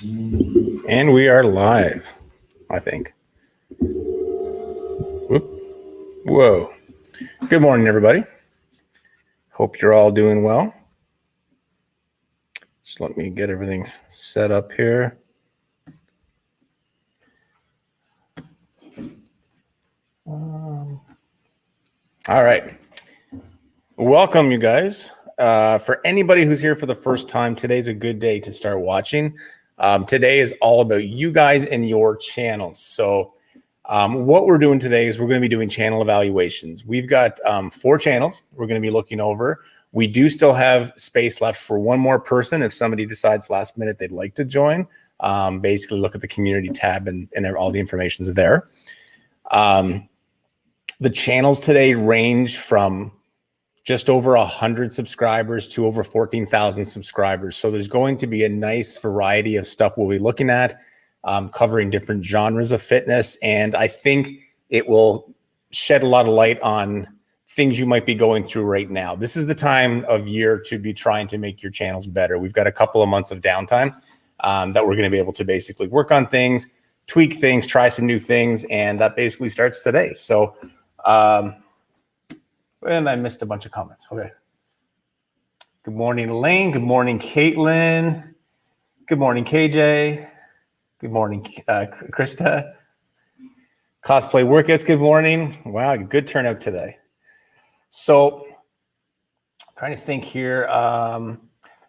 And we are live, I think. Whoop. Whoa. Good morning, everybody. Hope you're all doing well. Just let me get everything set up here. All right. Welcome, you guys. For anybody who's here for the first time, today's a good day to start watching. Today is all about you guys and your channels. So what we're doing today is we're going to be doing channel evaluations. We've got 4 channels we're going to be looking over. We do still have space left for one more person if somebody decides last minute they'd like to join. Basically look at the community tab and all the information is there. The channels today range from just over 100 subscribers to over 14,000 subscribers. So there's going to be a nice variety of stuff we'll be looking at, covering different genres of fitness. And I think it will shed a lot of light on things you might be going through right now. This is the time of year to be trying to make your channels better. We've got a couple of months of downtime that we're going to be able to basically work on things, tweak things, try some new things. And that basically starts today. So, and I missed a bunch of comments. Okay. Good morning, Elaine. Good morning, Caitlin. Good morning, KJ. Good morning, Krista. Cosplay Workouts, good morning. Wow, good turnout today. So, trying to think here.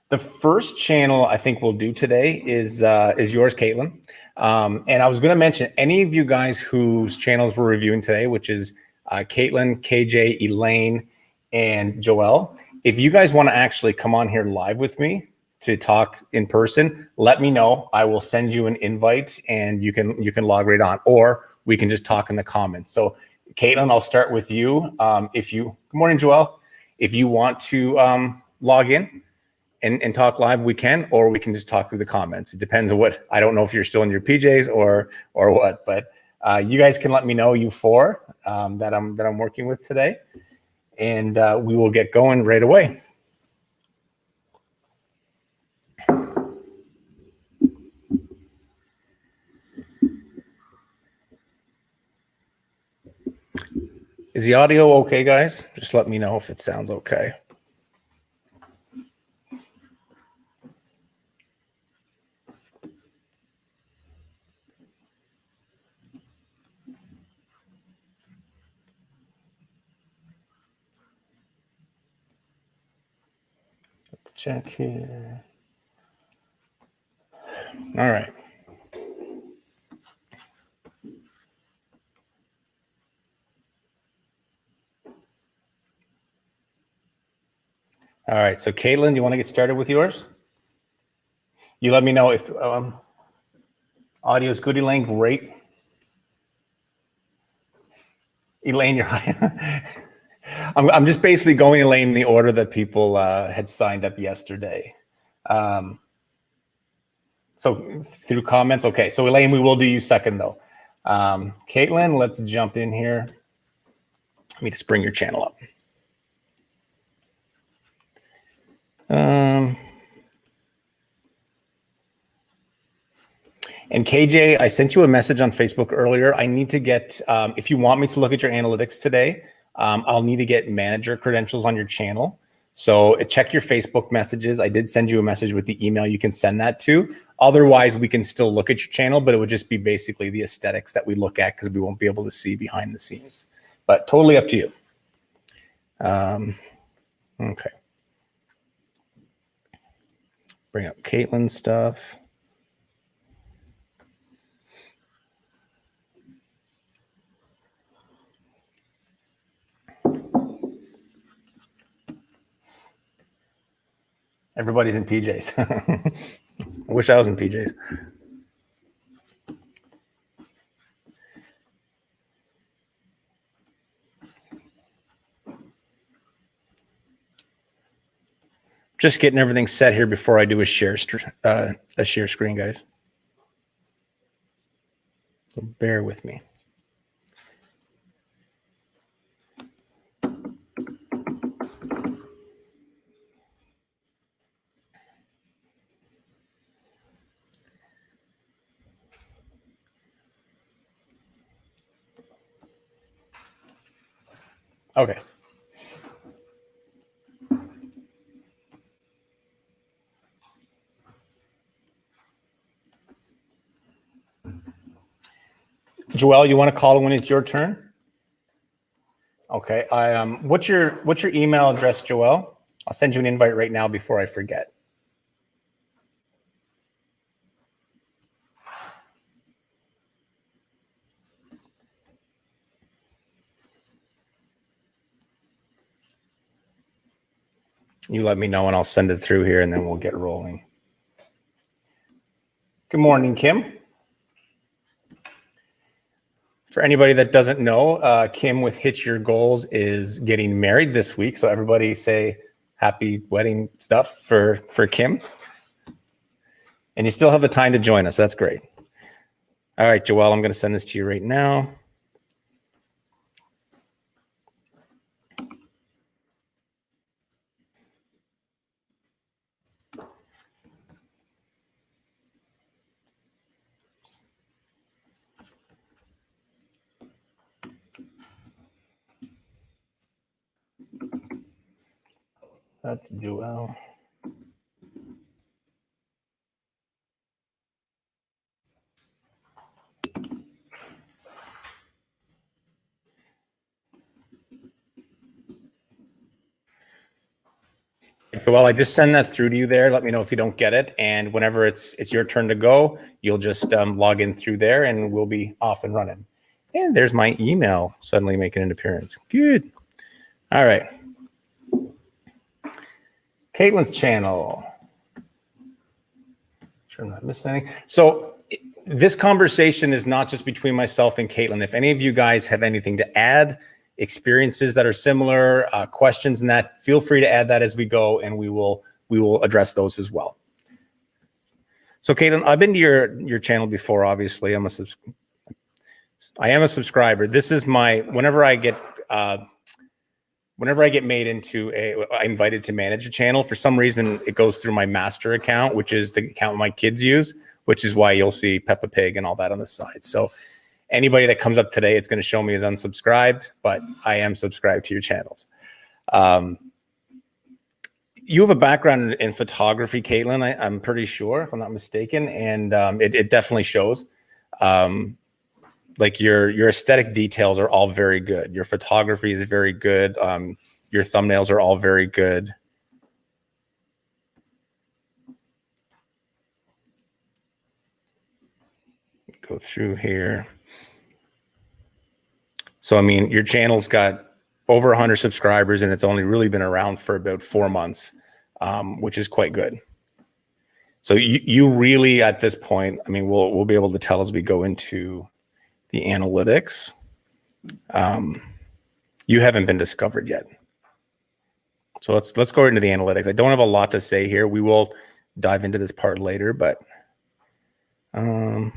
The first channel I think we'll do today is yours, Caitlin. And I was going to mention any of you guys whose channels we're reviewing today, which is Caitlin, KJ, Elaine, and Joelle. If you guys want to actually come on here live with me to talk in person, let me know. I will send you an invite and you can log right on, or we can just talk in the comments. So Caitlin, I'll start with you. Good morning, Joelle. If you want to log in and talk live, we can, or we can just talk through the comments. It depends on what, I don't know if you're still in your PJs or what, but you guys can let me know, you 4 that I'm working with today, and we will get going right away. Is the audio okay, guys? Just let me know if it sounds okay. Check here. All right. All right. So, Caitlin, you want to get started with yours? You let me know if audio is good, Elaine. Great. Elaine, you're high. I'm just basically going, Elaine, in the order that people had signed up yesterday. So through comments, okay. So Elaine, we will do you second though. Caitlin, let's jump in here. Let me just bring your channel up. And KJ, I sent you a message on Facebook earlier. I need to get, if you want me to look at your analytics today, I'll need to get manager credentials on your channel. So check your Facebook messages. I did send you a message with the email you can send that to. Otherwise, we can still look at your channel, but it would just be basically the aesthetics that we look at because we won't be able to see behind the scenes. But totally up to you. Okay. Bring up Caitlin's stuff. Everybody's in PJs. I wish I was in PJs. Just getting everything set here before I do a share screen, guys. So bear with me. Okay. Joelle, you want to call when it's your turn? Okay. What's your email address, Joelle? I'll send you an invite right now before I forget. You let me know and I'll send it through here and then we'll get rolling. Good morning, Kim. For anybody that doesn't know, Kim with Hit Your Goals is getting married this week. So everybody say happy wedding stuff for Kim. And you still have the time to join us. That's great. All right, Joelle, I'm going to send this to you right now. That's Joelle. Well, I just send that through to you there. Let me know if you don't get it. And whenever it's your turn to go, you'll just log in through there and we'll be off and running. And there's my email suddenly making an appearance. Good. All right. Caitlin's channel. Sure I'm not missing anything. So this conversation is not just between myself and Caitlin. If any of you guys have anything to add, experiences that are similar, questions and that, feel free to add that as we go and we will address those as well. So Caitlin, I've been to your channel before, obviously. I am a subscriber. This is my, whenever I get invited to manage a channel, for some reason it goes through my master account, which is the account my kids use, which is why you'll see Peppa Pig and all that on the side. So anybody that comes up today, it's going to show me as unsubscribed, but I am subscribed to your channels. You have a background in photography, Caitlin, I'm pretty sure, if I'm not mistaken, and it definitely shows. Like your aesthetic details are all very good. Your photography is very good. Your thumbnails are all very good. Go through here. So, I mean, your channel's got over 100 subscribers and it's only really been around for about 4 months, which is quite good. So you really, at this point, I mean, we'll be able to tell as we go into the analytics. You haven't been discovered yet. So let's go into the analytics. I don't have a lot to say here. We will dive into this part later, but oh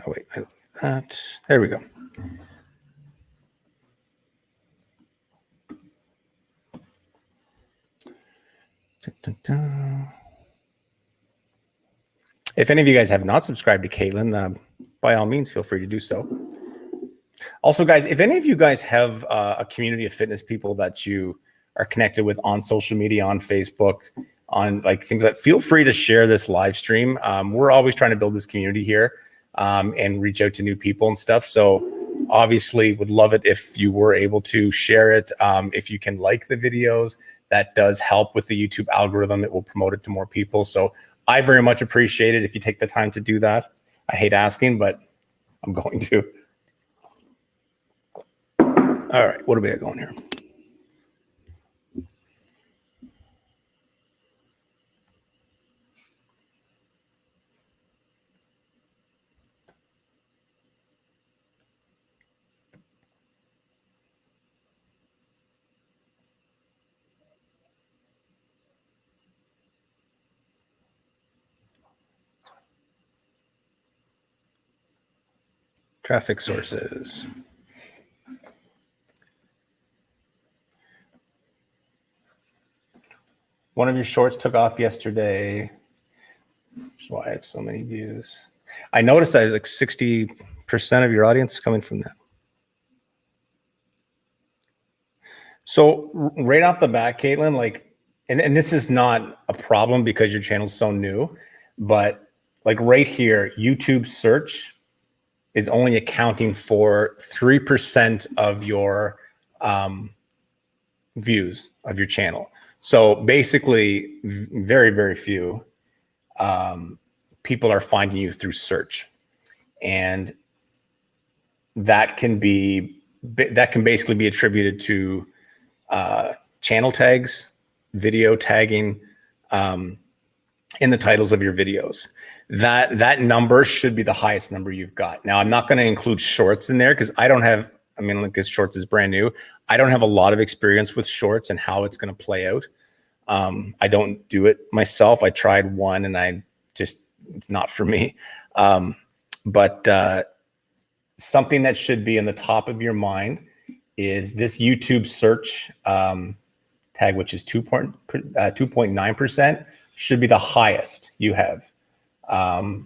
wait, that there we go. Dun, dun, dun. If any of you guys have not subscribed to Caitlin, by all means, feel free to do so. Also, guys, if any of you guys have a community of fitness people that you are connected with on social media, on Facebook, on like things that, feel free to share this live stream. We're always trying to build this community here and reach out to new people and stuff. So obviously would love it if you were able to share it. If you can like the videos, that does help with the YouTube algorithm. It will promote it to more people. So I very much appreciate it if you take the time to do that. I hate asking, but I'm going to. All right, what do we got going here? Traffic sources. One of your shorts took off yesterday. That's why I have so many views. I noticed that like 60% of your audience is coming from that. So right off the bat, Caitlin, like, and this is not a problem because your channel's so new, but like right here, YouTube search is only accounting for 3% of your views of your channel. So basically, very, very few people are finding you through search, and that can basically be attributed to channel tags, video tagging in the titles of your videos. That number should be the highest number you've got. Now, I'm not going to include shorts in there because I don't have, I mean, because shorts is brand new. I don't have a lot of experience with shorts and how it's going to play out. I don't do it myself. I tried one and it's not for me. But something that should be in the top of your mind is this YouTube search tag, which is 2.9%, should be the highest you have. Okay,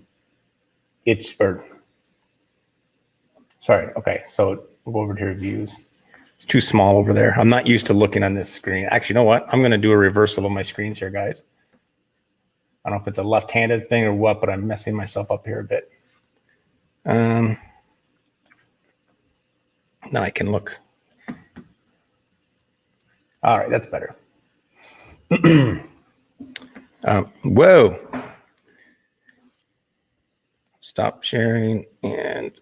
so we'll go over to reviews. It's too small over there. I'm not used to looking on this screen. Actually, you know what? I'm going to do a reversal of my screens here, guys. I don't know if it's a left-handed thing or what, but I'm messing myself up here a bit. Now I can look. All right, that's better. Whoa. Stop sharing and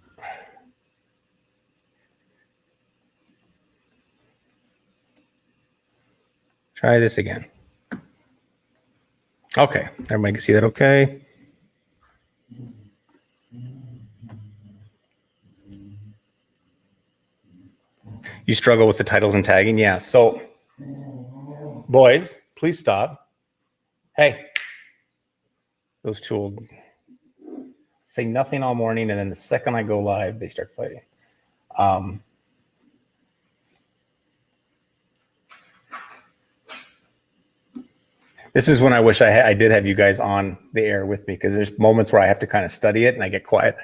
try this again. Okay, everybody can see that okay? You struggle with the titles and tagging? Yeah, so boys, please stop. Hey, those two will say nothing all morning, and then the second I go live, they start fighting. This is when I wish I did have you guys on the air with me, because there's moments where I have to kind of study it and I get quiet.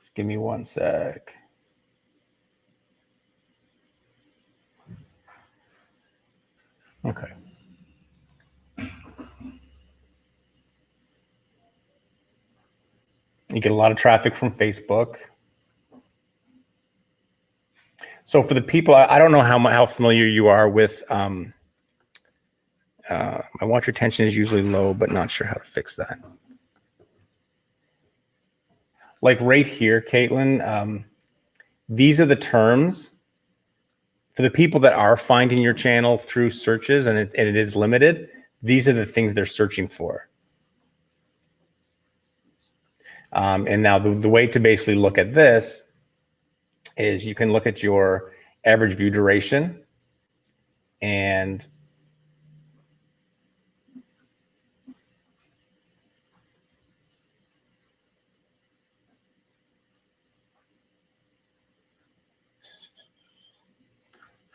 Just give me one sec. Okay. You get a lot of traffic from Facebook. So for the people, I don't know how familiar you are with, my watch retention is usually low, but not sure how to fix that. Like right here, Caitlin, these are the terms for the people that are finding your channel through searches, and it is limited. These are the things they're searching for. And now the way to basically look at this is you can look at your average view duration and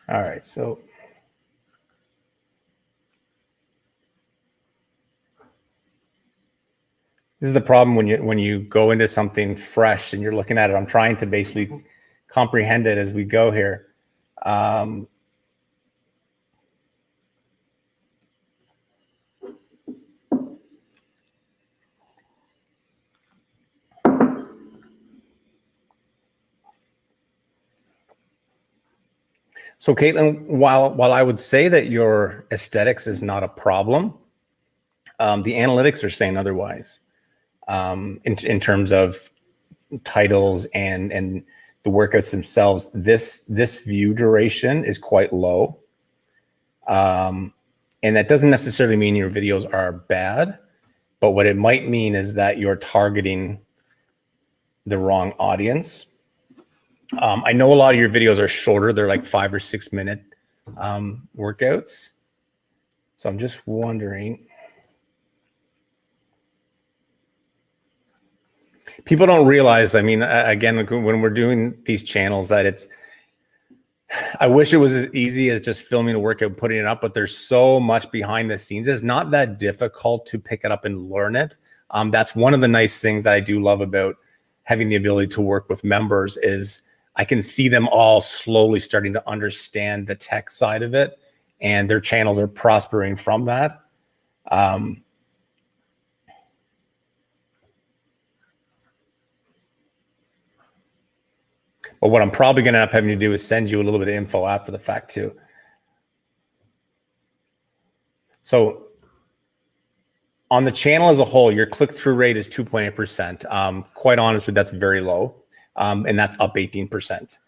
all right, so this is the problem when you go into something fresh and you're looking at it. I'm trying to basically comprehend it as we go here. So Caitlin, while I would say that your aesthetics is not a problem, the analytics are saying otherwise. In terms of titles and the workouts themselves, this view duration is quite low. And that doesn't necessarily mean your videos are bad, but what it might mean is that you're targeting the wrong audience. I know a lot of your videos are shorter. They're like 5 or 6 minute workouts. So I'm just wondering. People don't realize, I mean, again, when we're doing these channels, that I wish it was as easy as just filming a workout and putting it up, but there's so much behind the scenes. It's not that difficult to pick it up and learn it. That's one of the nice things that I do love about having the ability to work with members is I can see them all slowly starting to understand the tech side of it, and their channels are prospering from that. But what I'm probably going to end up having to do is send you a little bit of info after the fact too. So on the channel as a whole, your click-through rate is 2.8%. Quite honestly, that's very low, and that's up 18%.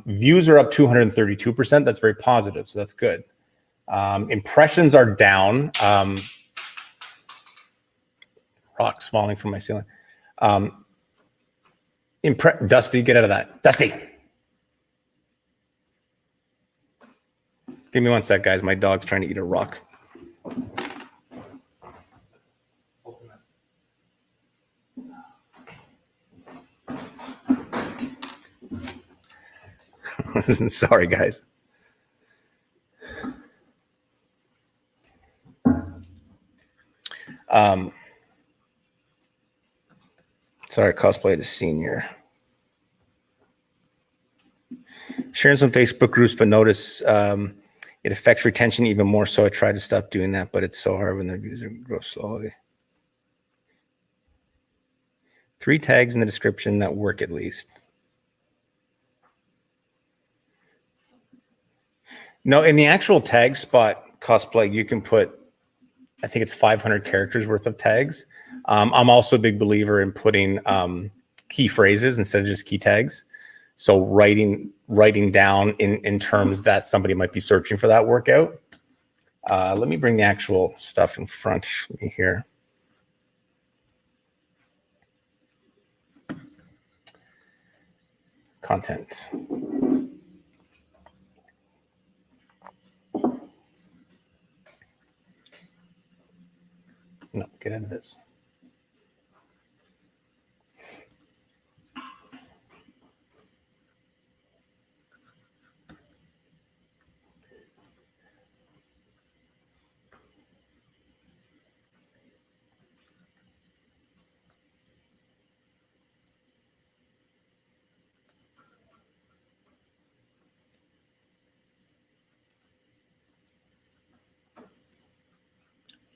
Views are up 232%. That's very positive, so that's good. Impressions are down. Rocks falling from my ceiling. Dusty, get out of that. Dusty! Give me one sec, guys. My dog's trying to eat a rock. Sorry, guys. Sorry, cosplay to senior. Sharing some Facebook groups, but notice it affects retention even more. So I tried to stop doing that, but it's so hard when the views grow slowly. 3 tags in the description that work at least. No, in the actual tag spot cosplay, you can put, I think it's 500 characters worth of tags. I'm also a big believer in putting key phrases instead of just key tags. So writing down in terms that somebody might be searching for that workout. Let me bring the actual stuff in front of me here. Content. No, get into this.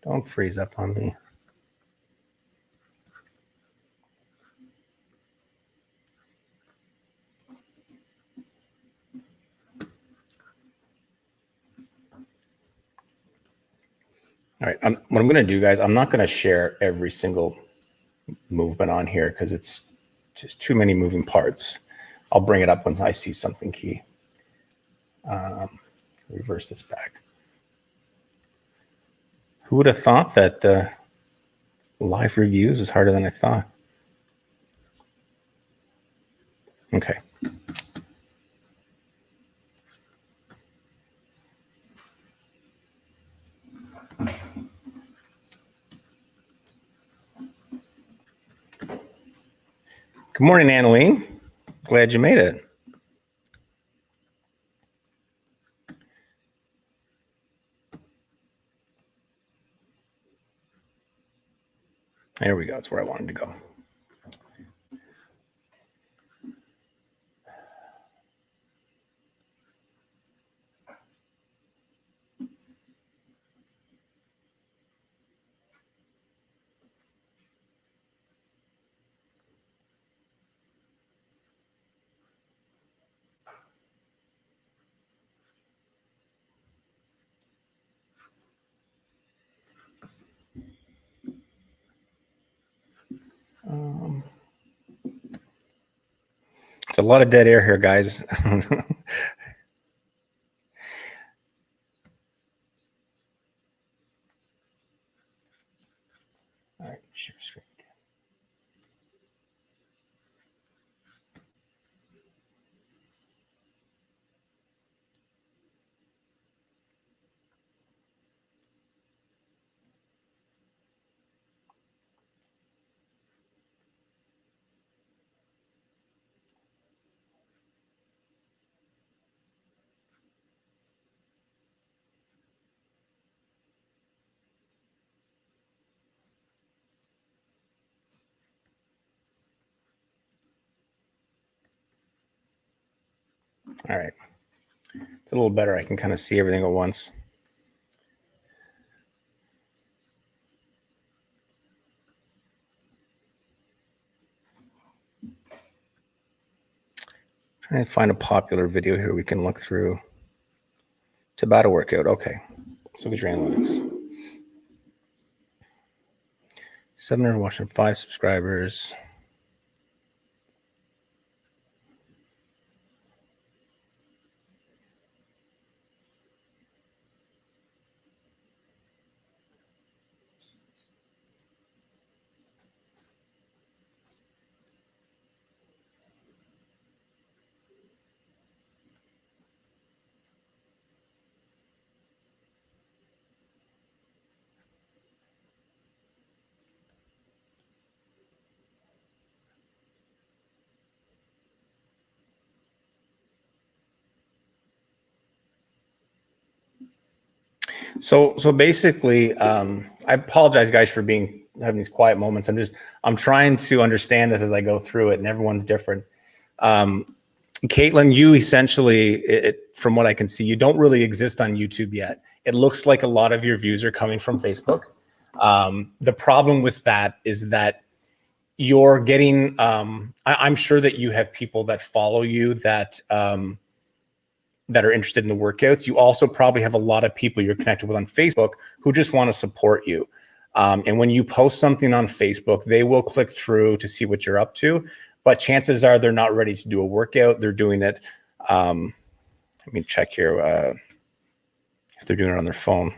Don't freeze up on me. All right, what I'm going to do, guys, I'm not going to share every single movement on here because it's just too many moving parts. I'll bring it up once I see something key. Reverse this back. Who would have thought that live reviews is harder than I thought? Okay. Good morning, Annaline. Glad you made it. There we go. That's where I wanted to go. It's a lot of dead air here, guys. All right, share screen. All right. It's a little better. I can kind of see everything at once. Trying to find a popular video here we can look through. Tabata workout. Okay. Let's look at your analytics. 700 watching, 5 subscribers. So basically, I apologize, guys, for having these quiet moments. I'm trying to understand this as I go through it, and everyone's different. Caitlin, you essentially, from what I can see, you don't really exist on YouTube yet. It looks like a lot of your views are coming from Facebook. The problem with that is that you're getting, I'm sure that you have people that follow you that are interested in the workouts. You also probably have a lot of people you're connected with on Facebook who just want to support you. And when you post something on Facebook, they will click through to see what you're up to. But chances are they're not ready to do a workout. They're doing it. Let me check here if they're doing it on their phone.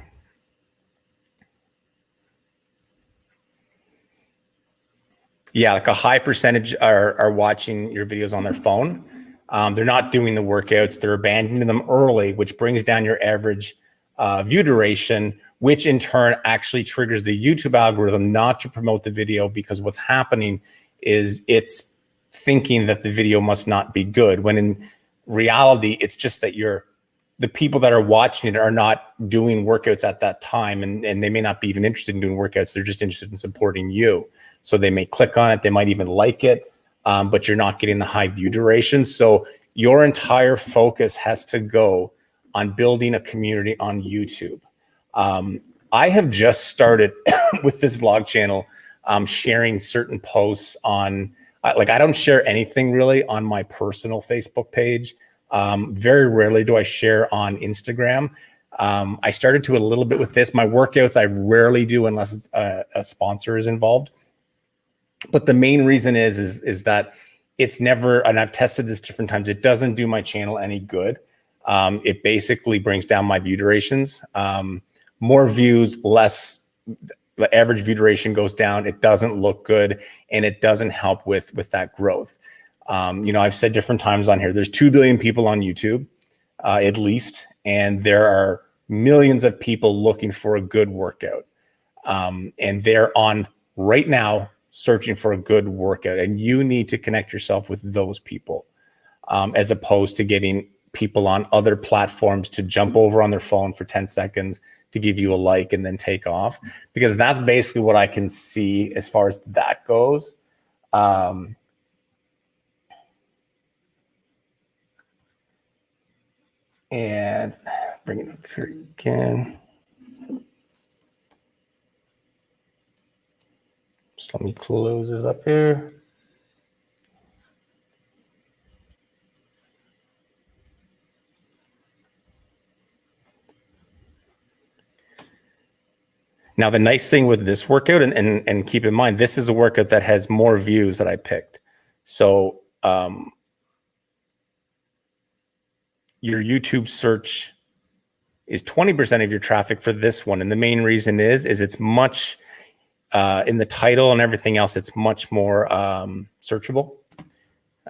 Yeah, like a high percentage are watching your videos on their phone. They're not doing the workouts. They're abandoning them early, which brings down your average view duration, which in turn actually triggers the YouTube algorithm not to promote the video, because what's happening is it's thinking that the video must not be good, when in reality, it's just that the people that are watching it are not doing workouts at that time, and they may not be even interested in doing workouts. They're just interested in supporting you. So they may click on it. They might even like it. But you're not getting the high view duration. So your entire focus has to go on building a community on YouTube. I have just started with this vlog channel, sharing certain posts on, I don't share anything really on my personal Facebook page. Very rarely do I share on Instagram. I started to a little bit with this. My workouts, I rarely do unless it's a sponsor is involved. But the main reason is that it's never, and I've tested this different times, it doesn't do my channel any good. It basically brings down my view durations. More views, less, the average view duration goes down. It doesn't look good, and it doesn't help with that growth. I've said different times on here, there's 2 billion people on YouTube, at least, and there are millions of people looking for a good workout. And they're on right now searching for a good workout, and you need to connect yourself with those people, as opposed to getting people on other platforms to jump over on their phone for 10 seconds to give you a like and then take off, because that's basically what I can see as far as that goes. And bring it up here again. Just let me close this up here. Now, the nice thing with this workout, and keep in mind, this is a workout that has more views that I picked. So your YouTube search is 20% of your traffic for this one. And the main reason is it's much, in the title and everything else, it's much more searchable.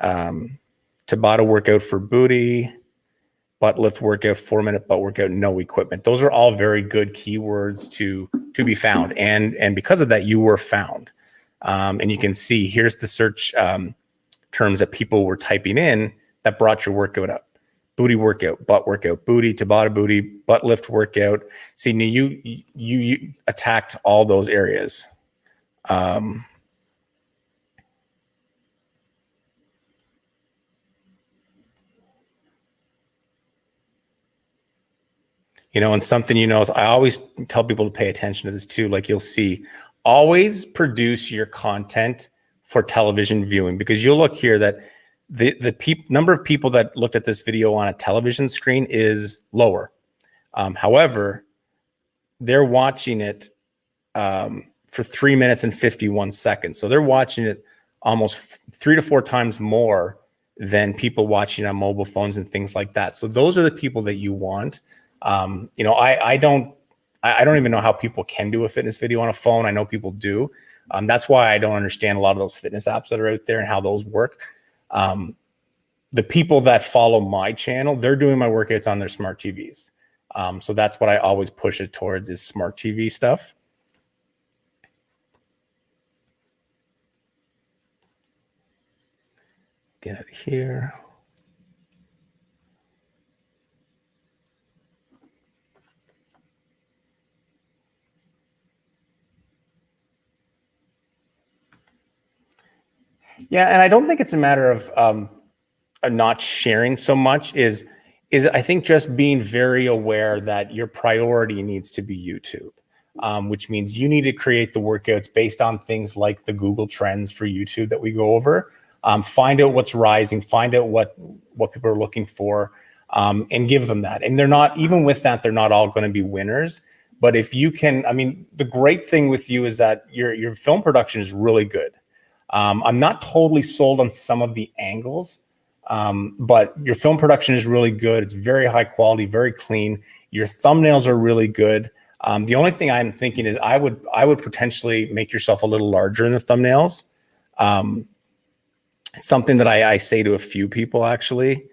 Tabata workout for booty, butt lift workout, 4-minute butt workout, no equipment. Those are all very good keywords to be found. And because of that, you were found. And you can see here's the search terms that people were typing in that brought your workout up. Booty workout, butt workout, booty, Tabata booty, butt lift workout. See, you attacked all those areas. And something, I always tell people to pay attention to this too. Like you'll see, always produce your content for television viewing, because you'll look here that the number of people that looked at this video on a television screen is lower. However, they're watching it for 3 minutes and 51 seconds. So they're watching it almost 3 to 4 times more than people watching on mobile phones and things like that. So those are the people that you want. I don't even know how people can do a fitness video on a phone. I know people do. That's why I don't understand a lot of those fitness apps that are out there and how those work. The people that follow my channel, they're doing my workouts on their smart TVs. So that's what I always push it towards, is smart TV stuff. Get out of here. Yeah, and I don't think it's a matter of not sharing so much. Is I think just being very aware that your priority needs to be YouTube, which means you need to create the workouts based on things like the Google Trends for YouTube that we go over. Find out what's rising, find out what people are looking for, and give them that. And they're not, even with that, they're not all going to be winners. But if you can, the great thing with you is that your film production is really good. I'm not totally sold on some of the angles, but your film production is really good. It's very high quality, very clean. Your thumbnails are really good. The only thing I'm thinking is I would potentially make yourself a little larger in the thumbnails. It's something that I say to a few people, actually.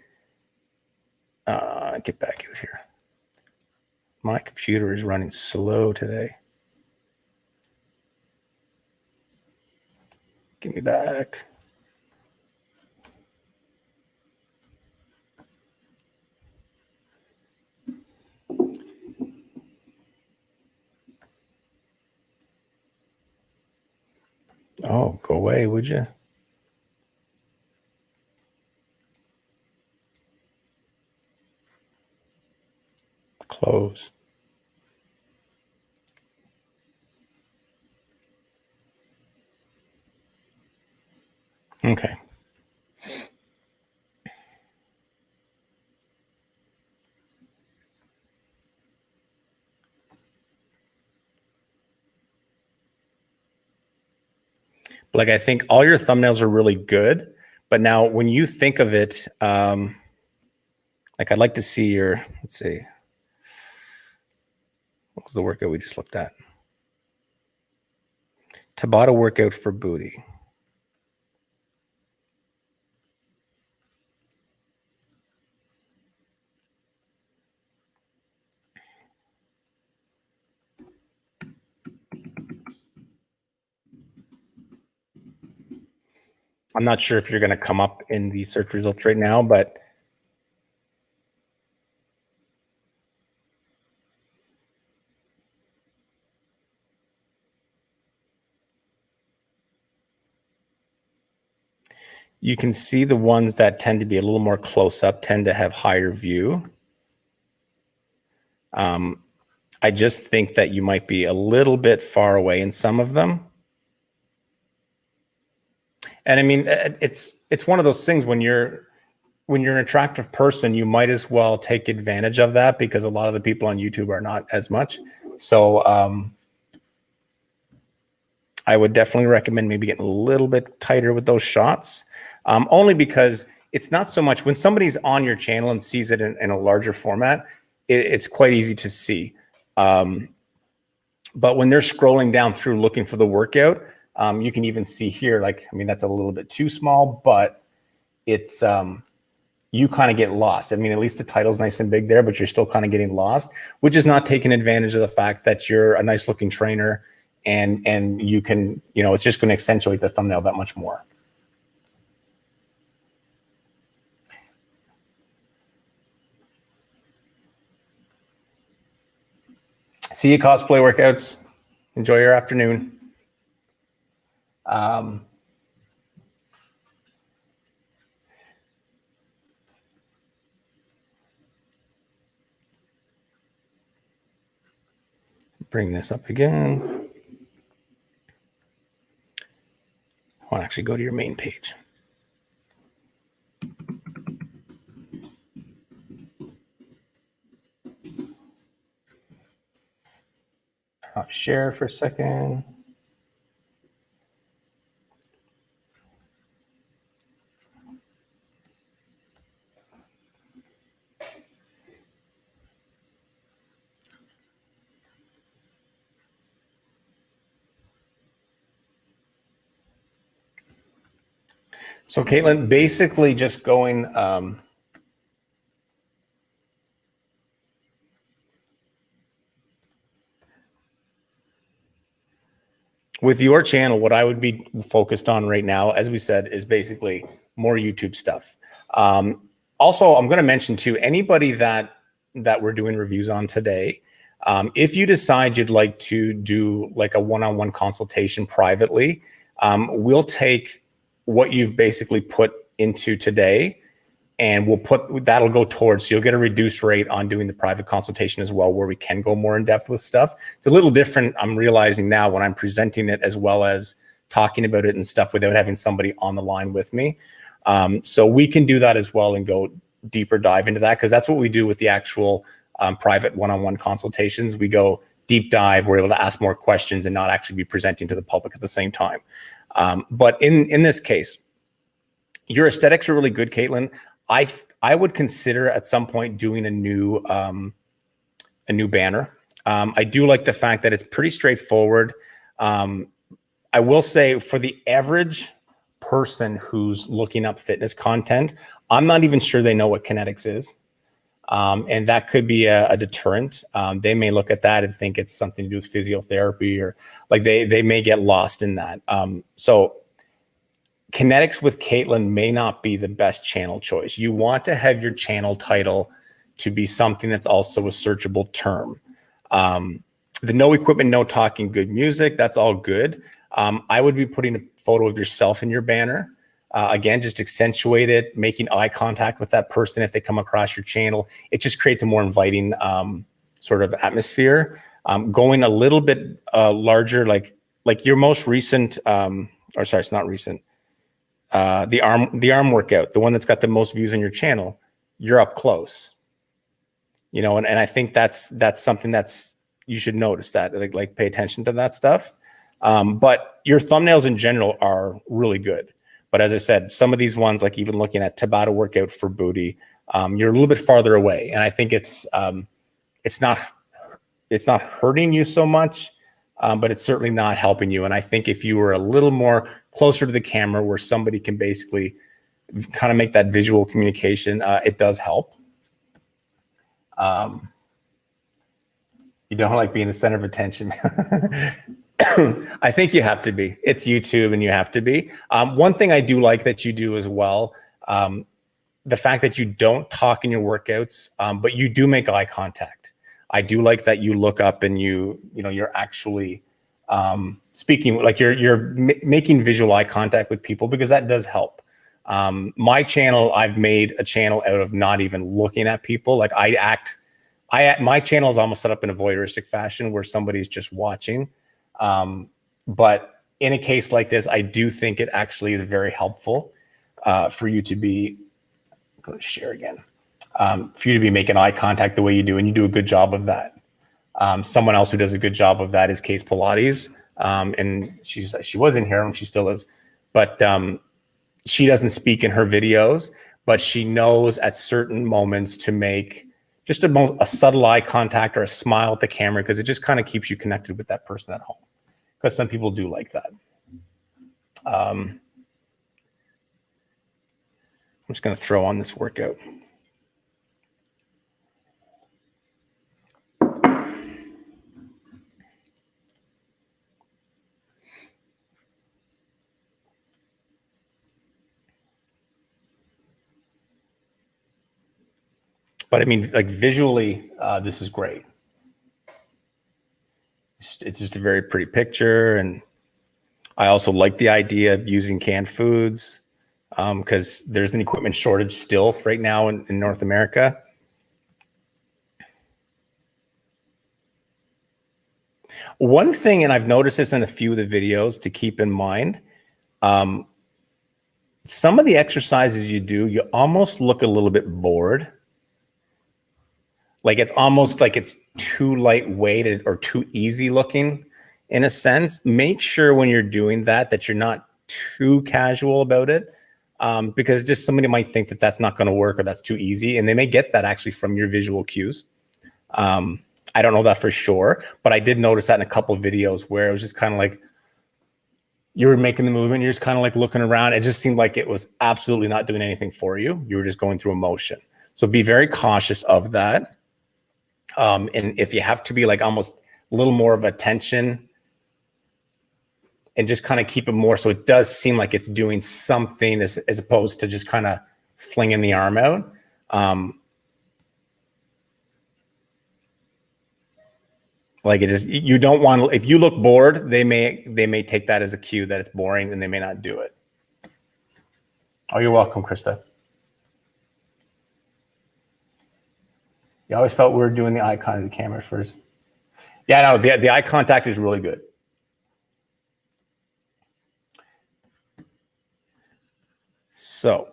Get back out here. My computer is running slow today. Give me back. Oh, go away, would you? Close. Okay. Like, I think all your thumbnails are really good, but now when you think of it, like, I'd like to see your, let's see, what was the workout we just looked at? Tabata workout for booty. I'm not sure if you're going to come up in the search results right now, but you can see the ones that tend to be a little more close up tend to have higher view. I just think that you might be a little bit far away in some of them. And I mean, it's one of those things when you're an attractive person, you might as well take advantage of that, because a lot of the people on YouTube are not as much. So I would definitely recommend maybe getting a little bit tighter with those shots, only because it's not so much when somebody's on your channel and sees it in a larger format, it's quite easy to see. But when they're scrolling down through looking for the workout, you can even see here, like, I mean, that's a little bit too small, but it's, you kind of get lost. I mean, at least the title's nice and big there, but you're still kind of getting lost, which is not taking advantage of the fact that you're a nice looking trainer, and you can, it's just going to accentuate the thumbnail that much more. See you, cosplay workouts. Enjoy your afternoon. bring this up again. I want to actually go to your main page. I'll share for a second. So Caitlin, basically just going, with your channel, what I would be focused on right now, as we said, is basically more YouTube stuff. Also, I'm going to mention too, anybody that we're doing reviews on today, if you decide you'd like to do like a one-on-one consultation privately, we'll take what you've basically put into today, and that'll go towards, so you'll get a reduced rate on doing the private consultation as well, where we can go more in depth with stuff. It's a little different, I'm realizing now, when I'm presenting it as well as talking about it and stuff without having somebody on the line with me. So we can do that as well and go deeper dive into that, because that's what we do with the actual private one-on-one consultations. We go deep dive, we're able to ask more questions and not actually be presenting to the public at the same time. But in this case, your aesthetics are really good, Caitlin. I would consider at some point doing a new banner. I do like the fact that it's pretty straightforward. I will say, for the average person who's looking up fitness content, I'm not even sure they know what kinetics is. And that could be a deterrent. They may look at that and think it's something to do with physiotherapy, or like they may get lost in that. So Kinetics with Caitlin may not be the best channel choice. You want to have your channel title to be something that's also a searchable term. The no equipment, no talking, good music, that's all good. I would be putting a photo of yourself in your banner. Again, just accentuate it, making eye contact with that person if they come across your channel. It just creates a more inviting sort of atmosphere. Going a little bit larger, like your most recent, or sorry, it's not recent. The arm workout, the one that's got the most views on your channel, you're up close, you know, and I think that's something that's, you should notice that, like pay attention to that stuff. But your thumbnails in general are really good. But as I said, some of these ones, like even looking at Tabata workout for booty, you're a little bit farther away. And I think it's not hurting you so much, but it's certainly not helping you. And I think if you were a little more closer to the camera, where somebody can basically kind of make that visual communication, it does help. You don't like being the center of attention. I think you have to be. It's YouTube and you have to be. One thing I do like that you do as well, the fact that you don't talk in your workouts, but you do make eye contact. I do like that you look up and you're actually speaking, like you're making visual eye contact with people, because that does help. My channel, I've made a channel out of not even looking at people. Like my channel is almost set up in a voyeuristic fashion where somebody's just watching. But in a case like this, I do think it actually is very helpful for you to be, go to share again, for you to be making eye contact the way you do, and you do a good job of that. Someone else who does a good job of that is Case Pilates, and she was in here and she still is, but she doesn't speak in her videos, but she knows at certain moments to make just a subtle eye contact or a smile at the camera, because it just kind of keeps you connected with that person at home, because some people do like that. I'm just going to throw on this workout. But I mean, like visually, this is great. It's just a very pretty picture. And I also like the idea of using canned foods, because there's an equipment shortage still right now in North America. One thing, and I've noticed this in a few of the videos to keep in mind, some of the exercises you do, you almost look a little bit bored. Like it's almost like it's too lightweight or too easy looking in a sense. Make sure when you're doing that you're not too casual about it, because just somebody might think that that's not going to work or that's too easy. And they may get that actually from your visual cues. I don't know that for sure, but I did notice that in a couple of videos where it was just kind of like you were making the movement, you're just kind of like looking around. It just seemed like it was absolutely not doing anything for you. You were just going through emotion. So be very cautious of that. And if you have to be like almost a little more of attention and just kind of keep it more so it does seem like it's doing something as opposed to just kind of flinging the arm out. Like it is, you don't want, if you look bored, they may take that as a cue that it's boring and they may not do it. Oh, you're welcome, Krista. You always felt weird doing the eye contact of the camera first. Yeah, no, the eye contact is really good. So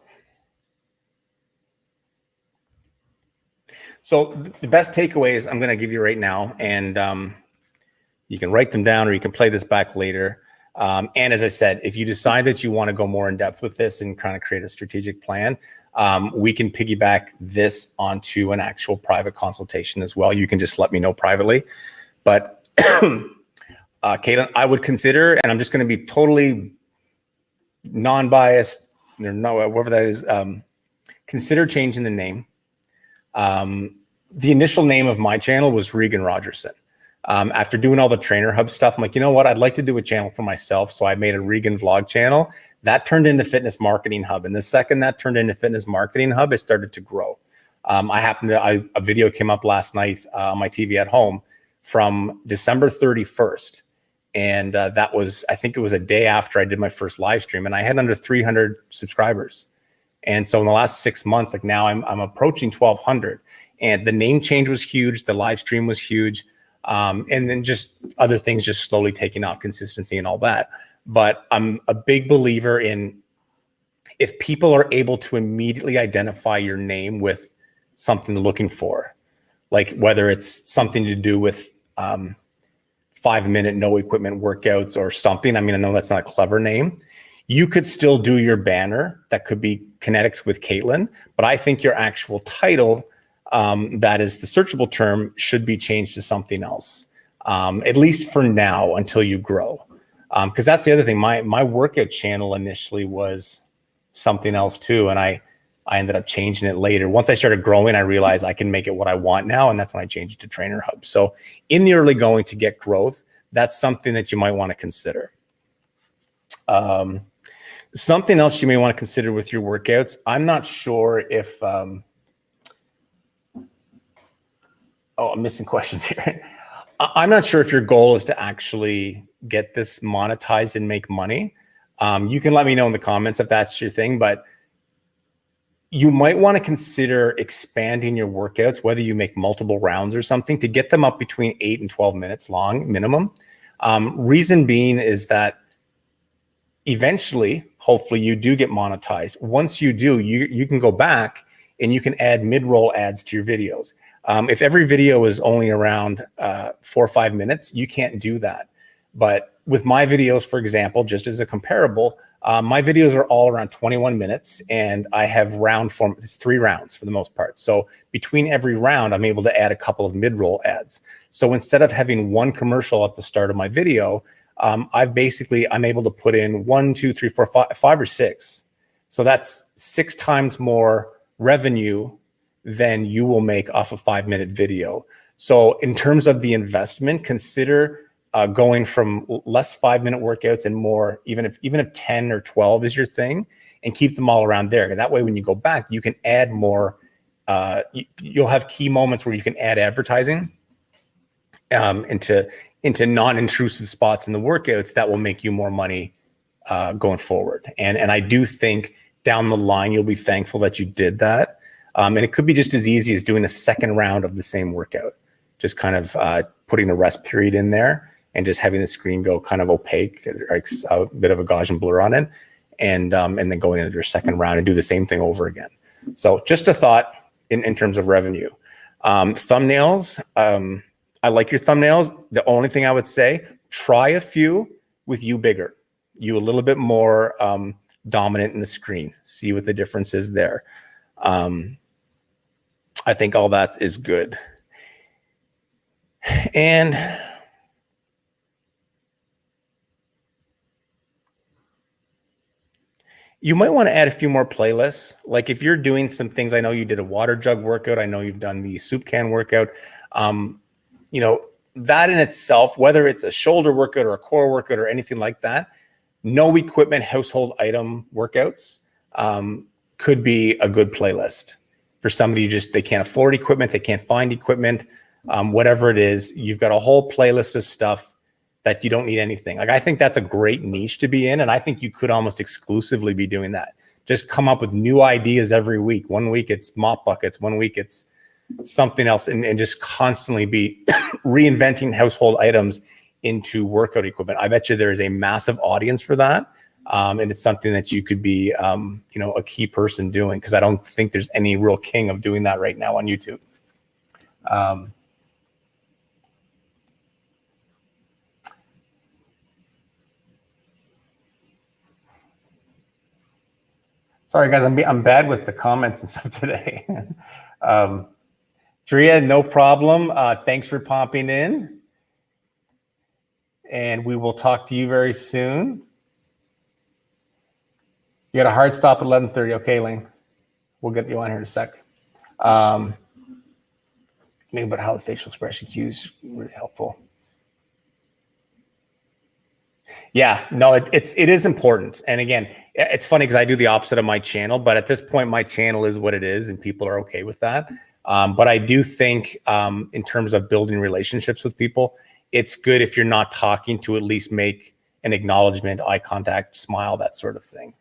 the best takeaways I'm going to give you right now, and you can write them down or you can play this back later. And as I said, if you decide that you want to go more in depth with this and kind of create a strategic plan, we can piggyback this onto an actual private consultation as well. You can just let me know privately. But Caitlin, I would consider, and I'm just going to be totally non-biased, or no, whatever that is, consider changing the name. The initial name of my channel was Regan Rogerson. After doing all the Trainer Hub stuff, I'm like, you know what? I'd like to do a channel for myself. So I made a Regan vlog channel that turned into Fitness Marketing Hub. And the second that turned into Fitness Marketing Hub, it started to grow. A video came up last night on my TV at home from December 31st. And that was, I think it was a day after I did my first live stream, and I had under 300 subscribers. And so in the last 6 months, like now I'm approaching 1,200, and the name change was huge. The live stream was huge. And then just other things just slowly taking off, consistency and all that. But I'm a big believer in, if people are able to immediately identify your name with something they're looking for, like whether it's something to do with 5-minute no equipment workouts or something. I mean, I know that's not a clever name. You could still do your banner that could be Kinetics with Caitlin, but I think your actual title, that is the searchable term, should be changed to something else, at least for now until you grow. Because that's the other thing. My workout channel initially was something else too, and I ended up changing it later. Once I started growing, I realized I can make it what I want now, and that's when I changed it to Trainer Hub. So in the early going to get growth, that's something that you might want to consider. Something else you may want to consider with your workouts. I'm not sure if, I'm missing questions here. I'm not sure if your goal is to actually get this monetized and make money. You can let me know in the comments if that's your thing, but you might want to consider expanding your workouts, whether you make multiple rounds or something, to get them up between 8 and 12 minutes long minimum. Reason being is that eventually, hopefully you do get monetized. Once you do, you can go back and you can add mid-roll ads to your videos. If every video is only around 4 or 5 minutes, you can't do that. But with my videos, for example, just as a comparable, my videos are all around 21 minutes, and I have round form. It's 3 rounds for the most part. So between every round, I'm able to add a couple of mid-roll ads. So instead of having one commercial at the start of my video, I'm able to put in 1, 2, 3, 4, 5 or 6. So that's 6 times more revenue than you will make off a 5-minute video. So in terms of the investment, consider going from less 5-minute workouts and more, even if 10 or 12 is your thing, and keep them all around there. That way, when you go back, you can add more. You'll have key moments where you can add advertising into non-intrusive spots in the workouts that will make you more money going forward. And I do think down the line, you'll be thankful that you did that. And it could be just as easy as doing a second round of the same workout, just kind of putting a rest period in there and just having the screen go kind of opaque, or a bit of a Gaussian blur on it, and then going into your second round and do the same thing over again. So just a thought in terms of revenue. Thumbnails, I like your thumbnails. The only thing I would say, try a few with you bigger, you a little bit more dominant in the screen. See what the difference is there. I think all that is good. And you might want to add a few more playlists. Like if you're doing some things, I know you did a water jug workout. I know you've done the soup can workout. You know, that in itself, whether it's a shoulder workout or a core workout or anything like that, no equipment, household item workouts could be a good playlist for somebody they can't afford equipment, they can't find equipment, whatever it is. You've got a whole playlist of stuff that you don't need anything. Like I think that's a great niche to be in, and I think you could almost exclusively be doing that. Just come up with new ideas every week. One week it's mop buckets, one week it's something else, and just constantly be reinventing household items into workout equipment. I bet you there is a massive audience for that, and it's something that you could be, you know, a key person doing, because I don't think there's any real king of doing that right now on YouTube. Sorry guys, I'm bad with the comments and stuff today. Drea, no problem. Thanks for popping in. And we will talk to you very soon. You got a hard stop at 11:30. Okay, Lane. We'll get you on here in a sec. Maybe about how the facial expression cues really helpful. Yeah, no, it is important. And again, it's funny because I do the opposite of my channel, but at this point, my channel is what it is and people are okay with that. But I do think in terms of building relationships with people, it's good if you're not talking to at least make an acknowledgement, eye contact, smile, that sort of thing.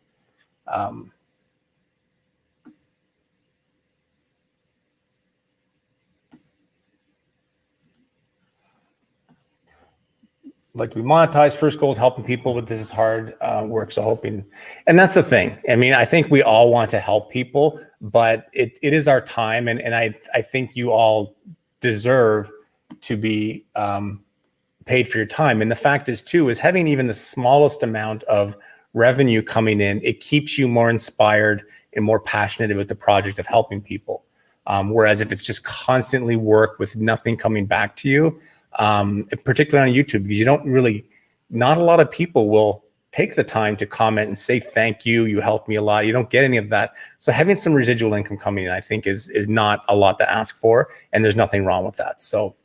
Like to be monetized. First goal is helping people with this is hard work. So hoping, and that's the thing. I mean, I think we all want to help people, but it is our time. And I think you all deserve to be paid for your time. And the fact is too, is having even the smallest amount of revenue coming in, it keeps you more inspired and more passionate about the project of helping people. Whereas if it's just constantly work with nothing coming back to you, particularly on YouTube, because you don't really, not a lot of people will take the time to comment and say, thank you, you helped me a lot. You don't get any of that. So having some residual income coming in, I think is not a lot to ask for, and there's nothing wrong with that. So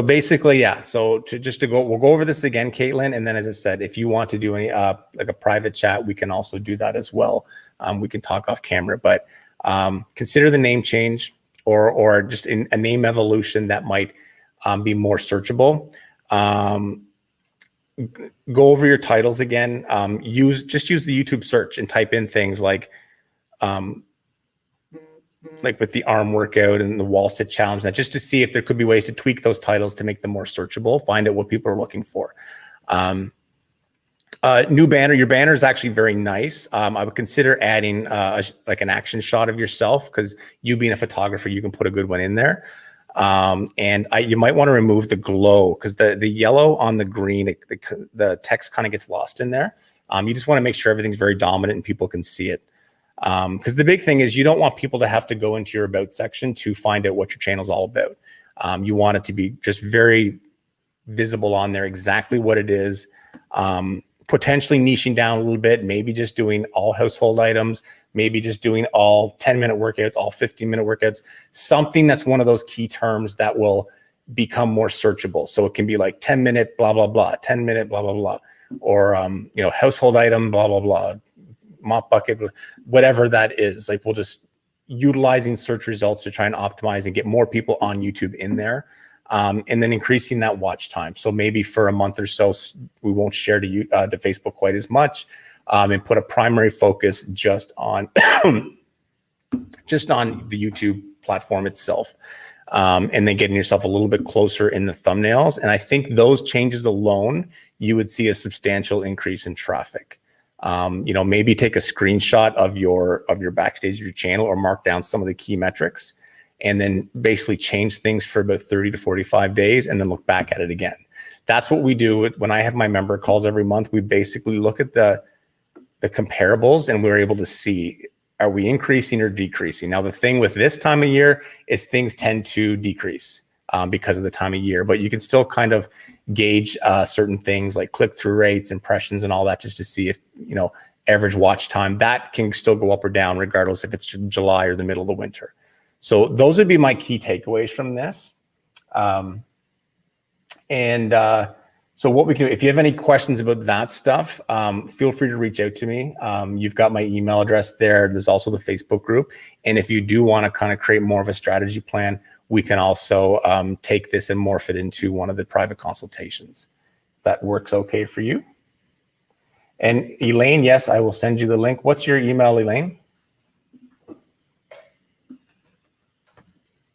basically, yeah. So we'll go over this again, Caitlin. And then as I said, if you want to do any, like a private chat, we can also do that as well. We can talk off camera, but consider the name change, or just in a name evolution that might be more searchable. Go over your titles again. Just use the YouTube search and type in things like with the arm workout and the wall sit challenge, that just to see if there could be ways to tweak those titles to make them more searchable, find out what people are looking for. New banner. Your banner is actually very nice. I would consider adding like an action shot of yourself, because you being a photographer, you can put a good one in there. And you might want to remove the glow, because the yellow on the green, the text kind of gets lost in there. You just want to make sure everything's very dominant and people can see it. Because the big thing is you don't want people to have to go into your about section to find out what your channel is all about. You want it to be just very visible on there, exactly what it is. Potentially niching down a little bit, maybe just doing all household items, maybe just doing all 10-minute workouts, all 15-minute workouts, something that's one of those key terms that will become more searchable. So it can be like 10-minute blah, blah, blah, 10-minute blah, blah, blah, or, you know, household item, blah, blah, blah, mop bucket, whatever that is. Like, we'll just utilizing search results to try and optimize and get more people on YouTube in there. And then increasing that watch time. So maybe for a month or so, we won't share to Facebook quite as much, and put a primary focus just on the YouTube platform itself. and then getting yourself a little bit closer in the thumbnails. And I think those changes alone, you would see a substantial increase in traffic. Maybe take a screenshot of your backstage of your channel, or mark down some of the key metrics, and then basically change things for about 30 to 45 days and then look back at it again. That's what we do when I have my member calls every month. We basically look at the comparables, and we're able to see, are we increasing or decreasing? Now, the thing with this time of year is things tend to decrease because of the time of year, but you can still kind of gauge certain things like click-through rates, impressions, and all that, just to see if, average watch time, that can still go up or down regardless if it's July or the middle of the winter. So those would be my key takeaways from this. So what we can do, if you have any questions about that stuff, feel free to reach out to me. You've got my email address there. There's also the Facebook group. And if you do want to kind of create more of a strategy plan, we can also take this and morph it into one of the private consultations. If that works okay for you. And Elaine, yes, I will send you the link. What's your email, Elaine?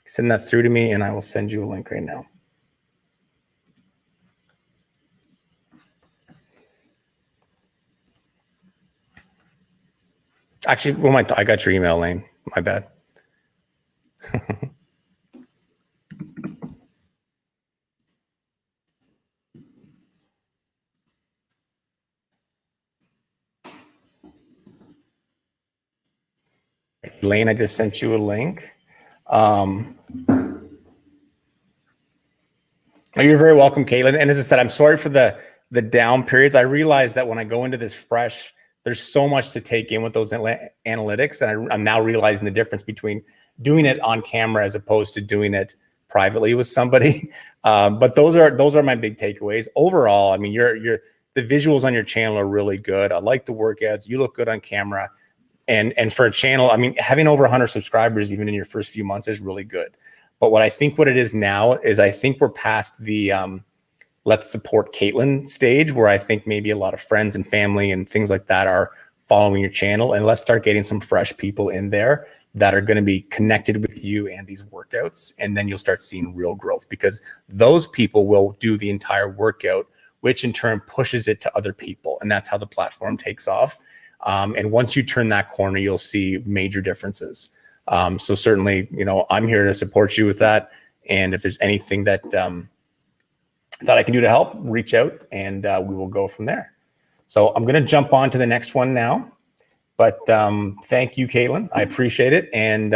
Send that through to me and I will send you a link right now. Actually, I got your email, Elaine. My bad. Elaine, I just sent you a link. You're very welcome, Caitlin. And as I said, I'm sorry for the down periods. I realize that when I go into this fresh, there's so much to take in with those analytics. And I'm now realizing the difference between doing it on camera as opposed to doing it privately with somebody. But those are my big takeaways. Overall, I mean, the visuals on your channel are really good. I like the workouts. You look good on camera. And for a channel, I mean, having over 100 subscribers even in your first few months is really good. But what it is now is I think we're past the let's support Caitlin stage, where I think maybe a lot of friends and family and things like that are following your channel. And let's start getting some fresh people in there that are going to be connected with you and these workouts. And then you'll start seeing real growth, because those people will do the entire workout, which in turn pushes it to other people. And that's how the platform takes off. And once you turn that corner, you'll see major differences. So certainly, I'm here to support you with that. And if there's anything that I can do to help, reach out and we will go from there. So I'm going to jump on to the next one now. But thank you, Caitlin. I appreciate it. And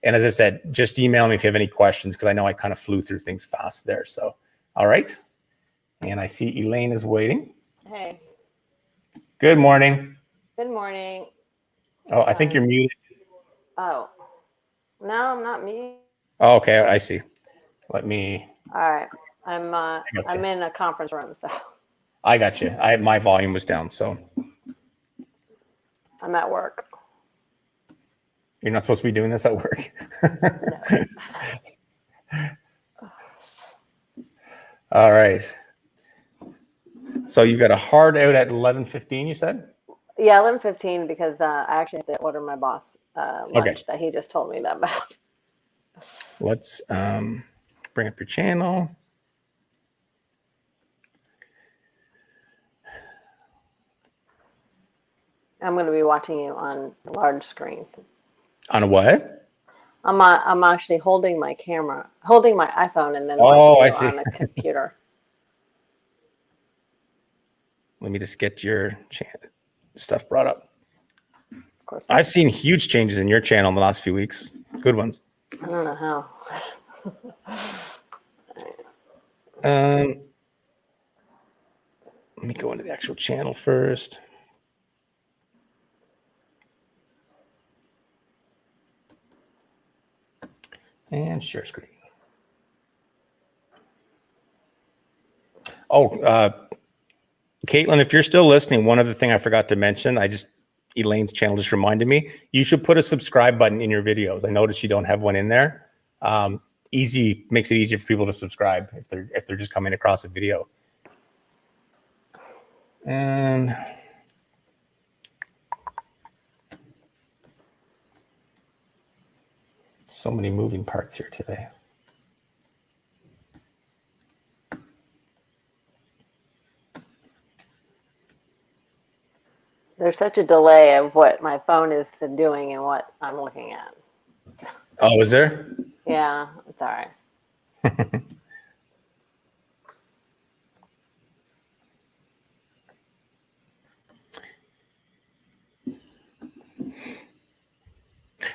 as I said, just email me if you have any questions, because I know I kind of flew through things fast there. So, all right. And I see Elaine is waiting. Hey. Good morning. Good morning. Oh, I think you're muted. Oh, no, I'm not muted. Oh, okay, I see. Let me. All right, I'm in a conference room, so. I got you. My volume was down, so. I'm at work. You're not supposed to be doing this at work. No. All right. So you got a hard out at 11:15, you said? Yeah, 11:15, because I actually have to order my boss lunch that he just told me that about. Let's bring up your channel. I'm going to be watching you on a large screen. On a what? I'm actually holding my iPhone, and then I see. on a computer. Let me just get your stuff brought up. Of course. I've seen huge changes in your channel in the last few weeks. Good ones. I don't know how. Let me go into the actual channel first. And share screen. Oh, Caitlin, if you're still listening, one other thing I forgot to mention, Elaine's channel just reminded me, you should put a subscribe button in your videos. I noticed you don't have one in there. Makes it easier for people to subscribe if they're just coming across a video. And so many moving parts here today. There's such a delay of what my phone is doing and what I'm looking at. Oh, is there? Yeah, it's all right.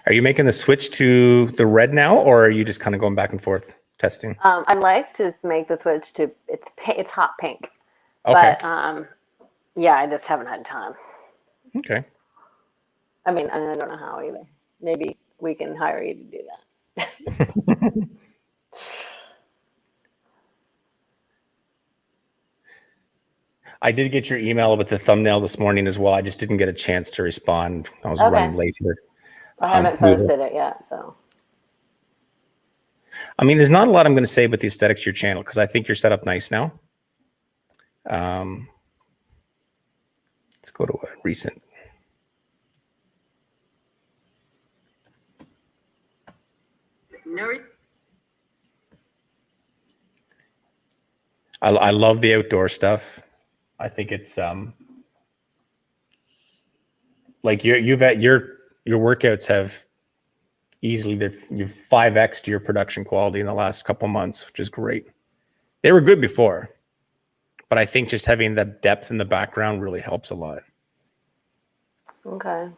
Are you making the switch to the red now, or are you just kind of going back and forth testing? I'd like to make the switch to it's hot pink. Okay. But yeah, I just haven't had time. Okay. I mean, I don't know how either. Maybe we can hire you to do that. I did get your email with the thumbnail this morning as well. I just didn't get a chance to respond. I was running late here. I haven't posted it yet, so. I mean, there's not a lot I'm going to say about the aesthetics of your channel because I think you're set up nice now. Let's go to a recent. I love the outdoor stuff. I think it's like your workouts have easily you've 5x'd your production quality in the last couple months, which is great. They were good before, but I think just having that depth in the background really helps a lot. Okay.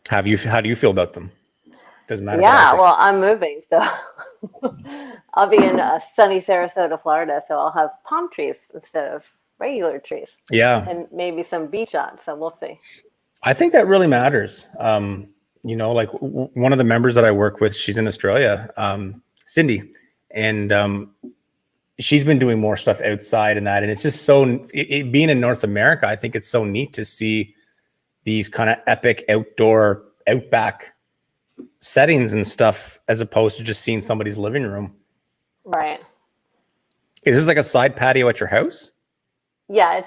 How do you feel about them? Doesn't matter. Yeah, well, I'm moving, so I'll be in sunny Sarasota, Florida, so I'll have palm trees instead of regular trees. Yeah. And maybe some beach shots, so we'll see. I think that really matters. You know, like one of the members that I work with, she's in Australia, Cindy, and she's been doing more stuff outside and that. And it's just so, being in North America, I think it's so neat to see these kind of epic outdoor, outback settings and stuff as opposed to just seeing somebody's living room. Right. Is this like a side patio at your house? Yeah,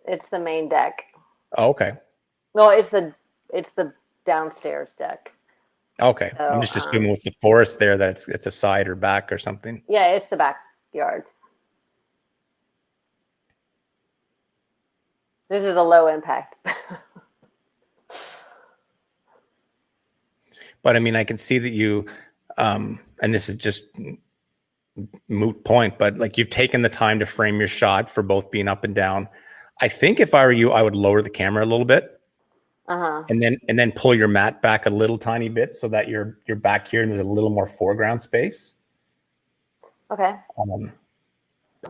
it's the main deck. Oh, okay. No, it's the downstairs deck. Okay. So, I'm just assuming with the forest there that it's a side or back or something. Yeah, it's the backyard. This is a low impact. But I mean, I can see that you, and this is just moot point, but like you've taken the time to frame your shot for both being up and down. I think if I were you, I would lower the camera a little bit. And then pull your mat back a little tiny bit so that you're back here and there's a little more foreground space. Okay.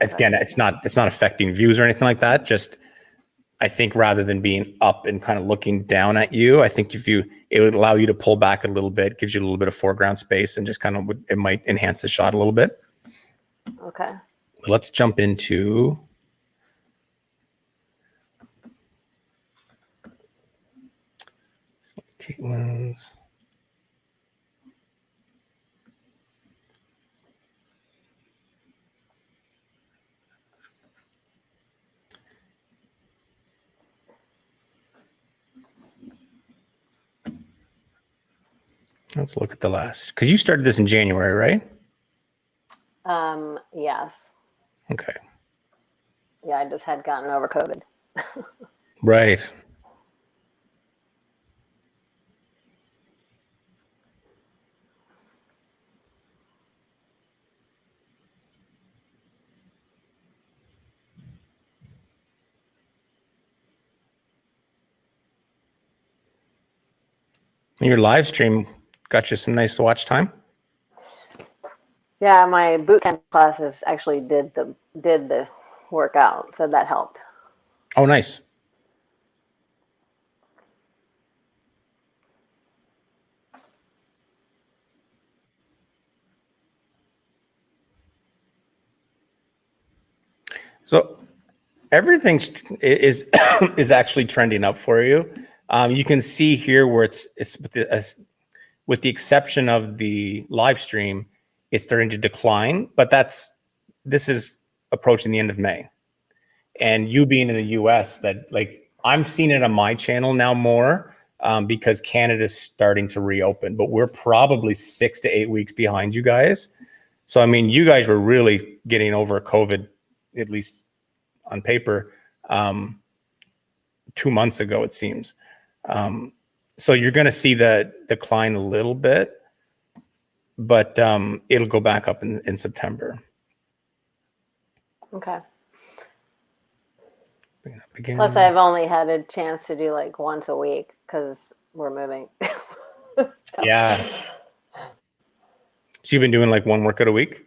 Again, it's not affecting views or anything like that. Just I think rather than being up and kind of looking down at you, I think it would allow you to pull back a little bit, gives you a little bit of foreground space, and just kind of it might enhance the shot a little bit. Okay. Let's jump into Caitlin's. Let's look at the last, because you started this in January, right? Yes. Okay. Yeah, I just had gotten over COVID. Right. Your live stream got you some nice watch time. Yeah, my boot camp classes actually did the workout, so that helped. Oh, nice. So everything is is actually trending up for you. You can see here where it's with the exception of the live stream, it's starting to decline. But this is approaching the end of May, and you being in the U.S., that like I'm seeing it on my channel now more because Canada's starting to reopen, but we're probably 6 to 8 weeks behind you guys. So I mean, you guys were really getting over COVID, at least on paper, 2 months ago, it seems. So you're going to see the decline a little bit, but it'll go back up in September. Okay. Bring it up again. Plus, I've only had a chance to do like once a week because we're moving. So, Yeah. So you've been doing like one workout a week?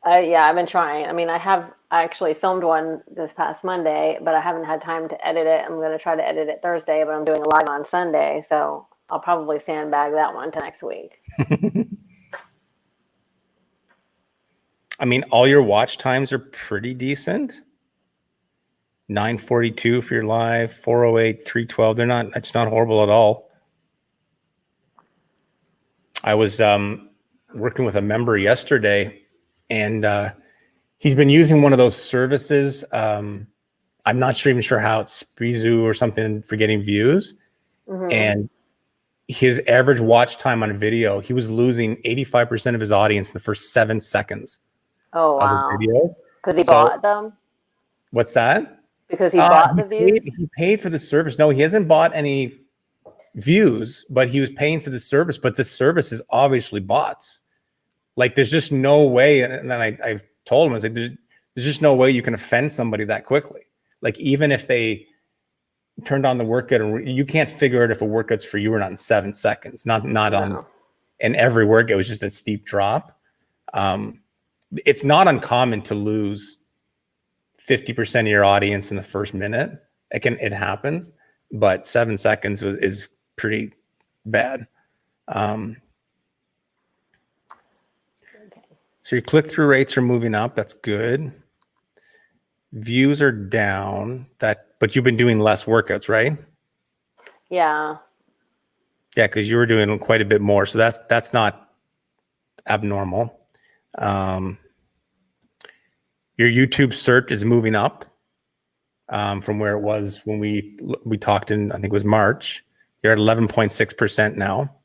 yeah, I've been trying. I mean, I actually filmed one this past Monday, but I haven't had time to edit it. I'm going to try to edit it Thursday, but I'm doing a live on Sunday, so I'll probably sandbag that one to next week. I mean, all your watch times are pretty decent. 942 for your live, 408, 312. It's not horrible at all. I was working with a member yesterday, and he's been using one of those services. I'm not even sure how it's Spreezu or something for getting views. Mm-hmm. And his average watch time on video, he was losing 85% of his audience in the first 7 seconds Oh, of his wow. videos. Because he bought them? What's that? Because he bought the views? He paid for the service. No, he hasn't bought any views, but he was paying for the service. But this service is obviously bots. Like, there's just no way. And then I've told him, I was like, there's just no way you can offend somebody that quickly. Like, even if they turned on the workout, and you can't figure out if a workout's for you or not in 7 seconds. Not on. And every workout was just a steep drop. It's not uncommon to lose 50% of your audience in the first minute. It happens, but 7 seconds is pretty bad. So your click-through rates are moving up. That's good. Views are down. But you've been doing less workouts, right? Yeah. Yeah, because you were doing quite a bit more. So that's not abnormal. Your YouTube search is moving up from where it was when we talked in, I think it was March. You're at 11.6% now.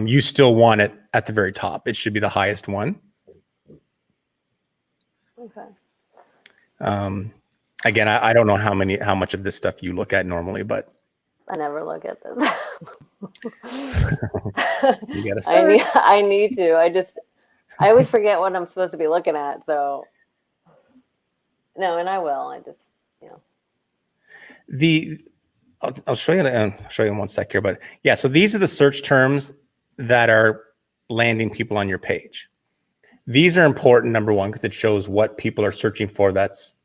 You still want it at the very top. It should be the highest one. Okay. Again, I don't know how much of this stuff you look at normally, but I never look at them. you gotta start. I need to. I always forget what I'm supposed to be looking at. So no, and I will. I just, I'll show you. I'll show you in one sec here, but yeah. So these are the search terms that are landing people on your page. These are important, number one, because it shows what people are searching for. That's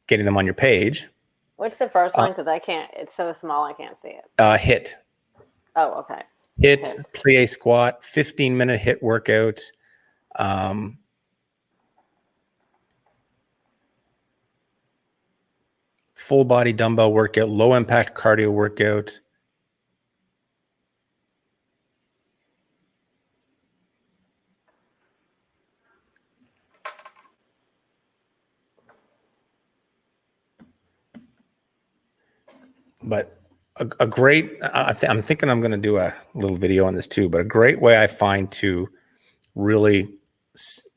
getting them on your page. What's the first one? Because I can't. It's so small, I can't see it. HIT. Oh, okay. HIT, plie squat, 15-minute HIT workout. Full body dumbbell workout, low impact cardio workout. But a great, I'm thinking I'm going to do a little video on this too, but a great way I find to really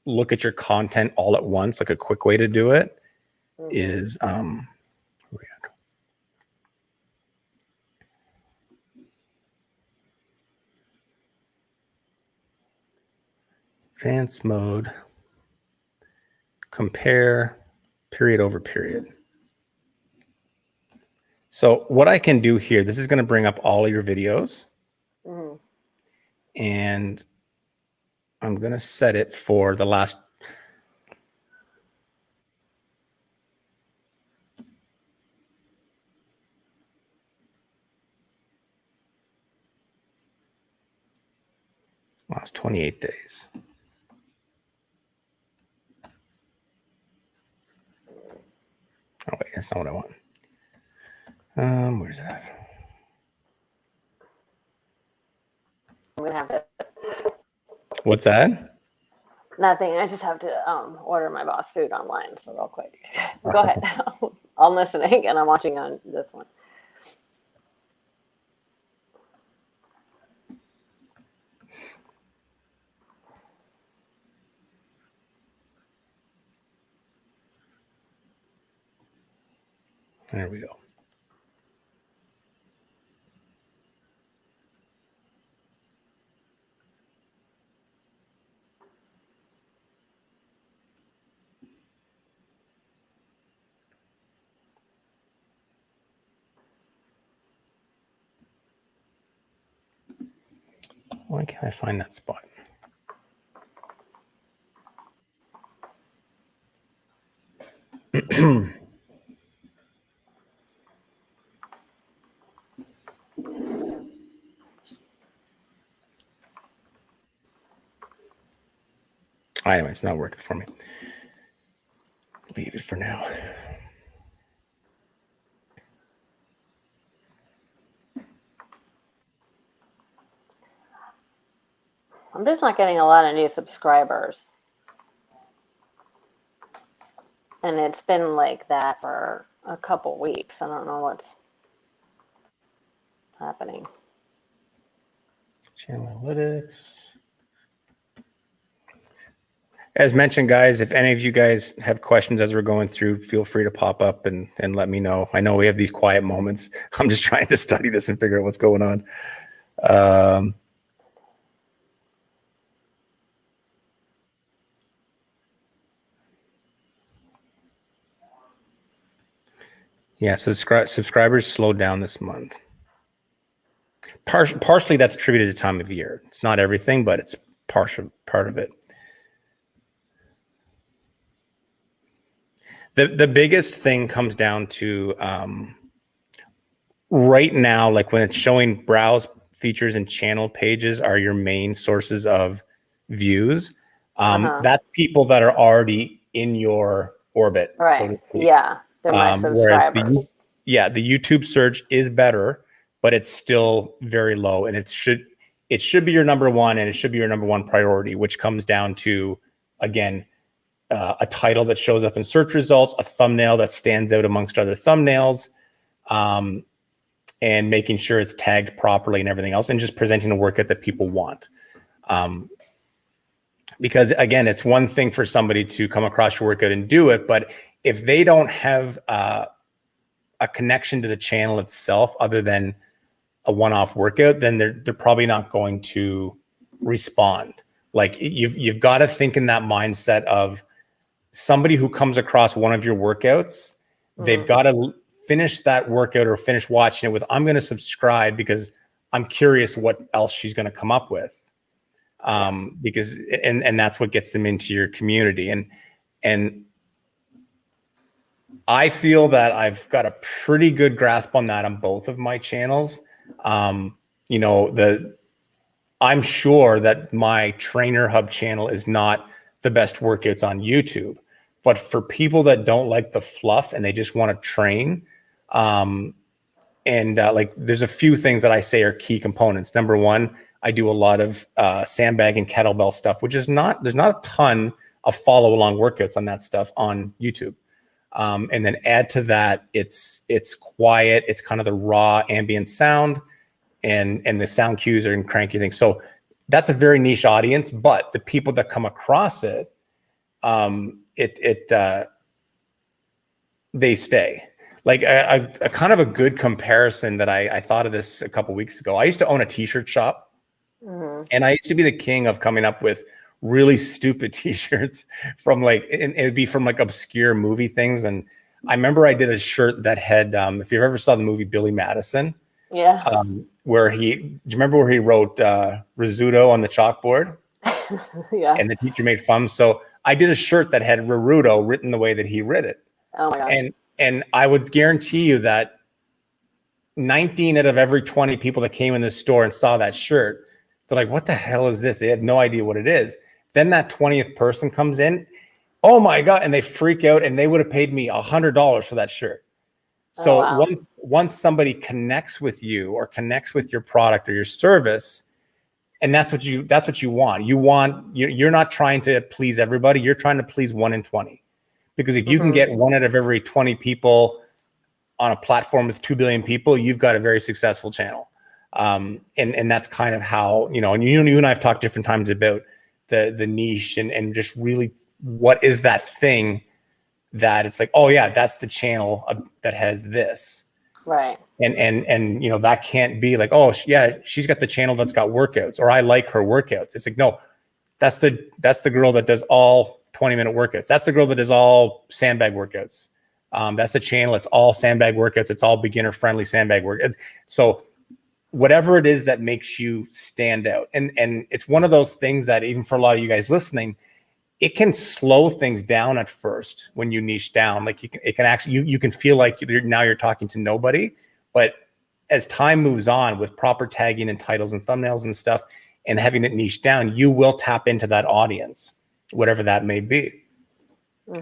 look at your content all at once, like a quick way to do it, is advanced mode, compare period over period. So what I can do here, this is going to bring up all of your videos. And I'm going to set it for the last. Last 28 days. Oh, wait, that's not what I want. Where's that? I'm gonna have to. What's that? Nothing. I just have to order my boss food online. So real quick. Go ahead. I'm listening and I'm watching on this one. There we go. Why can't I find that spot? Anyway, it's not working for me. Leave it for now. I'm just not getting a lot of new subscribers. And it's been like that for a couple weeks. I don't know what's happening. Channel analytics. As mentioned, guys, if any of you guys have questions as we're going through, feel free to pop up and let me know. I know we have these quiet moments. I'm just trying to study this and figure out what's going on. Yeah, so subscribers slowed down this month. Partially that's attributed to time of year. It's not everything, but it's part of it. The biggest thing comes down to right now, like when it's showing browse features and channel pages are your main sources of views. That's people that are already in your orbit. Right. So to speak. Yeah. They're my subscribers. Whereas the YouTube search is better, but it's still very low, and it should be your number one, and it should be your number one priority, which comes down to, again, a title that shows up in search results, a thumbnail that stands out amongst other thumbnails, and making sure it's tagged properly and everything else, and just presenting a workout that people want. Because again, it's one thing for somebody to come across your workout and do it, but if they don't have a connection to the channel itself other than a one-off workout, then they're probably not going to respond. Like you've got to think in that mindset of somebody who comes across one of your workouts, they've got to finish that workout or finish watching it with, I'm going to subscribe because I'm curious what else she's going to come up with. Because that's what gets them into your community. And I feel that I've got a pretty good grasp on that on both of my channels. I'm sure that my Trainer Hub channel is not the best workouts on YouTube, but for people that don't like the fluff and they just want to train, like there's a few things that I say are key components. Number one, I do a lot of sandbag and kettlebell stuff, there's not a ton of follow along workouts on that stuff on YouTube. And then add to that, it's quiet. It's kind of the raw ambient sound, and the sound cues are in cranky things. So that's a very niche audience, but the people that come across it, they stay. Like a kind of a good comparison that I thought of this a couple weeks ago. I used to own a t-shirt shop, and I used to be the king of coming up with really stupid t-shirts from and it'd be from like obscure movie things. And I remember I did a shirt that had, if you ever saw the movie Billy Madison, do you remember where he wrote risotto on the chalkboard? Yeah. And the teacher made fun. So I did a shirt that had Naruto written the way that he writ it. Oh my God. And I would guarantee you that 19 out of every 20 people that came in this store and saw that shirt, they're like, what the hell is this? They have no idea what it is. Then that 20th person comes in, oh my God, and they freak out, and they would have paid me $100 for that shirt. So once somebody connects with you or connects with your product or your service, and that's what you want. You're not trying to please everybody. You're trying to please 1 in 20. Because if you can get 1 out of every 20 people on a platform with 2 billion people, you've got a very successful channel. And that's kind of how, and you and I have talked different times about the niche and just really what is that thing that it's like, oh yeah, that's the channel that has this. Right. And that can't be like, oh yeah, she's got the channel that's got workouts, or I like her workouts. It's like, no, that's the girl that does all 20-minute workouts. That's the girl that does all sandbag workouts. That's the channel. It's all sandbag workouts. It's all beginner friendly sandbag workouts. So whatever it is that makes you stand out. And it's one of those things that even for a lot of you guys listening, it can slow things down at first when you niche down. Like it can actually, you can feel like you're talking to nobody, but as time moves on with proper tagging and titles and thumbnails and stuff and having it niche down, you will tap into that audience, whatever that may be.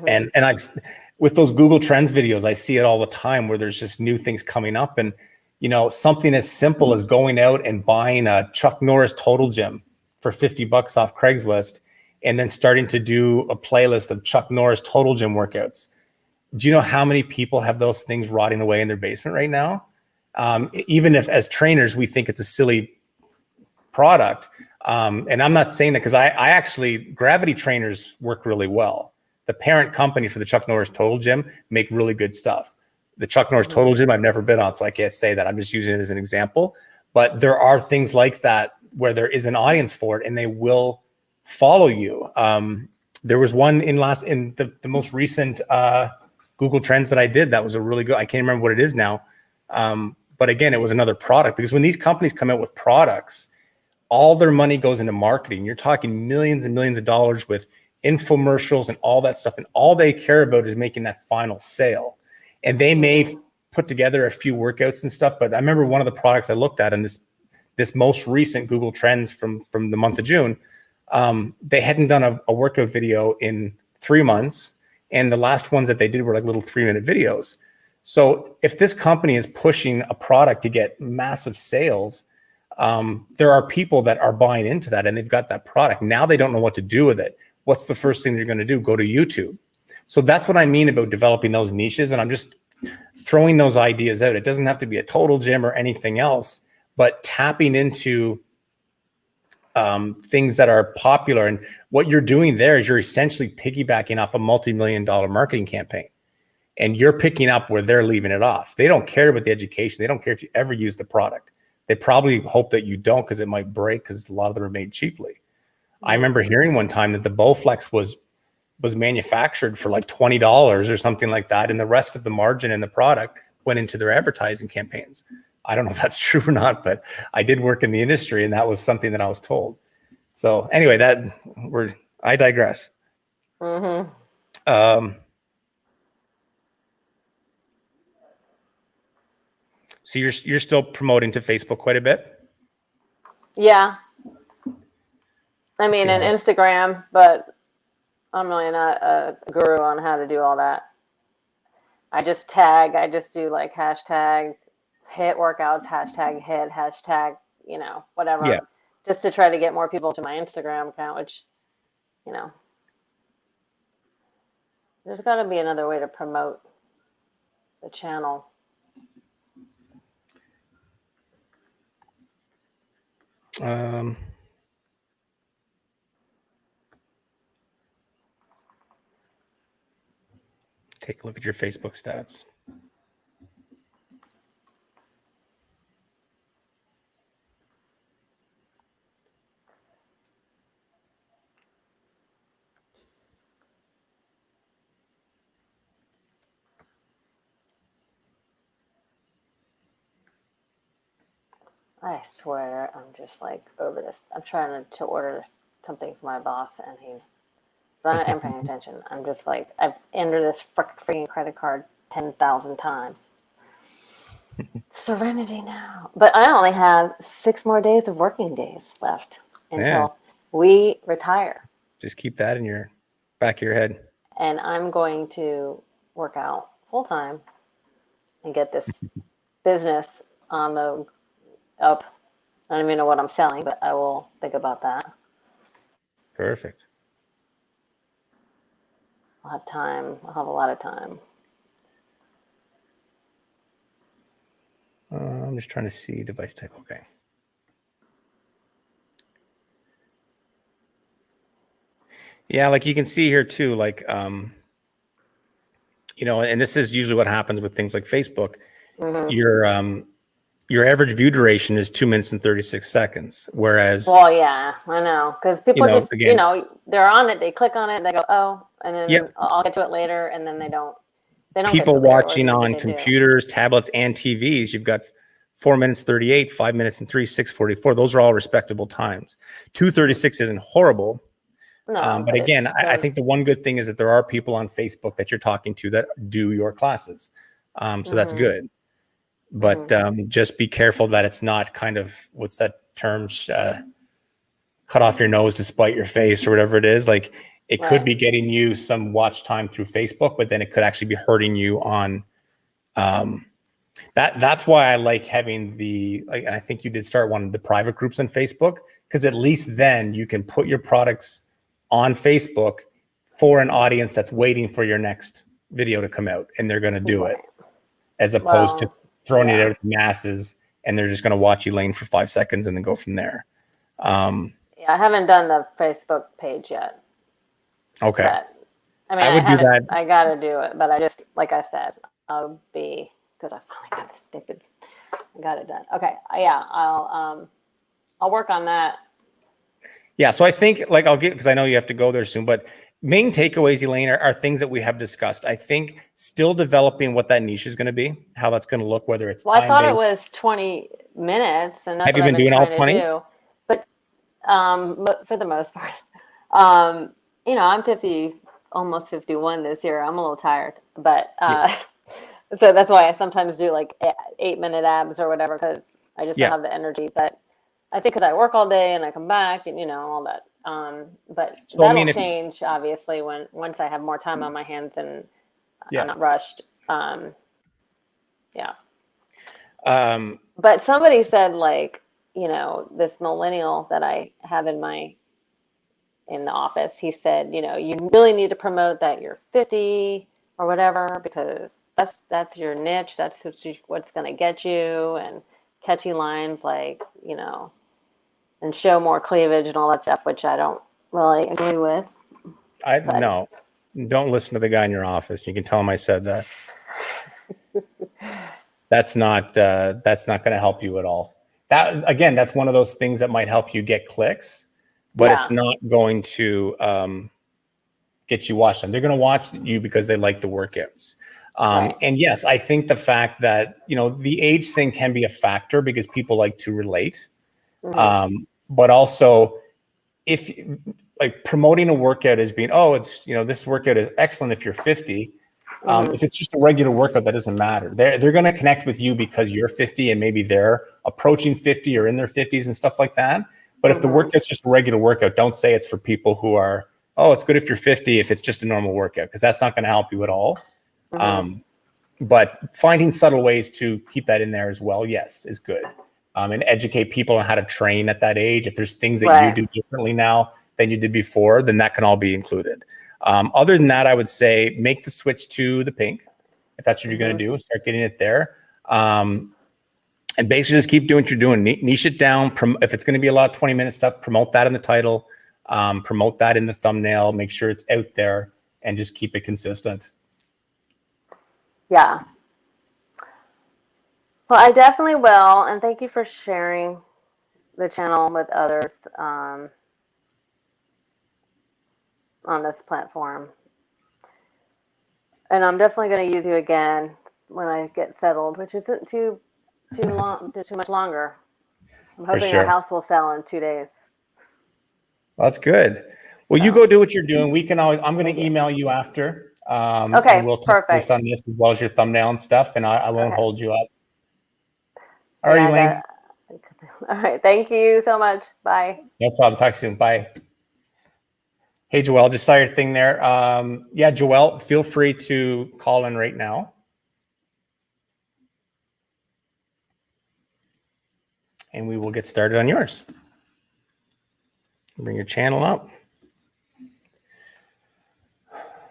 And I've, with those Google Trends videos, I see it all the time where there's just new things coming up. And, you know, something as simple as going out and buying a Chuck Norris Total Gym for $50 off Craigslist, and then starting to do a playlist of Chuck Norris Total Gym workouts. Do you know how many people have those things rotting away in their basement right now? Even if as trainers, we think it's a silly product. And I'm not saying that because I actually, Gravity trainers work really well. The parent company for the Chuck Norris Total Gym make really good stuff. The Chuck Norris Total Gym I've never been on, so I can't say that. I'm just using it as an example. But there are things like that where there is an audience for it and they will follow you. There was one in the most recent Google Trends that I did that was a really good, I can't remember what it is now. But again, it was another product, because when these companies come out with products, all their money goes into marketing. You're talking millions and millions of dollars with infomercials and all that stuff. And all they care about is making that final sale. And they may put together a few workouts and stuff. But I remember one of the products I looked at in this most recent Google Trends from the month of June, they hadn't done a workout video in 3 months. And the last ones that they did were like little 3-minute videos. So if this company is pushing a product to get massive sales, there are people that are buying into that and they've got that product. Now they don't know what to do with it. What's the first thing they're going to do? Go to YouTube. So that's what I mean about developing those niches. And I'm just throwing those ideas out. It doesn't have to be a total gym or anything else, but tapping into things that are popular. And what you're doing there is you're essentially piggybacking off a multi-million-dollar marketing campaign. And you're picking up where they're leaving it off. They don't care about the education. They don't care if you ever use the product. They probably hope that you don't, because it might break, because a lot of them are made cheaply. I remember hearing one time that the Bowflex was manufactured for like $20 or something like that, and the rest of the margin in the product went into their advertising campaigns. I don't know if that's true or not, but I did work in the industry, and that was something that I was told. So anyway, I digress. So you're still promoting to Facebook quite a bit? Yeah. I mean, and Instagram, but I'm really not a guru on how to do all that. I just do like hashtag hit workouts, hashtag hit, hashtag, whatever. Yeah. Just to try to get more people to my Instagram account, which, there's got to be another way to promote the channel. Take a look at your Facebook stats. I swear, I'm just like over this. I'm trying to order something for my boss, and he's not even paying attention. I'm just like, I've entered this freaking credit card 10,000 times. Serenity now. But I only have 6 more days of working days left until we retire. Just keep that in your back of your head. And I'm going to work out full time and get this business on the up. I don't even know what I'm selling, but I will think about that. Perfect. I'll have time. I'll have a lot of time. I'm just trying to see device type. Okay. Yeah, like you can see here too, like, and this is usually what happens with things like Facebook. Your average view duration is 2 minutes and 36 seconds. Whereas, well, yeah, I know, because people just, again, they're on it, they click on it, and they go, oh, and then I'll get to it later, and then they don't. People watching on computers, tablets, and TVs. You've got 4 minutes 38, 5 minutes and 3, 6:44. Those are all respectable times. 2:36 isn't horrible. No, But again, I think the one good thing is that there are people on Facebook that you're talking to that do your classes. So that's good. But just be careful that it's not kind of, what's that term? Cut off your nose to spite your face or whatever it is. Like it could be getting you some watch time through Facebook, but then it could actually be hurting you on that's why I like having I think you did start one of the private groups on Facebook, because at least then you can put your products on Facebook for an audience that's waiting for your next video to come out, and they're going to do it, as opposed to throwing it out at the masses and they're just going to watch Elaine for 5 seconds and then go from there. I haven't done the Facebook page yet. Okay. But, I mean, I would do that. I got to do it, but I just, like I said, I'll be, because I finally got this stupid, I got it done. Okay. Yeah. I'll work on that. Yeah. So I think because I know you have to go there soon, but main takeaways, Elaine, are things that we have discussed. I think still developing what that niche is going to be, how that's going to look, whether it's I thought it was 20 minutes, and that's have you been doing all 20? But for the most part, I'm 50, almost 51 this year. I'm a little tired, but so that's why I sometimes do like 8-minute abs or whatever, because I just don't have the energy. But I think because I work all day and I come back and all that. But so, that'll change obviously once I have more time on my hands and I'm not rushed. But somebody said this millennial that I have in the office, he said, you really need to promote that you're 50 or whatever, because that's your niche. That's what's going to get you, and catchy lines and show more cleavage and all that stuff, which I don't really agree with. No, don't listen to the guy in your office. You can tell him I said that. That's not going to help you at all. That's one of those things that might help you get clicks, but it's not going to get you watched. They're going to watch you because they like the workouts. And yes, I think the fact that, the age thing can be a factor because people like to relate. But also if promoting a workout as being, this workout is excellent if you're 50. If it's just a regular workout, that doesn't matter. They're going to connect with you because you're 50 and maybe they're approaching 50 or in their 50s and stuff like that. But if the workout's just a regular workout, don't say it's for people who are, it's good if you're 50 if it's just a normal workout, because that's not going to help you at all. But finding subtle ways to keep that in there as well, yes, is good. And educate people on how to train at that age. If there's things that you do differently now than you did before, then that can all be included. Other than that, I would say make the switch to the pink, if that's what you're going to do. Start getting it there. And basically just keep doing what you're doing. Niche it down. If it's going to be a lot of 20-minute stuff, promote that in the title. Promote that in the thumbnail. Make sure it's out there and just keep it consistent. Yeah. Well, I definitely will. And thank you for sharing the channel with others on this platform. And I'm definitely going to use you again when I get settled, which isn't too much longer. I'm hoping our house will sell in 2 days. Well, that's good. Well, you go do what you're doing. I'm going to email you after. Okay, and we'll touch base on this as well as your thumbnail and stuff, and I won't hold you up. All right, Elaine. All right. Thank you so much. Bye. No problem. Talk soon. Bye. Hey, Joelle, just saw your thing there. Joelle, feel free to call in right now. And we will get started on yours. Bring your channel up.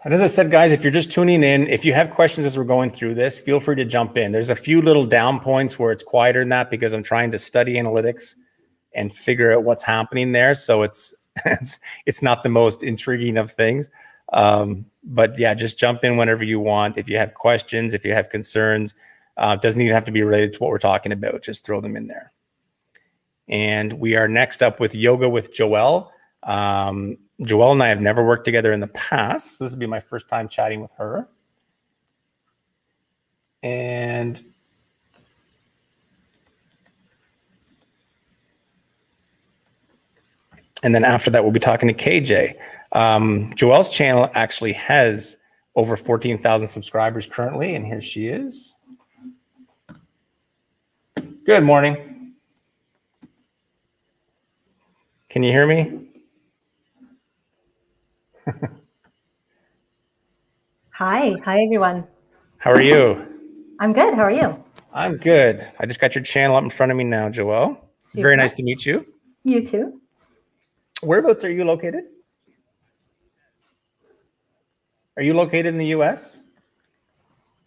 And as I said, guys, if you're just tuning in, if you have questions as we're going through this, feel free to jump in. There's a few little down points where it's quieter than that because I'm trying to study analytics and figure out what's happening there. So it's not the most intriguing of things. But yeah, just jump in whenever you want. If you have questions, if you have concerns, it doesn't even have to be related to what we're talking about. Just throw them in there. And we are next up with Yoga with Joelle. Joelle and I have never worked together in the past, so this will be my first time chatting with her. And And then after that, we'll be talking to KJ. Joelle's channel actually has over 14,000 subscribers currently, and here she is. Good morning. Can you hear me? Hi everyone. How are you? I'm good. How are you? I'm good. I just got your channel up in front of me now, Joelle. Super. Very nice to meet you. You too. Whereabouts are you located? Are you located in the US?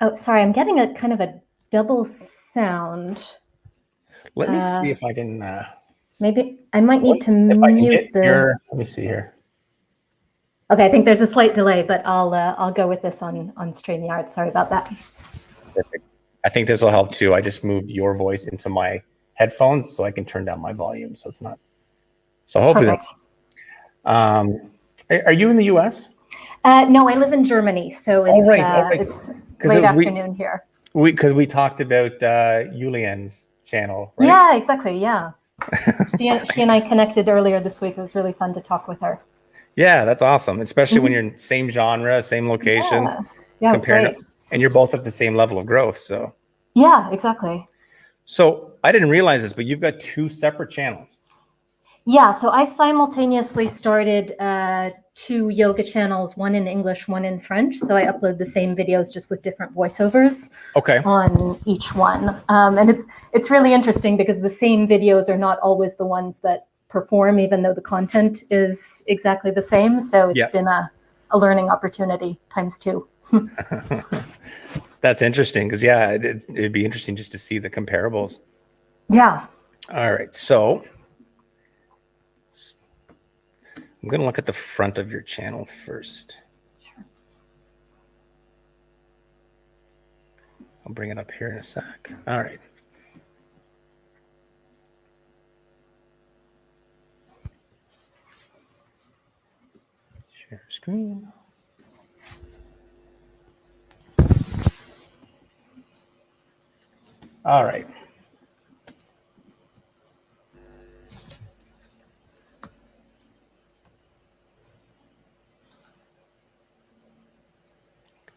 Oh, sorry. I'm getting a kind of a double sound. Let me see if I can. Maybe I might need to if I can mute get the. your. Let me see here. Okay, I think there's a slight delay, but I'll go with this on StreamYard. Sorry about that. Perfect. I think this will help too. I just moved your voice into my headphones so I can turn down my volume, so it's not. So hopefully. Perfect. Are you in the US? No, I live in Germany, so it's it's late afternoon here. Because we talked about Julian's channel, right? Yeah, exactly. Yeah. she and I connected earlier this week. It was really fun to talk with her. Yeah, that's awesome. Especially when you're in same genre, same location. Yeah, it's great. And you're both at the same level of growth. So yeah, exactly. So I didn't realize this, but you've got two separate channels. Yeah, so I simultaneously started two yoga channels, one in English, one in French. So I upload the same videos just with different voiceovers on each one. And it's really interesting because the same videos are not always the ones that perform, even though the content is exactly the same. So it's been a learning opportunity times two. That's interesting because, yeah, it'd be interesting just to see the comparables. Yeah. All right. So I'm going to look at the front of your channel first. Sure. I'll bring it up here in a sec. All right. Share screen. All right.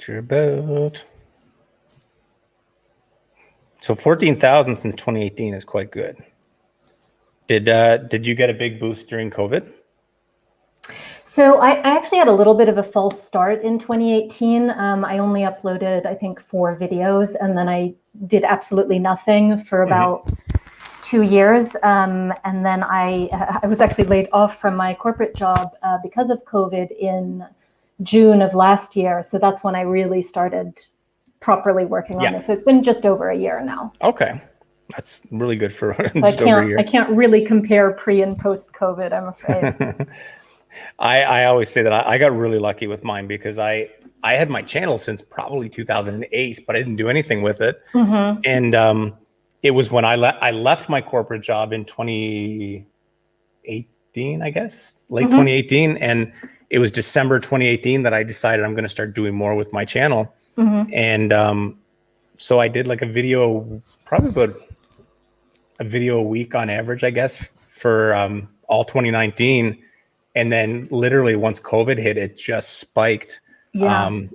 You're about. So 14,000 since 2018 is quite good. Did you get a big boost during COVID? So I actually had a little bit of a false start in 2018. I only uploaded, I think, 4 videos, and then I did absolutely nothing for about 2 years. And then I was actually laid off from my corporate job because of COVID in June of last year. So that's when I really started properly working on this. So it's been just over a year now. Okay. That's really good for just over a year. I can't really compare pre and post COVID, I'm afraid. I always say that I got really lucky with mine because I had my channel since probably 2008, but I didn't do anything with it. And it was when I left my corporate job in 2018, I guess, late 2018. And it was December 2018 that I decided I'm going to start doing more with my channel. And so I did like a video, probably about a video a week on average, I guess, for all 2019. And then literally once COVID hit, it just spiked. And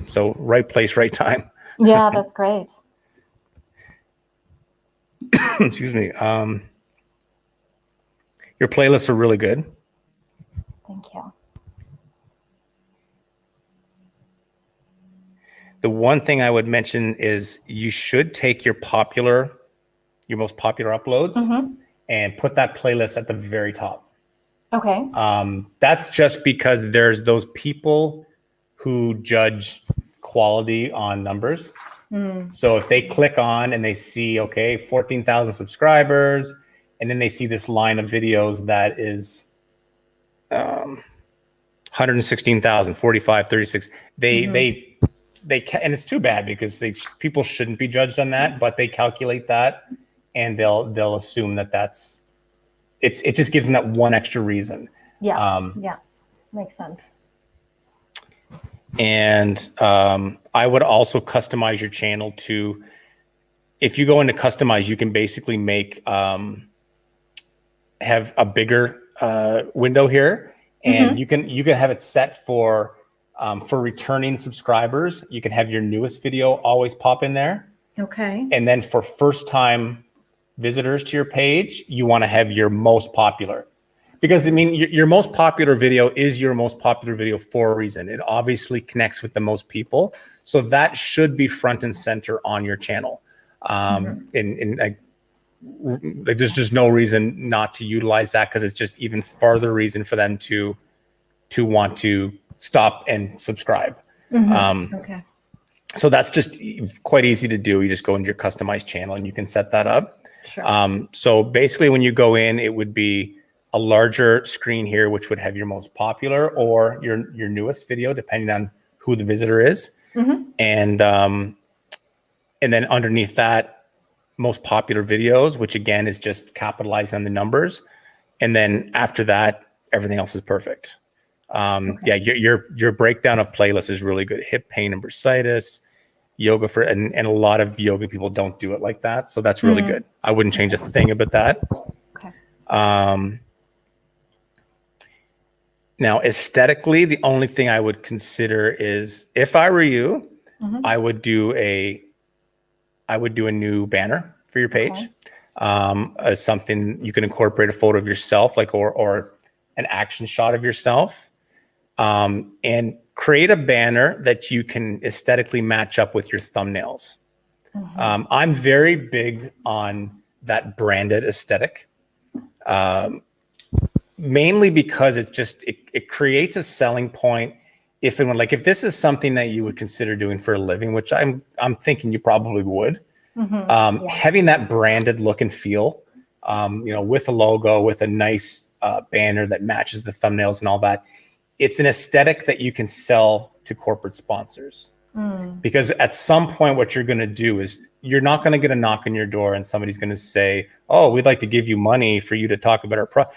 so right place, right time. Yeah, that's great. Excuse me. Your playlists are really good. Thank you. The one thing I would mention is you should take your most popular uploads and put that playlist at the very top. Okay. That's just because there's those people who judge quality on numbers. So if they click on and they see, okay, 14,000 subscribers, and then they see this line of videos that is 116,000, 45, 36, they and it's too bad because people shouldn't be judged on that, but they calculate that and they'll assume that that's it just gives them that one extra reason. Yeah. Makes sense. And I would also customize your channel to, if you go into customize, you can basically make have a bigger window here, and you can have it set for returning subscribers. You can have your newest video always pop in there. Okay. And then for first time visitors to your page, you want to have your most popular, because I mean, your most popular video is your most popular video for a reason. It obviously connects with the most people. So that should be front and center on your channel. There's just no reason not to utilize that, because it's just even farther reason for them to want to stop and subscribe. Okay. So that's just quite easy to do. You just go into your customized channel and you can set that up. Sure. So basically when you go in, it would be a larger screen here, which would have your most popular or your newest video, depending on who the visitor is. And then underneath that, most popular videos, which again is just capitalizing on the numbers. And then after that, everything else is perfect. Yeah, your breakdown of playlists is really good. Hip pain and bursitis, yoga and a lot of yoga people don't do it like that. So that's really good. I wouldn't change a thing about that. Okay. Now, aesthetically, the only thing I would consider is, if I were you, I would do a new banner for your page. As something you can incorporate a photo of yourself, like or an action shot of yourself, and create a banner that you can aesthetically match up with your thumbnails. I'm very big on that branded aesthetic. Mainly because it's just it creates a selling point. If this is something that you would consider doing for a living, which I'm thinking you probably would, having that branded look and feel, with a logo, with a nice banner that matches the thumbnails and all that, it's an aesthetic that you can sell to corporate sponsors. Because at some point, what you're going to do is you're not going to get a knock on your door and somebody's going to say, "Oh, we'd like to give you money for you to talk about our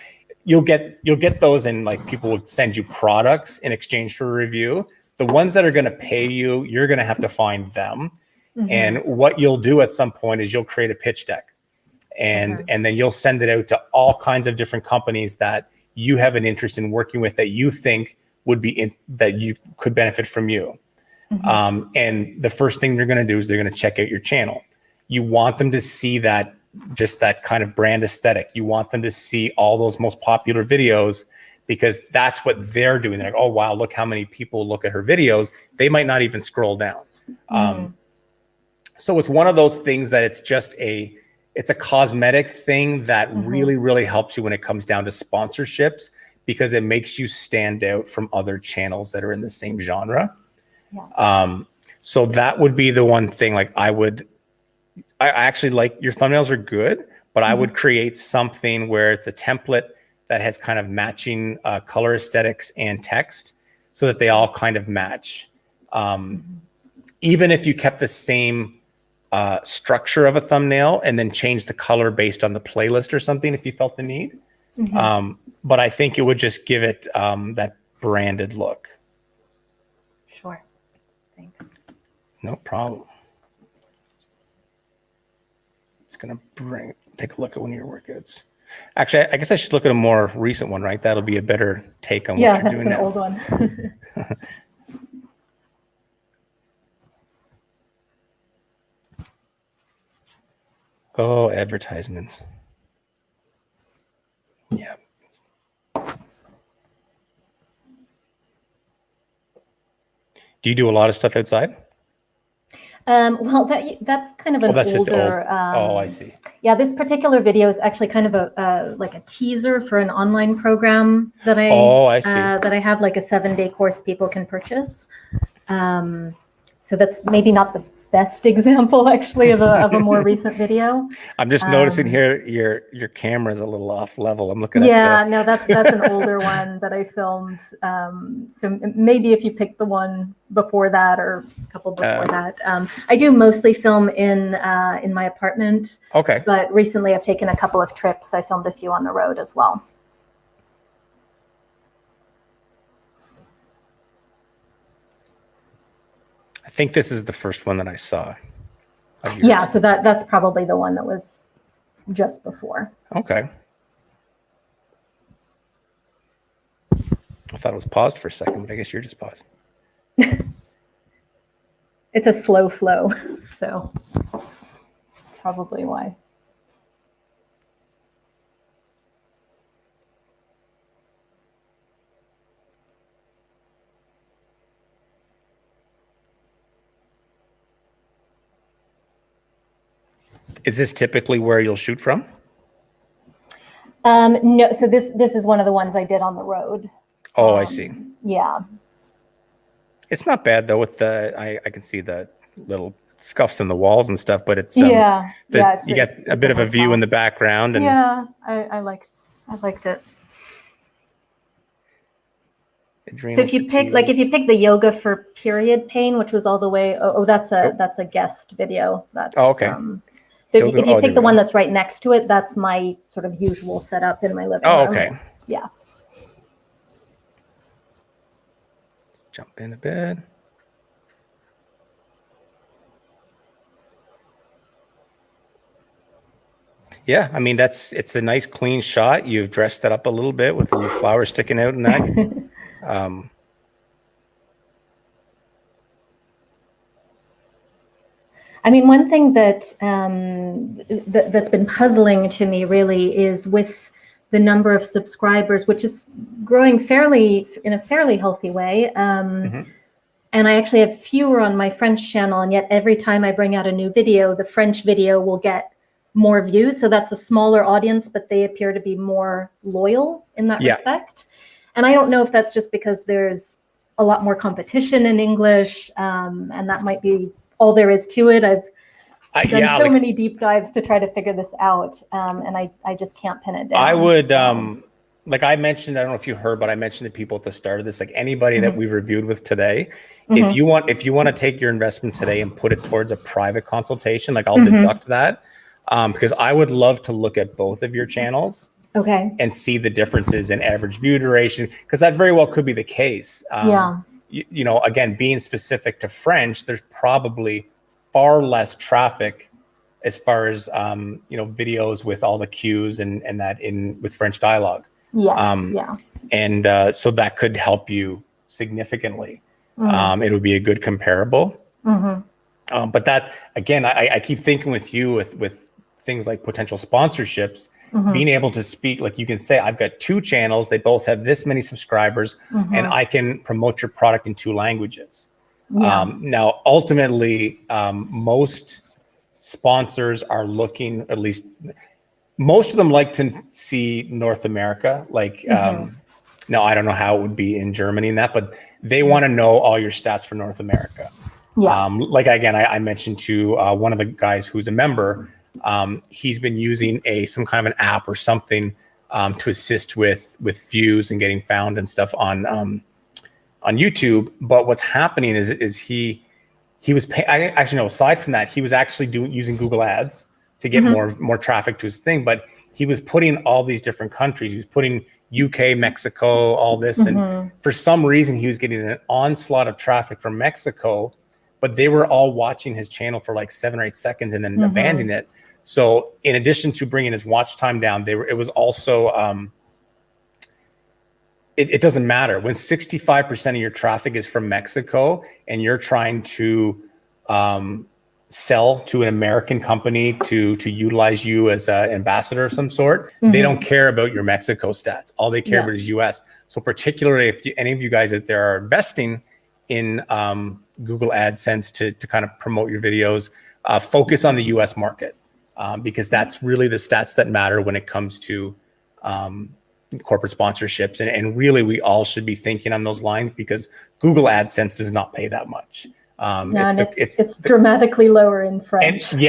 You'll get those, and like people would send you products in exchange for a review. The ones that are going to pay you, you're going to have to find them. And what you'll do at some point is you'll create a pitch deck, and then you'll send it out to all kinds of different companies that you have an interest in working with, that you think would be that you could benefit from you. And the first thing they're going to do is they're going to check out your channel. You want them to see that, just that kind of brand aesthetic. You want them to see all those most popular videos, because that's what they're doing. They're like, "Oh, wow, look how many people look at her videos." They might not even scroll down. So it's one of those things that it's a cosmetic thing that really, really helps you when it comes down to sponsorships, because it makes you stand out from other channels that are in the same genre. So that would be the one thing. Like I actually like your thumbnails are good, but I would create something where it's a template that has kind of matching color aesthetics and text, so that they all kind of match. Even if you kept the same structure of a thumbnail and then change the color based on the playlist or something, if you felt the need. But I think it would just give it that branded look. Sure. Thanks. No problem. Gonna take a look at one of your workouts. Actually, I guess I should look at a more recent one, right? That'll be a better take on what you're doing now. Yeah, that's an old one. Oh, advertisements. Yeah. Do you do a lot of stuff outside? Well, that's kind of an that's just older. old. I see. Yeah, this particular video is actually kind of like a teaser for an online program that I see. That I have, like a 7-day course people can purchase. So that's maybe not the best example, actually, of a more recent video. I'm just noticing here your camera's a little off level. I'm looking at no, that's an older one that I filmed. So maybe if you pick the one before that or a couple before that. I do mostly film in my apartment. Okay. But recently I've taken a couple of trips. I filmed a few on the road as well. I think this is the first one that I saw. Yeah, so that's probably the one that was just before. Okay. I thought it was paused for a second, but I guess you're just paused. It's a slow flow, so probably why. Is this typically where you'll shoot from? No, so this is one of the ones I did on the road. Oh, I see. Yeah. It's not bad though. With I can see the little scuffs in the walls and stuff, but it's You you get get a bit of a view in the background, and yeah, I liked it. So if you pick the yoga for period pain, which was all the way, that's a guest video. That's okay. So if you pick the one that's right next to it, that's my sort of usual setup in my living room. Oh, okay. Yeah. Let's jump in a bit. Yeah, I mean it's a nice clean shot. You've dressed it up a little bit with the little flowers sticking out and that. I mean, one thing that's been puzzling to me really is with the number of subscribers, which is growing in a fairly healthy way. And I actually have fewer on my French channel, and yet every time I bring out a new video, the French video will get more views. So that's a smaller audience, but they appear to be more loyal in that respect. And I don't know if that's just because there's a lot more competition in English, and that might be all there is to it. I've done so many deep dives to try to figure this out, and I just can't pin it down. I would, like I mentioned, I don't know if you heard, but I mentioned to people at the start of this, like anybody that we've reviewed with today, if you want to take your investment today and put it towards a private consultation, like I'll deduct that, because I would love to look at both of your channels. Okay. And see the differences in average view duration, because that very well could be the case. You know, again, being specific to French, there's probably far less traffic as far as videos with all the cues and that with French dialogue. Yes. And so that could help you significantly. It would be a good comparable. But that, again, I keep thinking with you with things like potential sponsorships, being able to speak, like you can say, I've got 2 channels, they both have this many subscribers, and I can promote your product in 2 languages. Now, ultimately, most sponsors are looking, at least most of them like to see North America. Like, now I don't know how it would be in Germany and that, but they want to know all your stats for North America. Like, again, I mentioned to one of the guys who's a member, he's been using some kind of an app or something to assist with views and getting found and stuff on YouTube. But what's happening is he was aside from that, he was actually using Google Ads to get more traffic to his thing. But he was putting all these different countries. He was putting UK, Mexico, all this, and for some reason he was getting an onslaught of traffic from Mexico. But they were all watching his channel for like 7 or 8 seconds and then abandoning it. So in addition to bringing his watch time down, it was also, it doesn't matter. When 65% of your traffic is from Mexico and you're trying to sell to an American company to utilize you as an ambassador of some sort, they don't care about your Mexico stats. All they care about is US. So particularly if any of you guys out there are investing in Google AdSense to kind of promote your videos, focus on the US market, because that's really the stats that matter when it comes to corporate sponsorships. And really, we all should be thinking on those lines, because Google AdSense does not pay that much. It's dramatically lower in French. And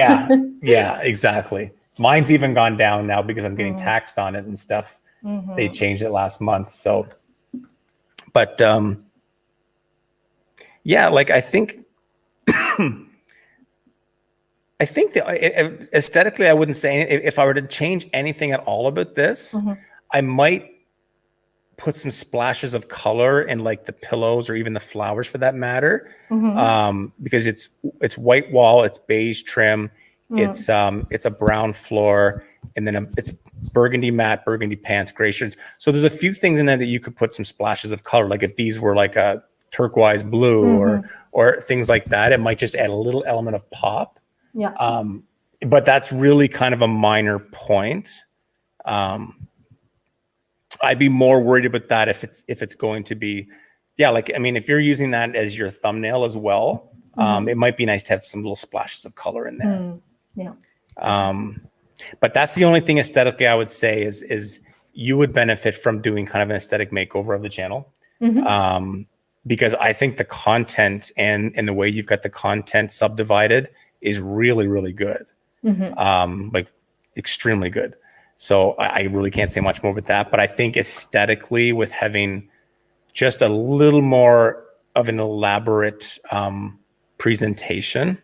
yeah, exactly. Mine's even gone down now because I'm getting taxed on it and stuff. They changed it last month. So, but yeah, like I think aesthetically, I wouldn't say if I were to change anything at all about this, I might put some splashes of color in like the pillows or even the flowers for that matter, because it's white wall, it's beige trim, it's a brown floor, and then burgundy matte, burgundy pants, gray shirts. So there's a few things in there that you could put some splashes of color. Like if these were like a turquoise blue or things like that, it might just add a little element of pop. Yeah. But that's really kind of a minor point. I'd be more worried about that if it's going to be, like, I mean, if you're using that as your thumbnail as well, it might be nice to have some little splashes of color in there. Yeah. But that's the only thing aesthetically I would say is you would benefit from doing kind of an aesthetic makeover of the channel. Because I think the content and the way you've got the content subdivided is really, really good. Like extremely good. So I really can't say much more with that, but I think aesthetically with having just a little more of an elaborate presentation,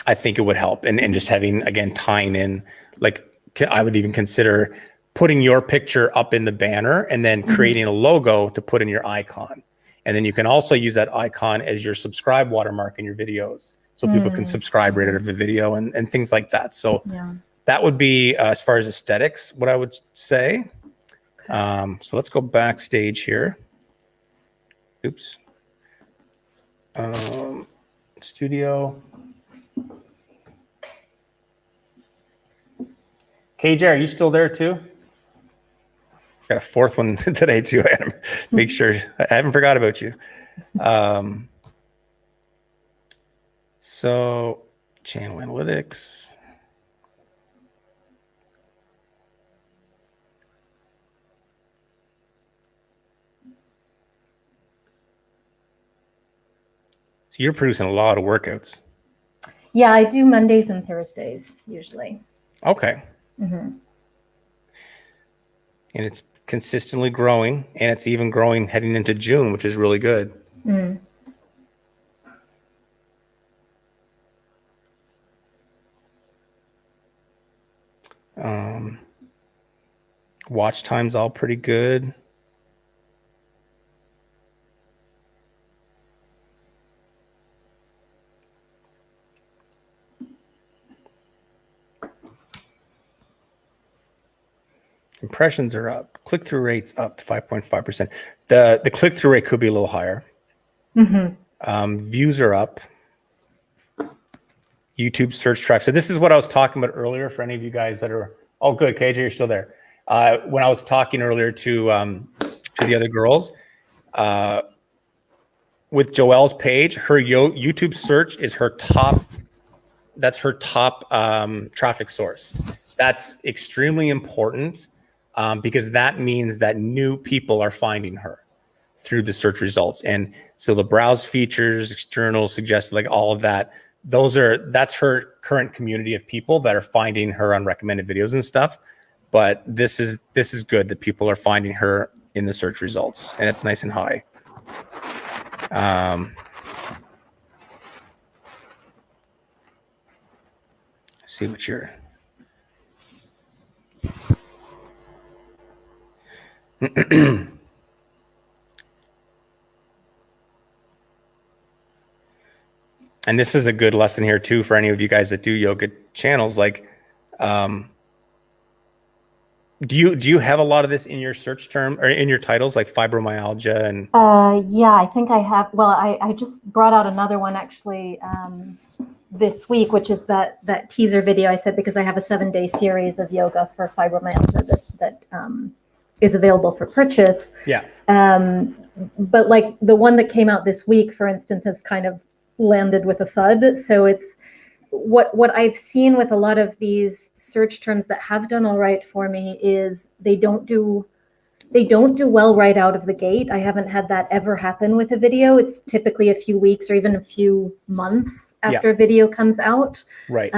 I think it would help. And just having, again, tying in, like I would even consider putting your picture up in the banner and then creating a logo to put in your icon. And then you can also use that icon as your subscribe watermark in your videos. So people can subscribe right out of the video and things like that. So that would be, as far as aesthetics, what I would say. So let's go backstage here. Oops. Studio. KJ, are you still there too? Got a fourth one today too. I had to make sure I haven't forgot about you. So channel analytics. So you're producing a lot of workouts. Yeah, I do Mondays and Thursdays usually. Okay. And it's consistently growing, and it's even growing heading into June, which is really good. Watch time's all pretty good. Impressions are up. Click-through rate's up 5.5%. The click-through rate could be a little higher. Views are up. YouTube search traffic. So this is what I was talking about earlier for any of you guys that are, oh, good, KJ, you're still there. When I was talking earlier to the other girls, with Joelle's page, her YouTube search is her top, that's her top traffic source. That's extremely important because that means that new people are finding her through the search results. And so the browse features, external, suggested, like all of that, that's her current community of people that are finding her on recommended videos and stuff. But this is good that people are finding her in the search results, and it's nice and high. See what you're. And this is a good lesson here too for any of you guys that do yoga channels. Like, do you have a lot of this in your search term or in your titles, like fibromyalgia and? Yeah, I think I have. Well, I just brought out another one actually this week, which is that teaser video I said, because I have a 7-day series of yoga for fibromyalgia that is available for purchase. Yeah. But like the one that came out this week, for instance, has kind of landed with a thud. So it's what I've seen with a lot of these search terms that have done all right for me is they don't do well right out of the gate. I haven't had that ever happen with a video. It's typically a few weeks or even a few months after a video comes out. Right.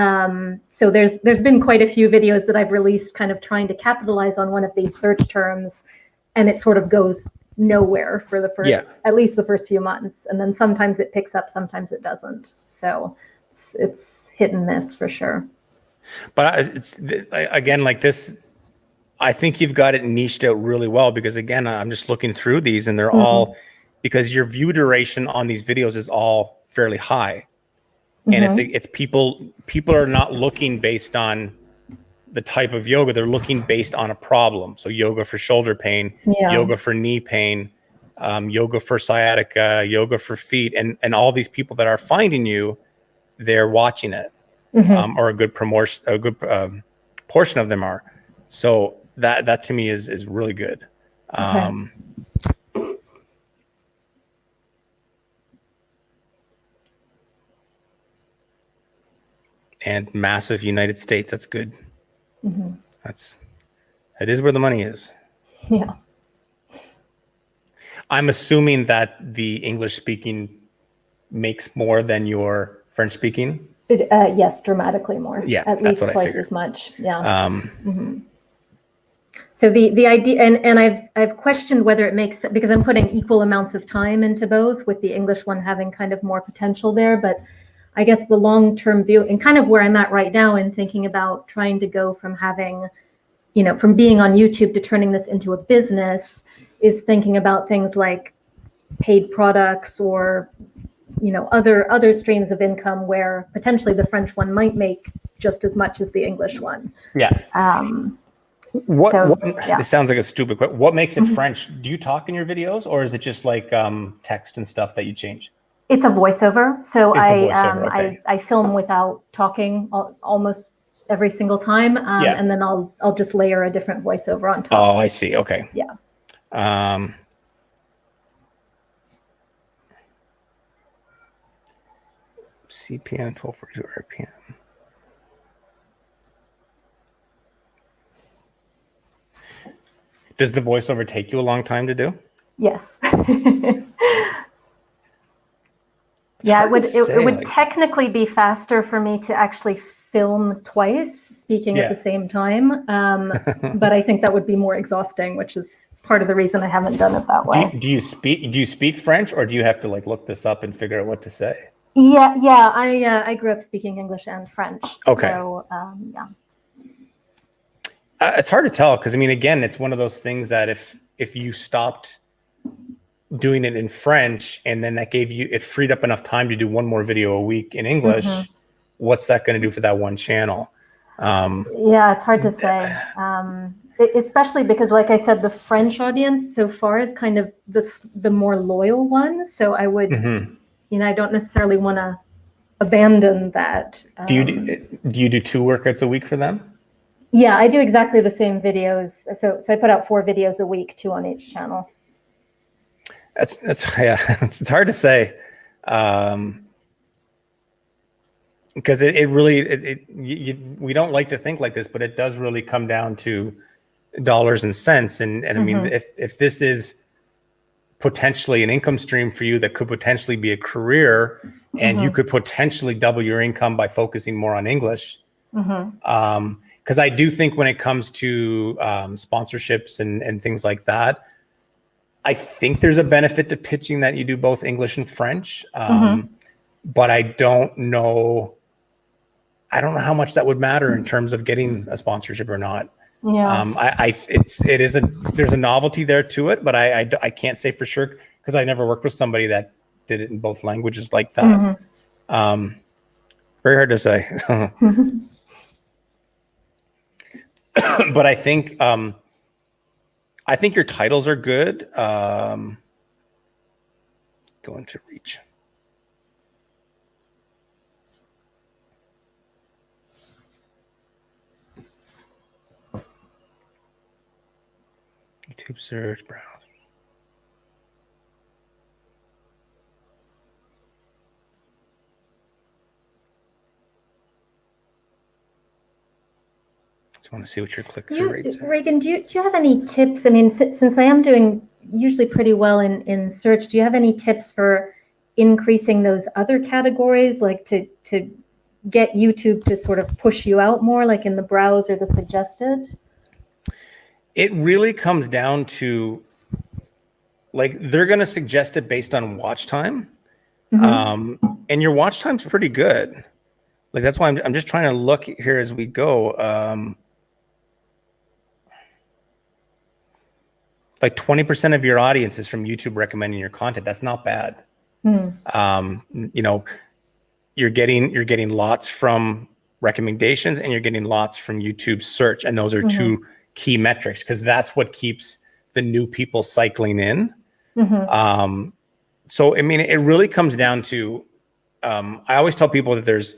So there's been quite a few videos that I've released kind of trying to capitalize on one of these search terms, and it sort of goes nowhere for the first, at least the first few months. And then sometimes it picks up, sometimes it doesn't. So it's hit and miss for sure. But it's again, like this, I think you've got it niched out really well, because again, I'm just looking through these and they're all, because your view duration on these videos is all fairly high. And it's people are not looking based on the type of yoga, they're looking based on a problem. So yoga for shoulder pain, yoga for knee pain, yoga for sciatica, yoga for feet, and all these people that are finding you, they're watching it, or a good portion of them are. So that to me is really good. And massive United States. That's good. That is where the money is. Yeah. I'm assuming that the English speaking makes more than your French speaking. Yes, dramatically more. Yeah, at that's least what I twice figured. as much. Yeah. So the idea, and I've questioned whether it makes, because I'm putting equal amounts of time into both, with the English one having kind of more potential there, but I guess the long-term view, and kind of where I'm at right now in thinking about trying to go from having, from being on YouTube to turning this into a business, is thinking about things like paid products or, other streams of income where potentially the French one might make just as much as the English one. Yeah. This sounds like a stupid question. What makes it French? Do you talk in your videos, or is it just like text and stuff that you change? It's a voiceover. So Okay. I film without talking almost every single time. And then I'll just layer a different voiceover on top. Oh, I see. Okay. Yeah. CPM 1240 RPM. Does the voiceover take you a long time to do? Yes. Yeah, it would technically be faster for me to actually film twice, speaking at the same time. But I think that would be more exhausting, which is part of the reason I haven't done it that way. Do you speak French, or do you have to look this up and figure out what to say? Yeah. I grew up speaking English and French. Okay. So yeah. It's hard to tell, because again, it's one of those things that if you stopped doing it in French, and then it freed up enough time to do one more video a week in English, what's that going to do for that one channel? Yeah, it's hard to say. Especially because, like I said, the French audience so far is kind of the more loyal one. So I would, I don't necessarily want to abandon that. Do you do 2 workouts a week for them? Yeah, I do exactly the same videos. So I put out 4 videos a week, 2 on each channel. It's hard to say, because it really we don't like to think like this, but it does really come down to dollars and cents. And I mean, if this is potentially an income stream for you that could potentially be a career, and you could potentially double your income by focusing more on English. Because I do think when it comes to sponsorships and things like that, I think there's a benefit to pitching that you do both English and French. But I don't know how much that would matter in terms of getting a sponsorship or not. Yeah. There's a novelty there to it, but I can't say for sure, because I never worked with somebody that did it in both languages like that. Very hard to say. But I think your titles are good. Going to reach. YouTube search, browse. Just want to see what your click-through rates are. Reagan, do you have any tips? I mean, since I am doing usually pretty well in search, do you have any tips for increasing those other categories, like to get YouTube to sort of push you out more, like in the browse or the suggested? It really comes down to, they're going to suggest it based on watch time. And your watch time's pretty good. That's why I'm just trying to look here as we go. 20% of your audience is from YouTube recommending your content. That's not bad. You're getting lots from recommendations and you're getting lots from YouTube search. And those are two key metrics, because that's what keeps the new people cycling in. So, I mean, it really comes down to, I always tell people that there's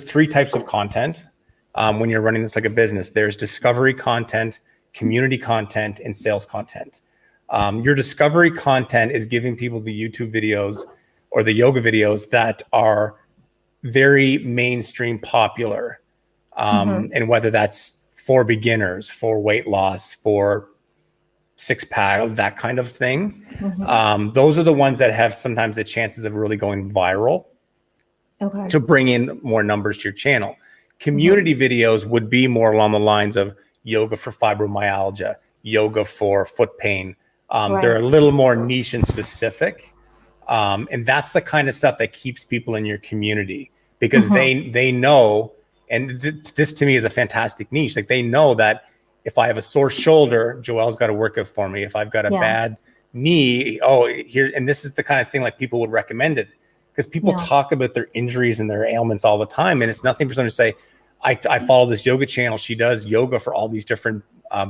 three types of content when you're running this like a business. There's discovery content, community content, and sales content. Your discovery content is giving people the YouTube videos or the yoga videos that are very mainstream popular. And whether that's for beginners, for weight loss, for six-pack, that kind of thing. Those are the ones that have sometimes the chances of really going viral to bring in more numbers to your channel. Community videos would be more along the lines of yoga for fibromyalgia, yoga for foot pain. They're a little more niche and specific. And that's the kind of stuff that keeps people in your community, because they know, and this to me is a fantastic niche. Like, they know that if I have a sore shoulder, Joelle's got to work it for me. If I've got a bad knee, here, and this is the kind of thing like people would recommend it, because people talk about their injuries and their ailments all the time. And it's nothing for someone to say, I follow this yoga channel. She does yoga for all these different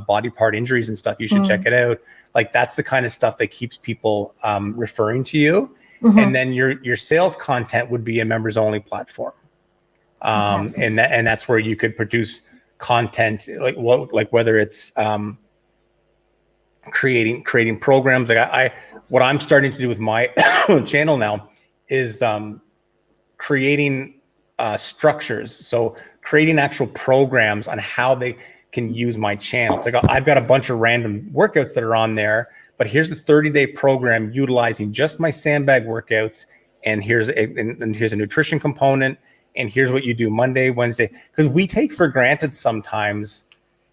body part injuries and stuff. You should check it out. Like, that's the kind of stuff that keeps people referring to you. And then your sales content would be a members only platform. And that's where you could produce content, like whether it's creating programs. Like what I'm starting to do with my channel now is creating structures. So creating actual programs on how they can use my channel. It's like, I've got a bunch of random workouts that are on there, but here's the 30-day program utilizing just my sandbag workouts. And here's a nutrition component. And here's what you do Monday, Wednesday, because we take for granted sometimes,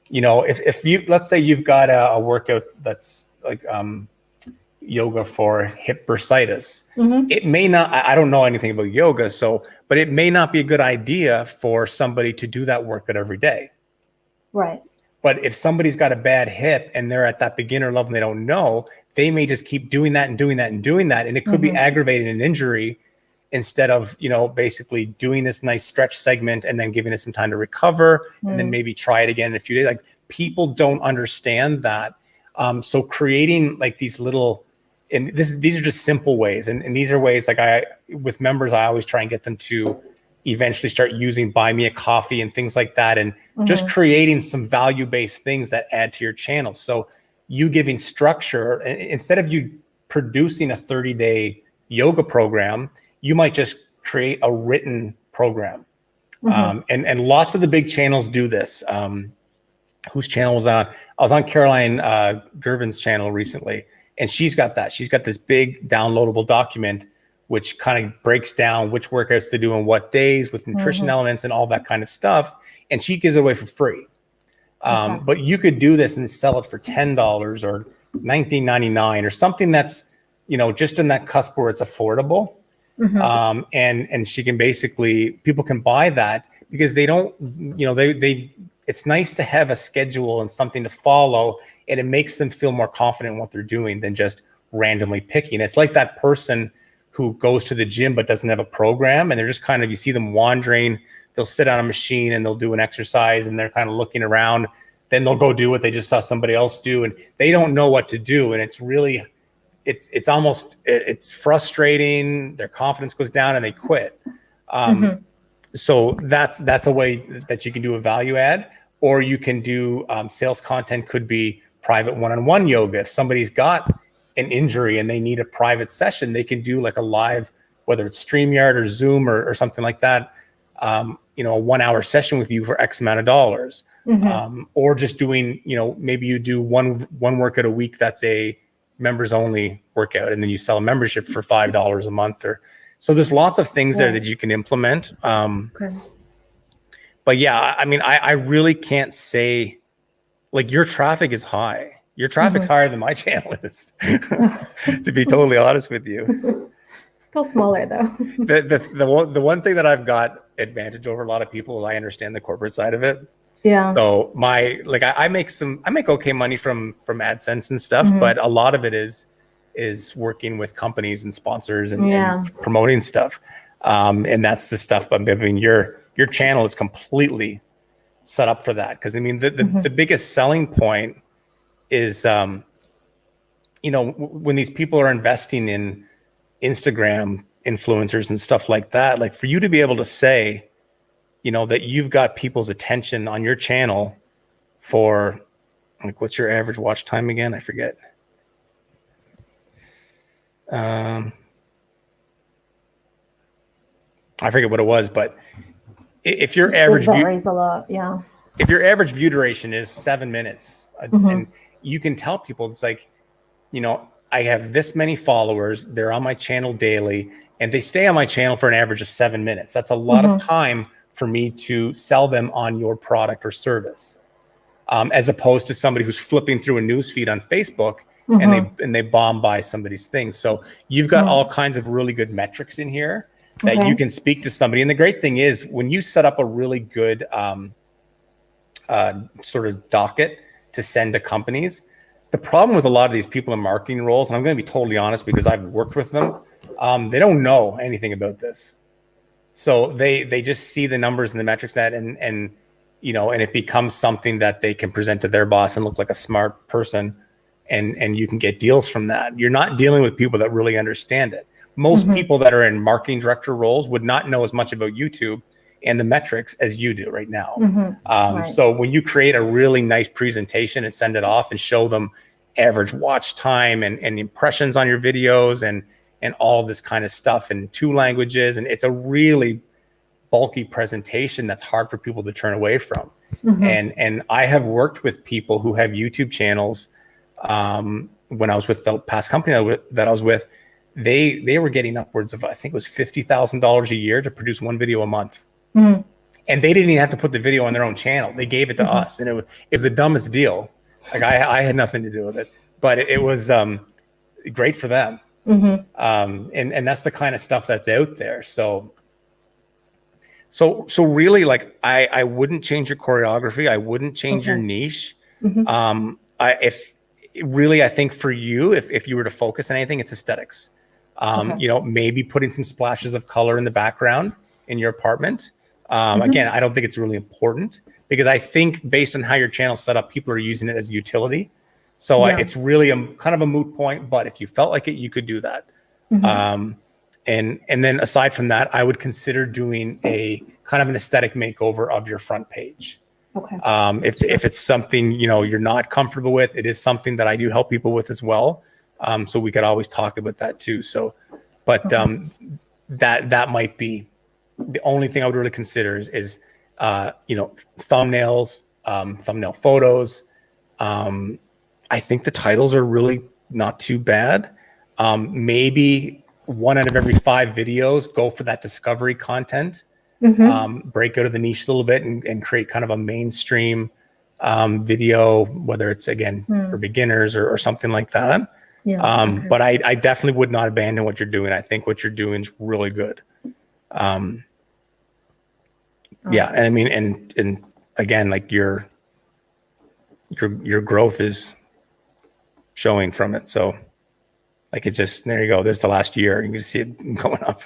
if you, let's say you've got a workout that's like yoga for hip bursitis. It may not, I don't know anything about yoga, but it may not be a good idea for somebody to do that workout every day. Right. But if somebody's got a bad hip and they're at that beginner level and they don't know, they may just keep doing that and doing that and doing that. And it could be aggravating an injury, instead of, basically doing this nice stretch segment and then giving it some time to recover and then maybe try it again in a few days. Like, people don't understand that. So creating like these little, and these are just simple ways. And these are ways, like with members, I always try and get them to eventually start using Buy Me a Coffee and things like that. And just creating some value-based things that add to your channel. So you giving structure, instead of you producing a 30-day yoga program, you might just create a written program. And lots of the big channels do this. Whose channel was on? I was on Caroline Gervin's channel recently, and she's got that. She's got this big downloadable document, which kind of breaks down which workouts to do on what days with nutrition elements and all that kind of stuff. And she gives it away for free. But you could do this and sell it for $10 or $19.99 or something that's, just in that cusp where it's affordable. And she can basically, people can buy that because they don't, it's nice to have a schedule and something to follow, and it makes them feel more confident in what they're doing than just randomly picking. It's like that person who goes to the gym but doesn't have a program, and they're just kind of, you see them wandering, they'll sit on a machine and they'll do an exercise and they're kind of looking around, then they'll go do what they just saw somebody else do, and they don't know what to do. And it's really, it's frustrating. Their confidence goes down and they quit. So that's a way that you can do a value add, or you can do sales content. Could be private one-on-one yoga. If somebody's got an injury and they need a private session, they can do like a live, whether it's StreamYard or Zoom or something like that, a 1 hour session with you for X amount of dollars. Or just doing, maybe you do one workout a week that's a members only workout, and then you sell a membership for $5 a month. So there's lots of things there that you can implement. But yeah, I mean, I really can't say, like, your traffic is high. Your traffic's higher than my channel is, to be totally honest with you. Still smaller though. The one thing that I've got advantage over a lot of people is I understand the corporate side of it. Yeah. So I make okay money from AdSense and stuff, but a lot of it is working with companies and sponsors and promoting stuff. And that's the stuff. I mean, your your channel is completely set up for that. Because I mean, the biggest selling point is, when these people are investing in Instagram influencers and stuff like that, like for you to be able to say, that you've got people's attention on your channel for, like, what's your average watch time again? I forget. I forget what it was, but if your average it varies a lot, yeah. If your average view duration is 7 minutes, and you can tell people, it's like, I have this many followers, they're on my channel daily, and they stay on my channel for an average of 7 minutes. That's a lot of time for me to sell them on your product or service, as opposed to somebody who's flipping through a news feed on Facebook and they bomb by somebody's thing. So you've got all kinds of really good metrics in here that you can speak to somebody. And the great thing is, when you set up a really good sort of docket to send to companies, the problem with a lot of these people in marketing roles, and I'm going to be totally honest because I've worked with them, they don't know anything about this. So they just see the numbers and the metrics and it becomes something that they can present to their boss and look like a smart person, and you can get deals from that. You're not dealing with people that really understand it. Most people that are in marketing director roles would not know as much about YouTube and the metrics as you do right now. So when you create a really nice presentation and send it off and show them average watch time and impressions on your videos and all this kind of stuff in 2 languages, and it's a really bulky presentation that's hard for people to turn away from. And I have worked with people who have YouTube channels. When I was with the past company that I was with, they were getting upwards of, I think it was $50,000 a year to produce 1 video a month. And they didn't even have to put the video on their own channel. They gave it to us, and it was the dumbest deal. Like I had nothing to do with it, but it was great for them. And that's the kind of stuff that's out there. So really, like, I wouldn't change your choreography. I wouldn't change your niche. I think for you, if you were to focus on anything, it's aesthetics. Maybe putting some splashes of color in the background in your apartment. Again, I don't think it's really important, because I think based on how your channel's set up, people are using it as utility. So it's really kind of a moot point, but if you felt like it, you could do that. And then aside from that, I would consider doing a kind of an aesthetic makeover of your front page. If it's something, you're not comfortable with, it is something that I do help people with as well. So we could always talk about that too. So, but that might be the only thing I would really consider is thumbnails, thumbnail photos. I think the titles are really not too bad. Maybe 1 out of every 5 videos, go for that discovery content. Break out of the niche a little bit and create kind of a mainstream video, whether it's, again, for beginners or something like that. But I definitely would not abandon what you're doing. I think what you're doing is really good. And I mean, and again, like your growth is showing from it. So, like, it's just, there you go. There's the last year. You can see it going up.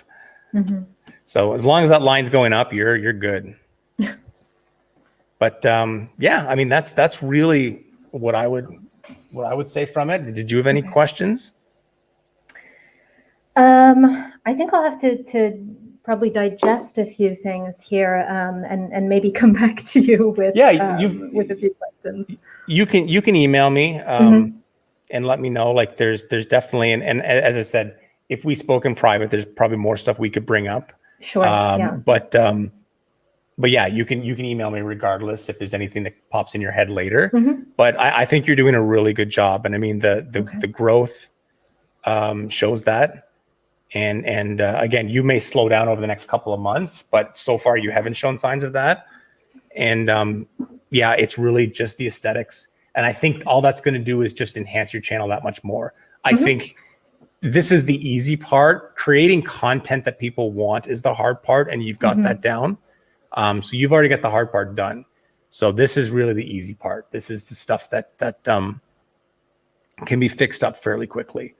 So as long as that line's going up, you're good. But I mean, that's really what I would say from it. Did you have any questions? I think I'll have to probably digest a few things here, and maybe come back to you with with a few questions. You can email me and let me know. Like, there's definitely, and as I said, if we spoke in private, there's probably more stuff we could bring up. Sure. But yeah, you can email me regardless if there's anything that pops in your head later. But I think you're doing a really good job, and I mean the growth shows that. And again, you may slow down over the next couple of months, but so far you haven't shown signs of that. And it's really just the aesthetics. And I think all that's going to do is just enhance your channel that much more. I think this is the easy part. Creating content that people want is the hard part, and you've got that down. So you've already got the hard part done. So this is really the easy part. This is the stuff that can be fixed up fairly quickly.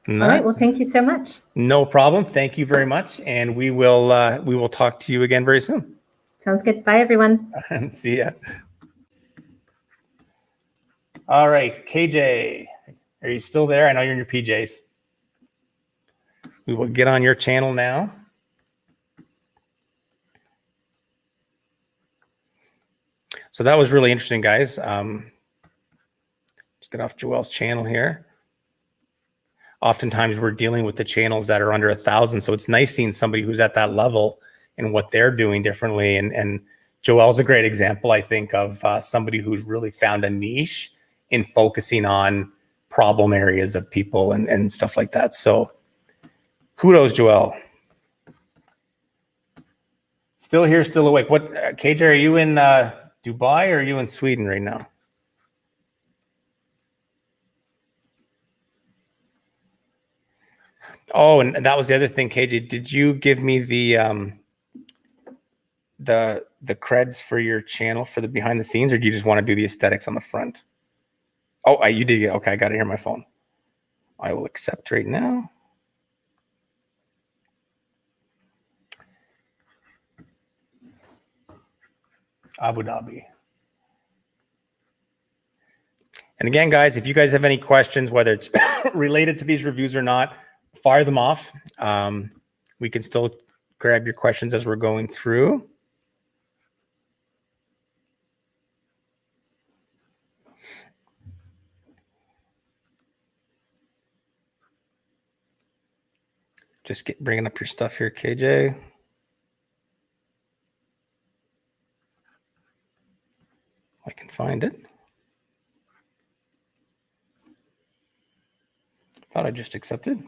All right. Well, thank you so much. No problem. Thank you very much. And we will talk to you again very soon. Sounds good. Bye, everyone. See ya. All right, KJ, are you still there? I know you're in your PJs. We will get on your channel now. So that was really interesting, guys. Let's get off Joelle's channel here. Oftentimes we're dealing with the channels that are under 1,000. So it's nice seeing somebody who's at that level and what they're doing differently. And Joelle's a great example, I think, of somebody who's really found a niche in focusing on problem areas of people and stuff like that. So kudos, Joelle. Still here, still awake. What, KJ, are you in Dubai or are you in Sweden right now? Oh, and that was the other thing, KJ. Did you give me the creds for your channel for the behind the scenes, or do you just want to do the aesthetics on the front? Oh, you did. Okay, I got it here on my phone. I will accept right now. Abu Dhabi. And again, guys, if you guys have any questions, whether it's related to these reviews or not, fire them off. We can still grab your questions as we're going through. Just bringing up your stuff here, KJ. I can find it. Thought I just accepted.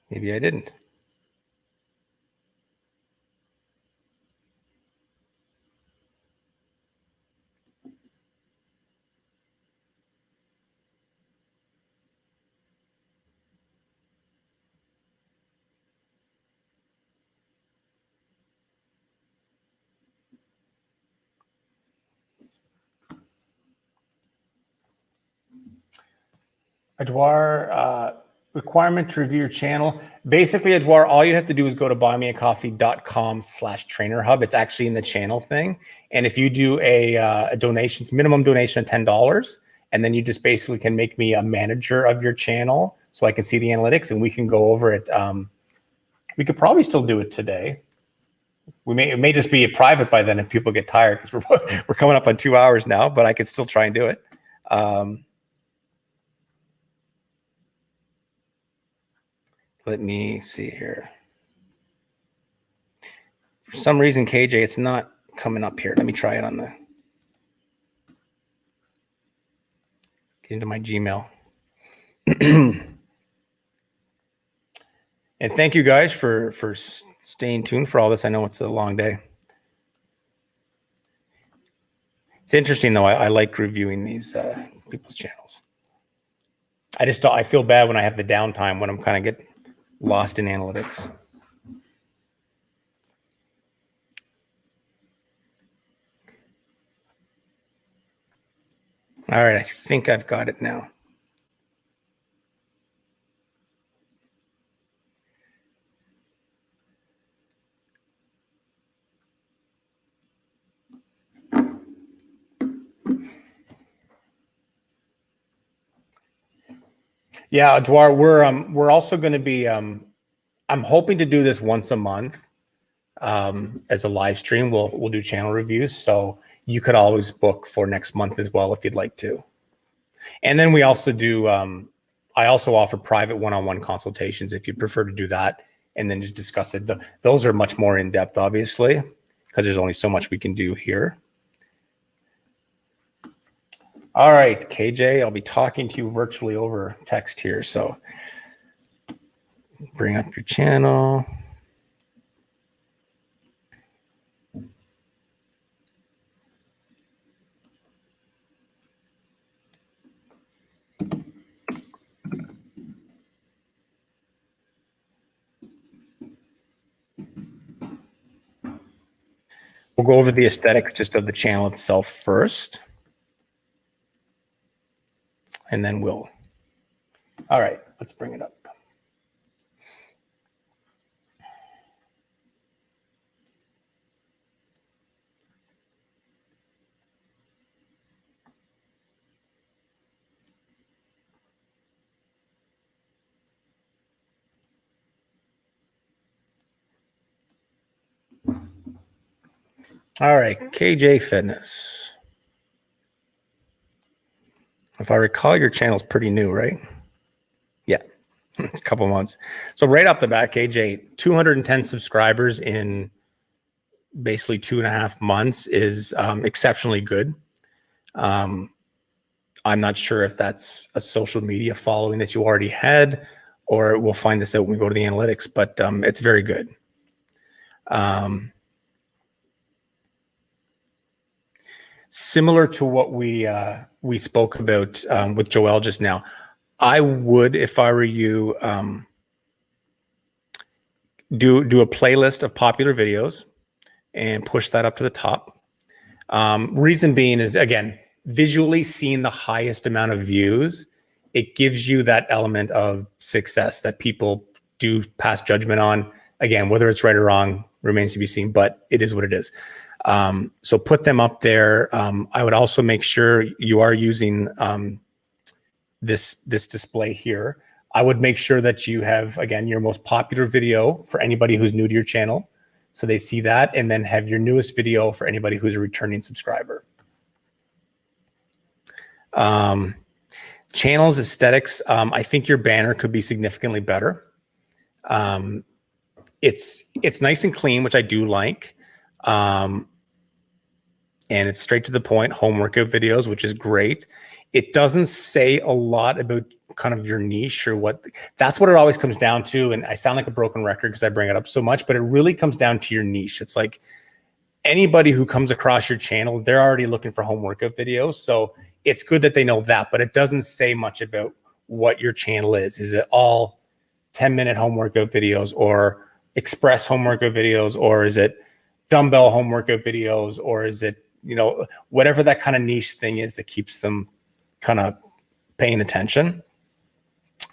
Maybe I didn't. Edouard, requirement to review your channel. Basically, Edouard, all you have to do is go to buymeacoffee.com/trainerhub. It's actually in the channel thing. And if you do a donations, minimum donation of $10, and then you just basically can make me a manager of your channel so I can see the analytics and we can go over it. We could probably still do it today. It may just be a private by then if people get tired because we're coming up on 2 hours now, but I could still try and do it. Let me see here. For some reason, KJ, it's not coming up here. Let me try it on the, get into my Gmail. And thank you guys for staying tuned for all this. I know it's a long day. It's interesting though. I like reviewing these people's channels. I feel bad when I have the downtime when I'm kind of get lost in analytics. All right, I think I've got it now. Yeah, Edouard, we're also going to be. I'm hoping to do this once a month as a live stream. We'll do channel reviews, so you could always book for next month as well if you'd like to. And then we also do. I also offer private one-on-one consultations if you prefer to do that, and then just discuss it. Those are much more in depth, obviously, because there's only so much we can do here. All right, KJ, I'll be talking to you virtually over text here. So bring up your channel. We'll go over the aesthetics just of the channel itself first. And then all right, let's bring it up. All right, KJ Fitness. If I recall, your channel's pretty new, right? Yeah, a couple months. So right off the bat, KJ, 210 subscribers in basically 2.5 months is exceptionally good. I'm not sure if that's a social media following that you already had, or we'll find this out when we go to the analytics, but it's very good. Similar to what we spoke about with Joelle just now, I would, if I were you, do a playlist of popular videos and push that up to the top. Reason being is, again, visually seeing the highest amount of views, it gives you that element of success that people do pass judgment on. Again, whether it's right or wrong remains to be seen, but it is what it is. So put them up there. I would also make sure you are using this display here. I would make sure that you have, again, your most popular video for anybody who's new to your channel, so they see that, and then have your newest video for anybody who's a returning subscriber. Channels aesthetics, I think your banner could be significantly better. It's nice and clean, which I do like. And it's straight to the point, home workout videos, which is great. It doesn't say a lot about kind of your niche or what. That's what it always comes down to. And I sound like a broken record because I bring it up so much, but it really comes down to your niche. It's like anybody who comes across your channel, they're already looking for home workout videos. So it's good that they know that, but it doesn't say much about what your channel is. Is it all 10-minute home workout videos, or express home workout videos, or is it dumbbell home workout videos, or is it, whatever that kind of niche thing is that keeps them kind of paying attention.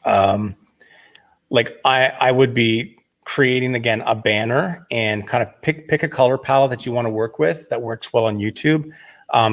Like I would be creating, again, a banner and kind of pick a color palette that you want to work with that works well on YouTube.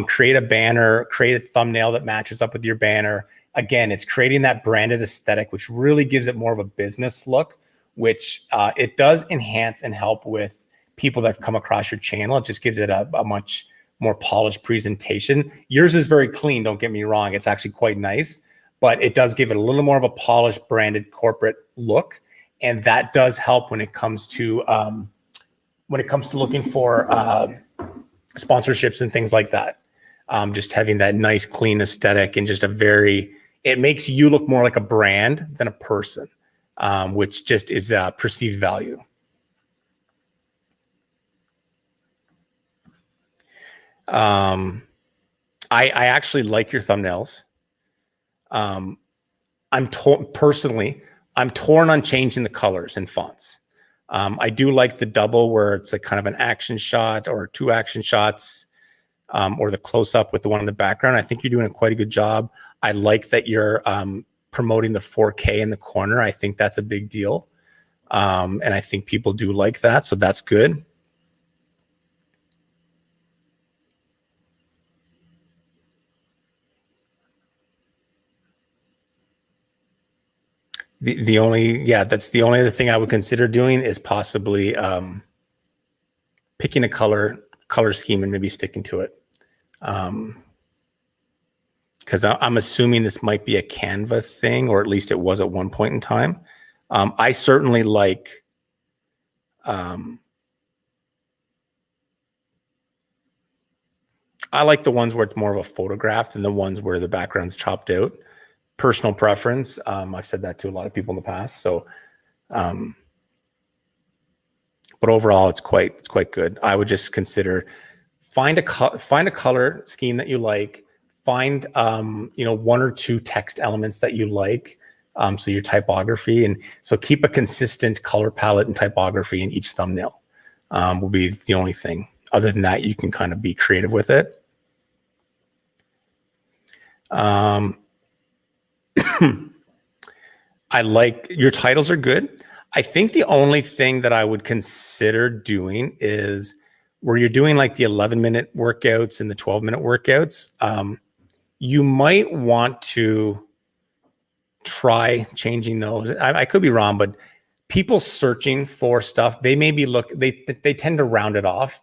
Create a banner, create a thumbnail that matches up with your banner. Again, it's creating that branded aesthetic, which really gives it more of a business look, which it does enhance and help with people that come across your channel. It just gives it a much more polished presentation. Yours is very clean, don't get me wrong. It's actually quite nice, but it does give it a little more of a polished, branded corporate look. And that does help when it comes to looking for sponsorships and things like that. Just having that nice, clean aesthetic and just it makes you look more like a brand than a person, which just is perceived value. I actually like your thumbnails. I'm torn on changing the colors and fonts. I do like the double where it's like kind of an action shot or 2 action shots, or the close up with the one in the background. I think you're doing quite a good job. I like that you're promoting the 4K in the corner. I think that's a big deal. And I think people do like that. So that's good. That's the only other thing I would consider doing is possibly picking a color scheme and maybe sticking to it. Because I'm assuming this might be a Canva thing, or at least it was at one point in time. I certainly like the ones where it's more of a photograph than the ones where the background's chopped out. Personal preference. I've said that to a lot of people in the past. So, but overall, it's quite good. I would just consider find a color scheme that you like. Find 1 or 2 text elements that you like. So your typography, and so keep a consistent color palette and typography in each thumbnail. Will be the only thing. Other than that, you can kind of be creative with it. I like your titles are good. I think the only thing that I would consider doing is where you're doing like the 11-minute workouts and the 12-minute workouts. You might want to try changing those. I could be wrong, but people searching for stuff, they maybe they tend to round it off.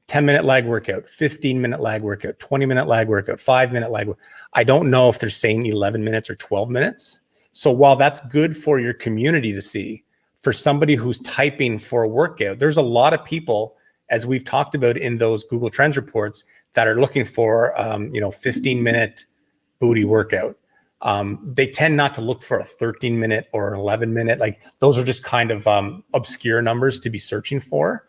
10-minute lag workout, 15-minute lag workout, 20-minute lag workout, 5-minute lag. I don't know if they're saying 11 minutes or 12 minutes. So while that's good for your community to see, for somebody who's typing for a workout, there's a lot of people, as we've talked about in those Google Trends reports, that are looking for 15-minute booty workout. They tend not to look for a 13-minute or an 11-minute. Like those are just kind of obscure numbers to be searching for.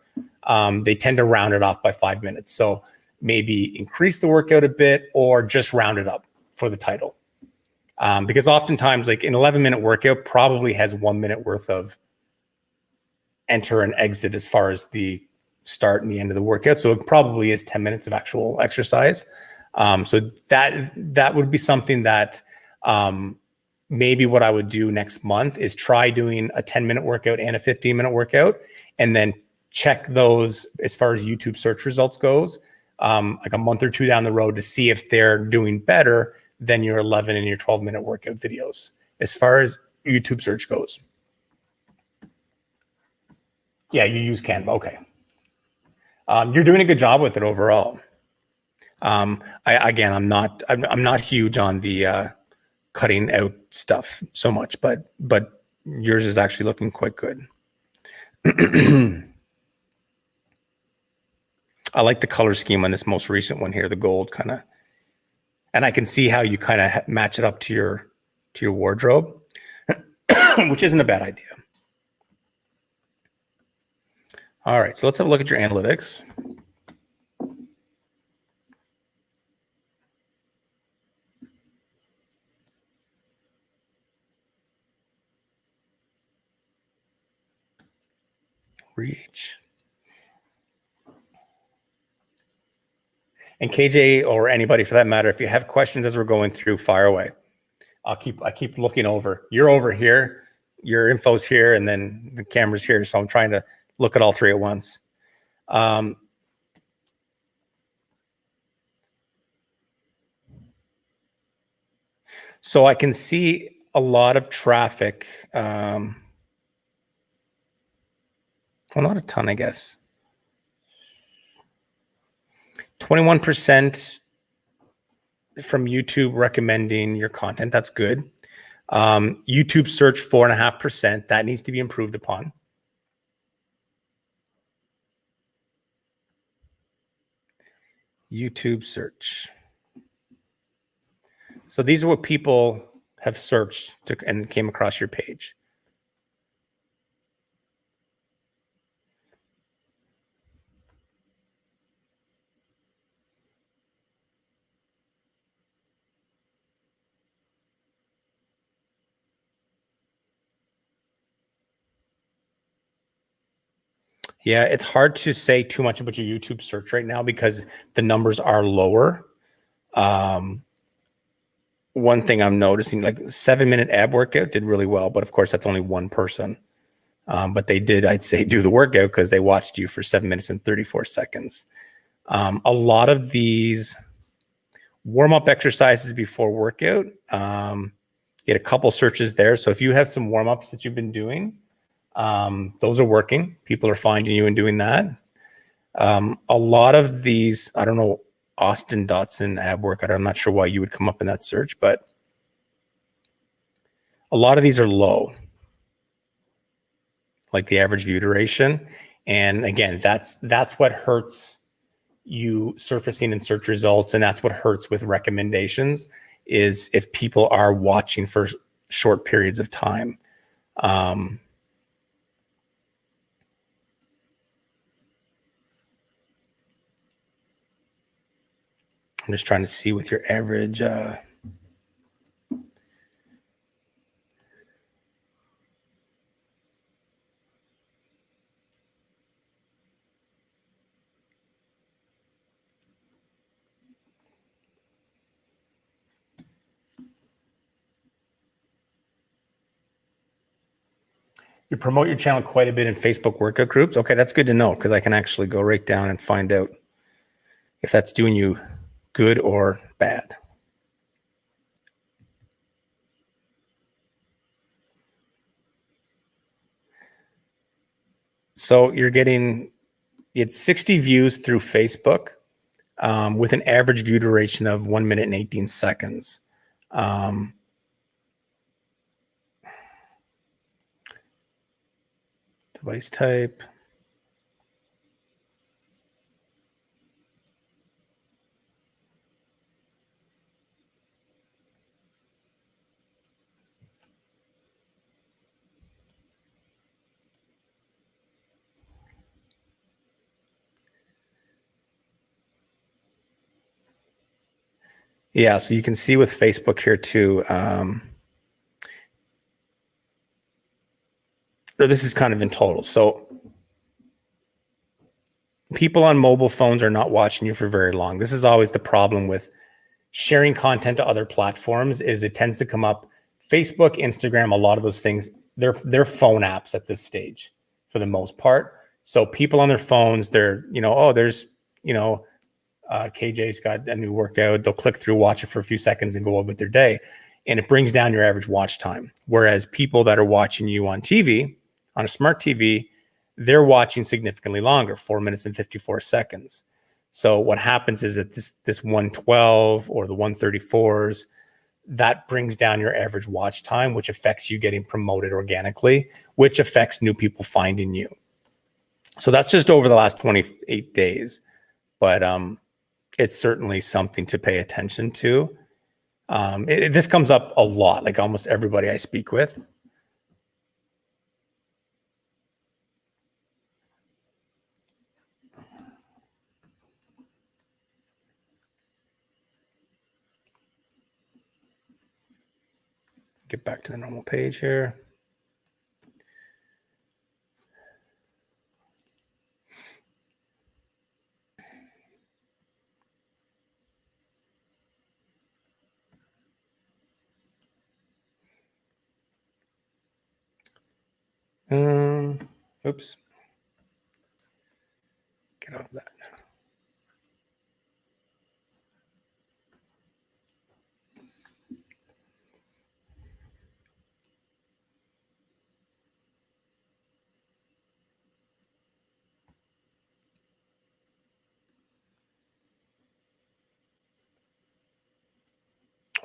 They tend to round it off by 5 minutes. So maybe increase the workout a bit or just round it up for the title. Because oftentimes like an 11-minute workout probably has 1 minute worth of enter and exit as far as the start and the end of the workout. So it probably is 10 minutes of actual exercise. So that would be something that maybe what I would do next month is try doing a 10-minute workout and a 15-minute workout, and then check those as far as YouTube search results goes, like a month or two down the road to see if they're doing better than your 11 and your 12-minute workout videos as far as YouTube search goes. Yeah, you use Canva. Okay. You're doing a good job with it overall. I'm not huge on the cutting out stuff so much, but yours is actually looking quite good. I like the color scheme on this most recent one here, the gold kind of, and I can see how you kind of match it up to your wardrobe, which isn't a bad idea. All right, so let's have a look at your analytics. Reach. And KJ, or anybody for that matter, if you have questions as we're going through, fire away. I keep looking over. You're over here, your info's here, and then the camera's here. So I'm trying to look at all three at once. So I can see a lot of traffic. Well, not a ton, I guess. 21% from YouTube recommending your content. That's good. YouTube search 4.5%. That needs to be improved upon. YouTube search. So these are what people have searched and came across your page. Yeah, it's hard to say too much about your YouTube search right now because the numbers are lower. One thing I'm noticing, like 7-minute ab workout did really well, but of course that's only one person. But they did, I'd say, do the workout because they watched you for 7 minutes and 34 seconds. A lot of these warm-up exercises before workout, you had a couple searches there. So if you have some warm-ups that you've been doing, those are working. People are finding you and doing that. A lot of these, I don't know, Austin Dotson ab workout, I'm not sure why you would come up in that search, but a lot of these are low, like the average view duration. And again, that's what hurts you surfacing in search results. And that's what hurts with recommendations is if people are watching for short periods of time. I'm just trying to see with your average. You promote your channel quite a bit in Facebook workout groups. Okay, that's good to know because I can actually go right down and find out if that's doing you good or bad. So you had 60 views through Facebook with an average view duration of 1 minute and 18 seconds. Device type. Yeah, so you can see with Facebook here too. This is kind of in total. So people on mobile phones are not watching you for very long. This is always the problem with sharing content to other platforms is it tends to come up Facebook, Instagram, a lot of those things, they're phone apps at this stage for the most part. So people on their phones, they're, there's, KJ's got a new workout. They'll click through, watch it for a few seconds and go on with their day. And it brings down your average watch time. Whereas people that are watching you on TV, on a smart TV, they're watching significantly longer, 4 minutes and 54 seconds. So what happens is that this 112 or the 134s, that brings down your average watch time, which affects you getting promoted organically, which affects new people finding you. So that's just over the last 28 days. But it's certainly something to pay attention to. This comes up a lot, like almost everybody I speak with. Get back to the normal page here. Oops. Get out of that.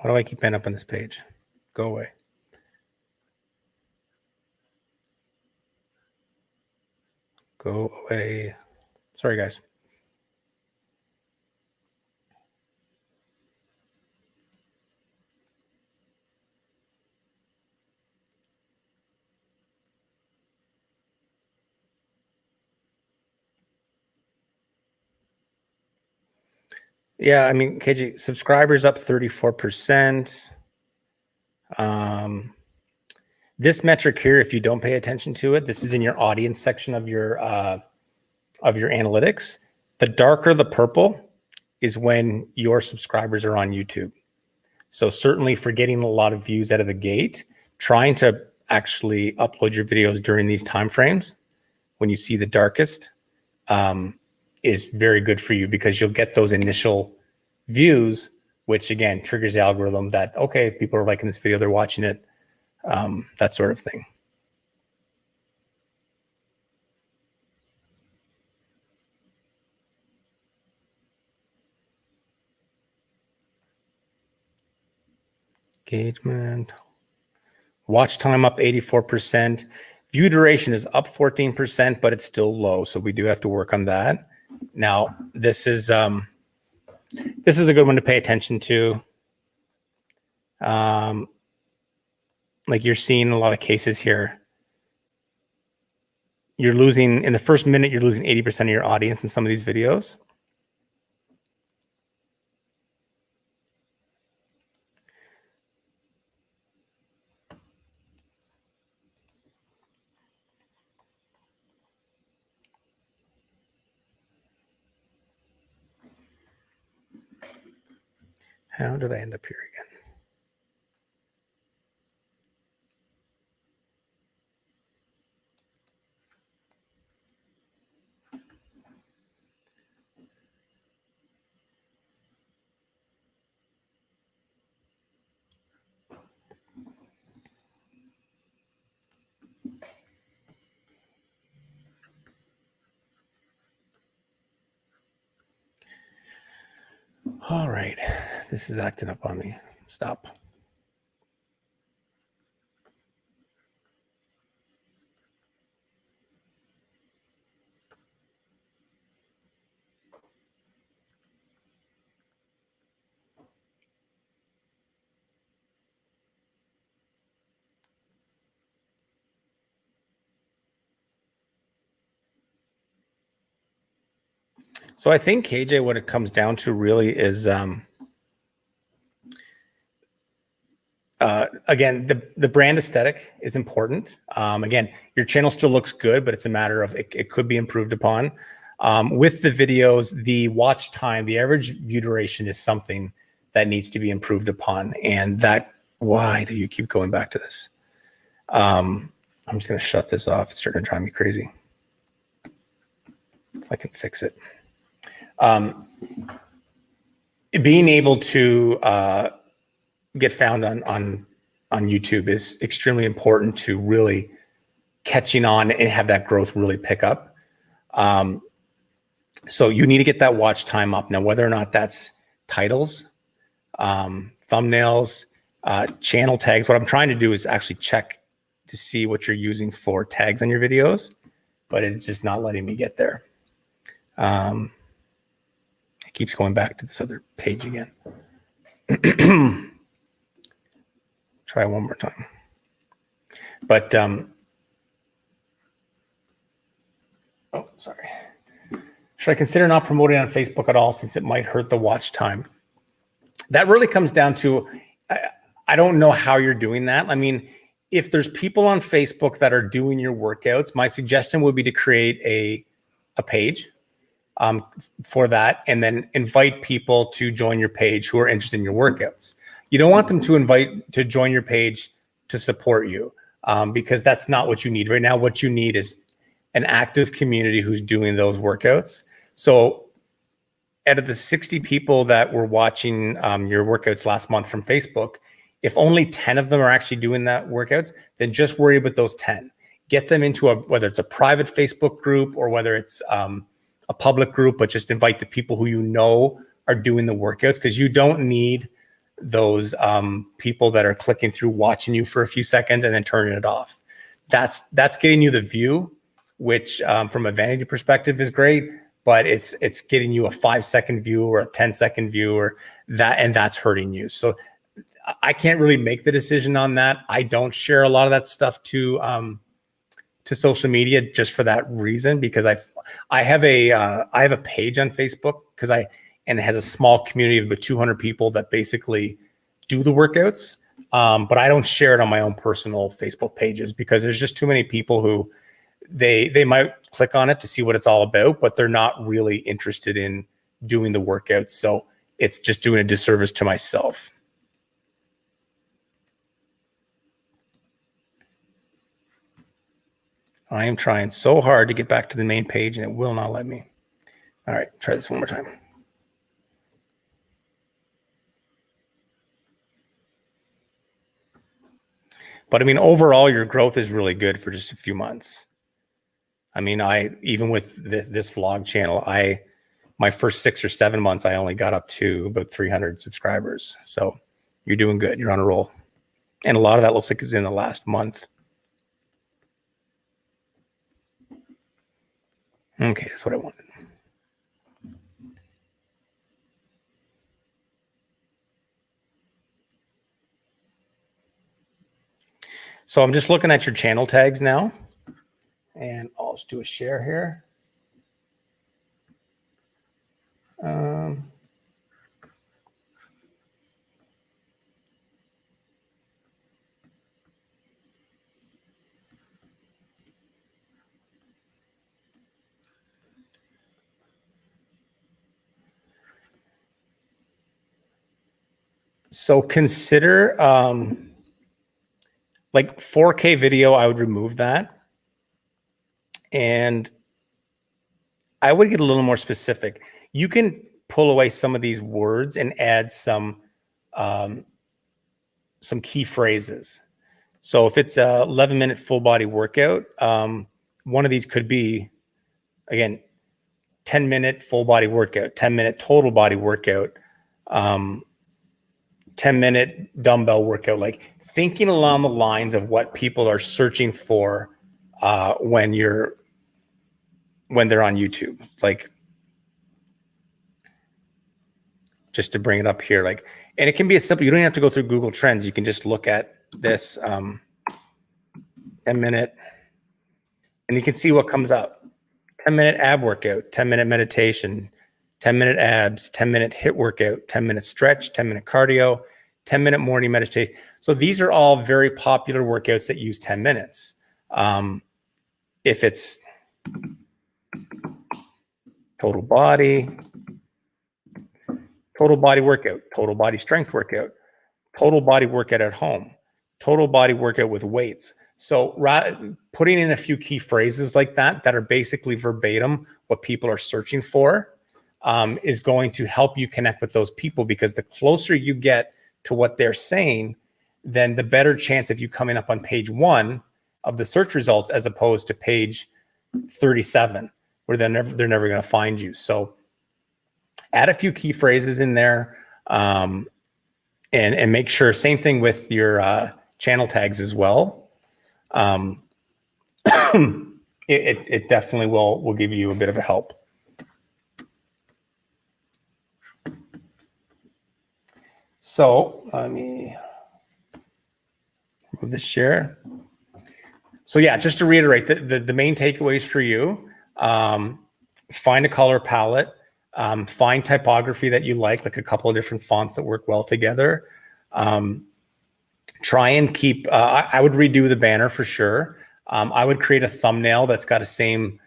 Why do I keep ending up on this page? Go away. Go away. Sorry, guys. Yeah, I mean, KJ, subscribers up 34%. This metric here, if you don't pay attention to it, this is in your audience section of your analytics. The darker the purple is when your subscribers are on YouTube. So certainly for getting a lot of views out of the gate, trying to actually upload your videos during these timeframes when you see the darkest is very good for you because you'll get those initial views, which again triggers the algorithm that, okay, people are liking this video, they're watching it, that sort of thing. Engagement. Watch time up 84%. View duration is up 14%, but it's still low. So we do have to work on that. Now, this is a good one to pay attention to. Like you're seeing a lot of cases here. You're losing, in the first minute, you're losing 80% of your audience in some of these videos. How did I end up here again? All right. This is acting up on me. Stop. So I think, KJ, what it comes down to really is, again, the brand aesthetic is important. Again, your channel still looks good, but it's a matter of it could be improved upon. With the videos, the watch time, the average view duration is something that needs to be improved upon. And that, why do you keep going back to this? I'm just going to shut this off. It's starting to drive me crazy. If I can fix it. Being able to get found on YouTube is extremely important to really catching on and have that growth really pick up. So you need to get that watch time up. Now, whether or not that's titles, thumbnails, channel tags, what I'm trying to do is actually check to see what you're using for tags on your videos, but it's just not letting me get there. It keeps going back to this other page again. Try one more time. But, oh, sorry. Should I consider not promoting on Facebook at all since it might hurt the watch time? That really comes down to, I don't know how you're doing that. I mean, if there's people on Facebook that are doing your workouts, my suggestion would be to create a page for that, and then invite people to join your page who are interested in your workouts. You don't want them to join your page to support you, because that's not what you need right now. What you need is an active community who's doing those workouts. So out of the 60 people that were watching your workouts last month from Facebook, if only 10 of them are actually doing that workouts, then just worry about those 10. Get them into whether it's a private Facebook group or whether it's a public group, but just invite the people who you know are doing the workouts, because you don't need those people that are clicking through, watching you for a few seconds and then turning it off. That's getting you the view, which from a vanity perspective is great, but it's getting you a 5-second view or a 10-second view or that, and that's hurting you. So I can't really make the decision on that. I don't share a lot of that stuff to social media just for that reason, because I have a page on Facebook and it has a small community of about 200 people that basically do the workouts. But I don't share it on my own personal Facebook pages because there's just too many people who they might click on it to see what it's all about, but they're not really interested in doing the workouts. So it's just doing a disservice to myself. I am trying so hard to get back to the main page and it will not let me. All right, try this one more time. But I mean, overall, your growth is really good for just a few months. I mean, even with this vlog channel, my first 6 or 7 months, I only got up to about 300 subscribers. So you're doing good. You're on a roll. And a lot of that looks like it's in the last month. Okay, that's what I wanted. So I'm just looking at your channel tags now, and I'll just do a share here. So consider like 4K video, I would remove that. And I would get a little more specific. You can pull away some of these words and add some key phrases. So if it's a 11-minute full body workout, one of these could be, again, 10-minute full body workout, 10-minute total body workout, 10-minute dumbbell workout, like thinking along the lines of what people are searching for when they're on YouTube. Like, just to bring it up here, like, and it can be as simple, you don't even have to go through Google Trends. You can just look at this 10-minute, and you can see what comes up. 10-minute ab workout, 10-minute meditation, 10-minute abs, 10-minute HIIT workout, 10-minute stretch, 10-minute cardio, 10-minute morning meditation. So these are all very popular workouts that use 10 minutes. If it's total body workout, total body strength workout, total body workout at home, total body workout with weights. So putting in a few key phrases like that are basically verbatim what people are searching for is going to help you connect with those people, because the closer you get to what they're saying, then the better chance of you coming up on page 1 of the search results as opposed to page 37, where they're never going to find you. So add a few key phrases in there, and make sure, same thing with your channel tags as well. It definitely will give you a bit of a help. So let me move this share. So yeah, just to reiterate, the main takeaways for you: find a color palette, find typography that you like a couple of different fonts that work well together. Try and keep, I would redo the banner for sure. I would create a thumbnail that's got a same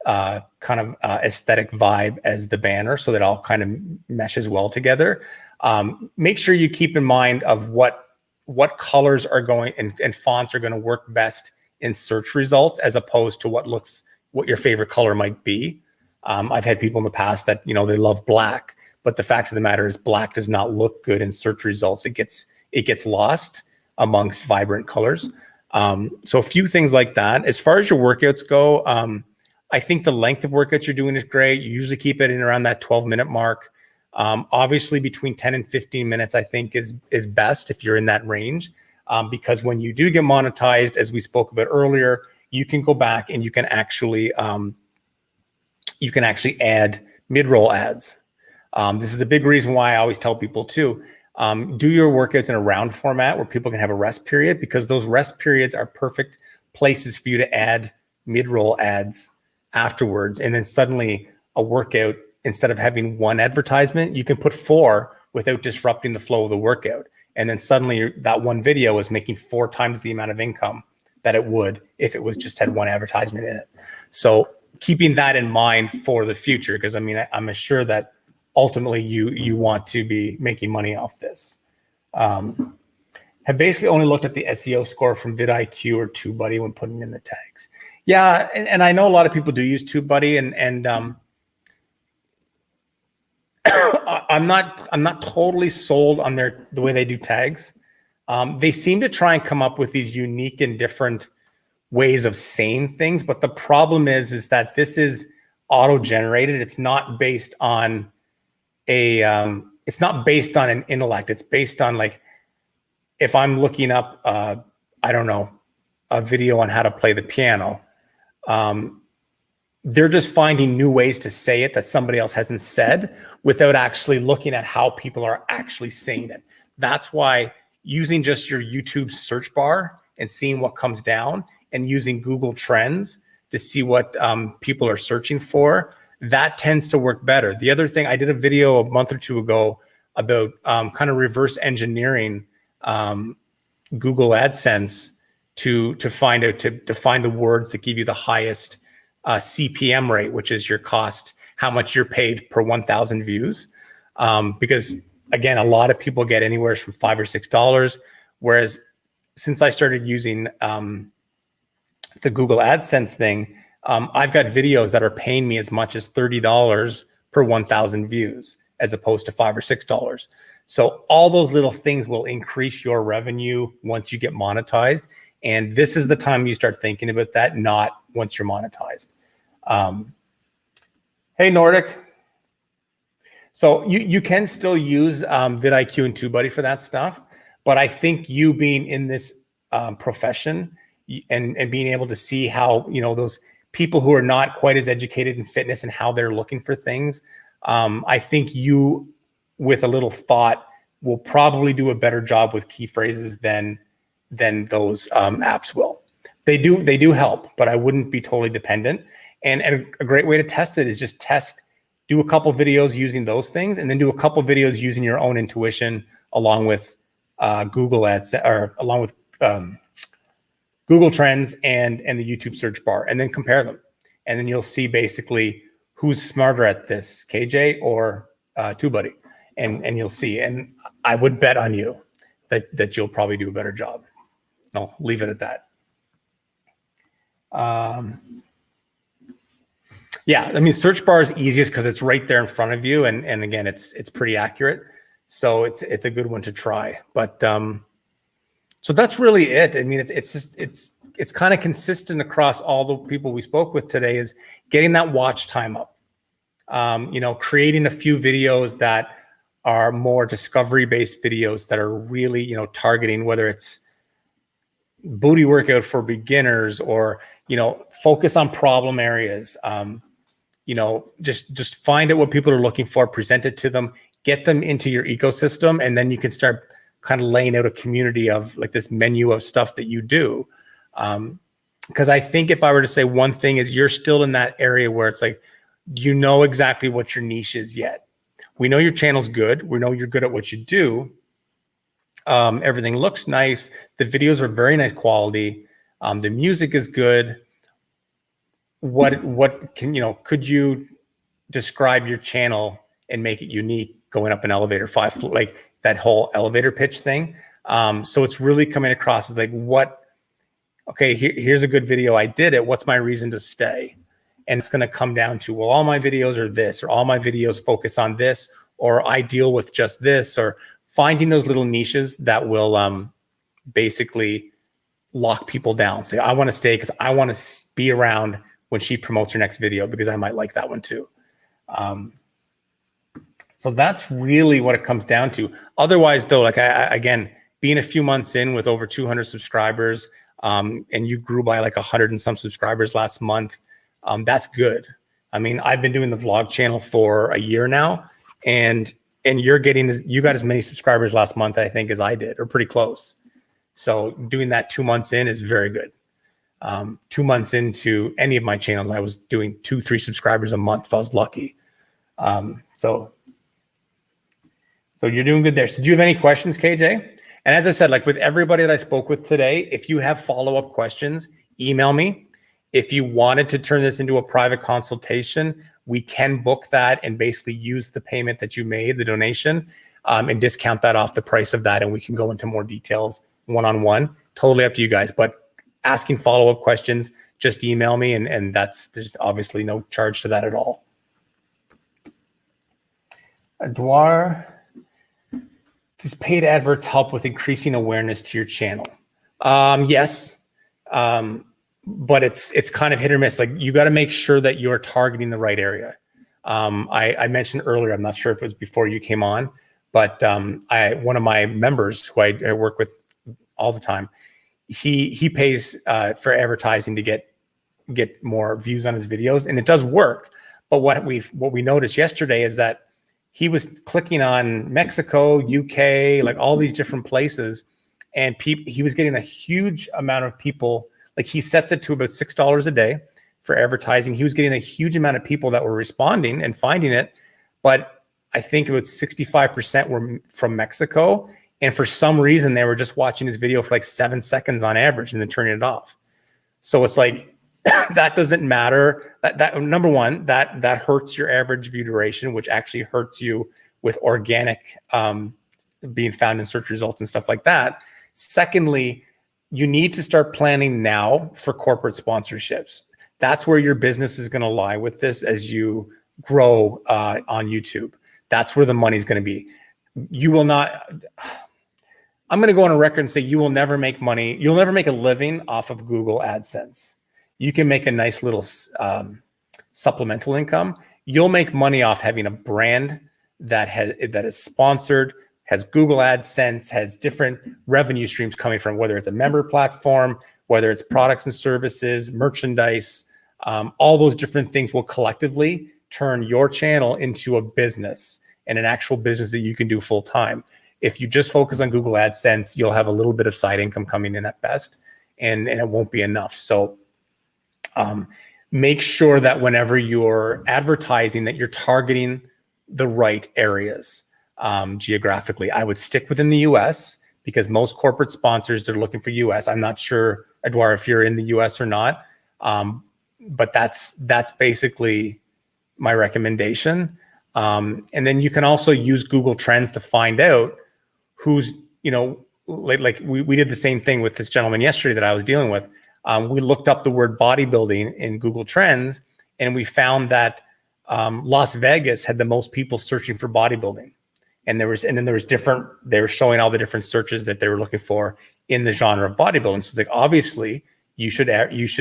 kind of aesthetic vibe as the banner, so that all kind of meshes well together. Make sure you keep in mind of what colors are going and fonts are going to work best in search results, as opposed to what your favorite color might be. I've had people in the past that, they love black, but the fact of the matter is black does not look good in search results. It gets lost amongst vibrant colors. So a few things like that. As far as your workouts go, I think the length of workouts you're doing is great. You usually keep it in around that 12-minute mark. Obviously between 10 and 15 minutes, I think is best if you're in that range. Because when you do get monetized, as we spoke about earlier, you can go back and you can actually add mid-roll ads. This is a big reason why I always tell people too, do your workouts in a round format where people can have a rest period, because those rest periods are perfect places for you to add mid-roll ads afterwards. And then suddenly a workout, instead of having one advertisement, you can put 4 without disrupting the flow of the workout. And then suddenly that one video is making 4 times the amount of income that it would if it was just had one advertisement in it. So keeping that in mind for the future, because I'm sure that ultimately you want to be making money off this. Have basically only looked at the SEO score from vidIQ or TubeBuddy when putting in the tags. Yeah, and I know a lot of people do use TubeBuddy, and I'm not totally sold on the way they do tags. They seem to try and come up with these unique and different ways of saying things, but the problem is that this is auto-generated. It's not based on an intellect. It's based on, like, if I'm looking up, I don't know, a video on how to play the piano, they're just finding new ways to say it that somebody else hasn't said without actually looking at how people are actually saying it. That's why using just your YouTube search bar and seeing what comes down, and using Google Trends to see what people are searching for, that tends to work better. The other thing, I did a video a month or two ago about kind of reverse engineering Google AdSense to find the words that give you the highest CPM rate, which is your cost, how much you're paid per 1,000 views. Because again, a lot of people get anywhere from $5 or $6, whereas since I started using the Google AdSense thing, I've got videos that are paying me as much as $30 per 1,000 views, as opposed to $5 or $6. So all those little things will increase your revenue once you get monetized. And this is the time you start thinking about that, not once you're monetized. Hey, Nordic. So you can still use vidIQ and TubeBuddy for that stuff, but I think you being in this profession and being able to see how, those people who are not quite as educated in fitness and how they're looking for things, I think you, with a little thought, will probably do a better job with key phrases than those apps will. They do help, but I wouldn't be totally dependent. And a great way to test it is just do a couple videos using those things, and then do a couple videos using your own intuition along with Google Ads, or along with Google Trends and the YouTube search bar, and then compare them. And then you'll see basically who's smarter at this, KJ or TubeBuddy, and you'll see. And I would bet on you that you'll probably do a better job. I'll leave it at that. Yeah, I mean, search bar is easiest because it's right there in front of you, and again, it's pretty accurate, so it's a good one to try. But so that's really it. I mean, it's kind of consistent across all the people we spoke with today, is getting that watch time up. Creating a few videos that are more discovery-based videos that are really, targeting, whether it's booty workout for beginners or, focus on problem areas. Just find out what people are looking for, present it to them, get them into your ecosystem, and then you can start kind of laying out a community of like this menu of stuff that you do. Because I think if I were to say one thing is, you're still in that area where it's like, you know exactly what your niche is yet. We know your channel's good. We know you're good at what you do. Everything looks nice. The videos are very nice quality. The music is good. What can, could you describe your channel and make it unique going up an elevator 5 like that whole elevator pitch thing? So it's really coming across as like, here's a good video. I did it. What's my reason to stay? And it's going to come down to, well, all my videos are this, or all my videos focus on this, or I deal with just this, or finding those little niches that will basically lock people down. Say, I want to stay because I want to be around when she promotes her next video because I might like that one too. So that's really what it comes down to. Otherwise, though, like again, being a few months in with over 200 subscribers, and you grew by like 100 and some subscribers last month, that's good. I mean, I've been doing the vlog channel for a year now, and you got as many subscribers last month, I think, as I did, or pretty close. So doing that 2 months in is very good. 2 months into any of my channels, I was doing 2-3 subscribers a month if I was lucky. So you're doing good there. So do you have any questions, KJ? And as I said, like with everybody that I spoke with today, if you have follow-up questions, email me. If you wanted to turn this into a private consultation, we can book that and basically use the payment that you made, the donation, and discount that off the price of that. And we can go into more details one-on-one. Totally up to you guys. But asking follow-up questions, just email me. And there's obviously no charge to that at all. Edouard, does paid adverts help with increasing awareness to your channel? Yes. But it's kind of hit or miss. Like you got to make sure that you're targeting the right area. I mentioned earlier, I'm not sure if it was before you came on, but one of my members who I work with all the time, he pays for advertising to get more views on his videos, and it does work. But what we noticed yesterday is that he was clicking on Mexico, UK, like all these different places, and he was getting a huge amount of people. Like he sets it to about $6 a day for advertising. He was getting a huge amount of people that were responding and finding it. But I think about 65% were from Mexico. And for some reason, they were just watching his video for like 7 seconds on average and then turning it off. So it's like, that doesn't matter. That number one, that hurts your average view duration, which actually hurts you with organic being found in search results and stuff like that. Secondly, you need to start planning now for corporate sponsorships. That's where your business is going to lie with this as you grow on YouTube. That's where the money's going to be. You will not, I'm going to go on a record and say you will never make money. You'll never make a living off of Google AdSense. You can make a nice little supplemental income. You'll make money off having a brand that is sponsored, has Google AdSense, has different revenue streams coming from, whether it's a member platform, whether it's products and services, merchandise, all those different things will collectively turn your channel into a business and an actual business that you can do full time. If you just focus on Google AdSense, you'll have a little bit of side income coming in at best, and it won't be enough. So make sure that whenever you're advertising that you're targeting the right areas geographically. I would stick within the US because most corporate sponsors, they're looking for US. I'm not sure, Edouard, if you're in the US or not, but that's basically my recommendation. And then you can also use Google Trends to find out who's, like we did the same thing with this gentleman yesterday that I was dealing with. We looked up the word bodybuilding in Google Trends, and we found that Las Vegas had the most people searching for bodybuilding. And they were showing all the different searches that they were looking for in the genre of bodybuilding. So it's like, obviously you should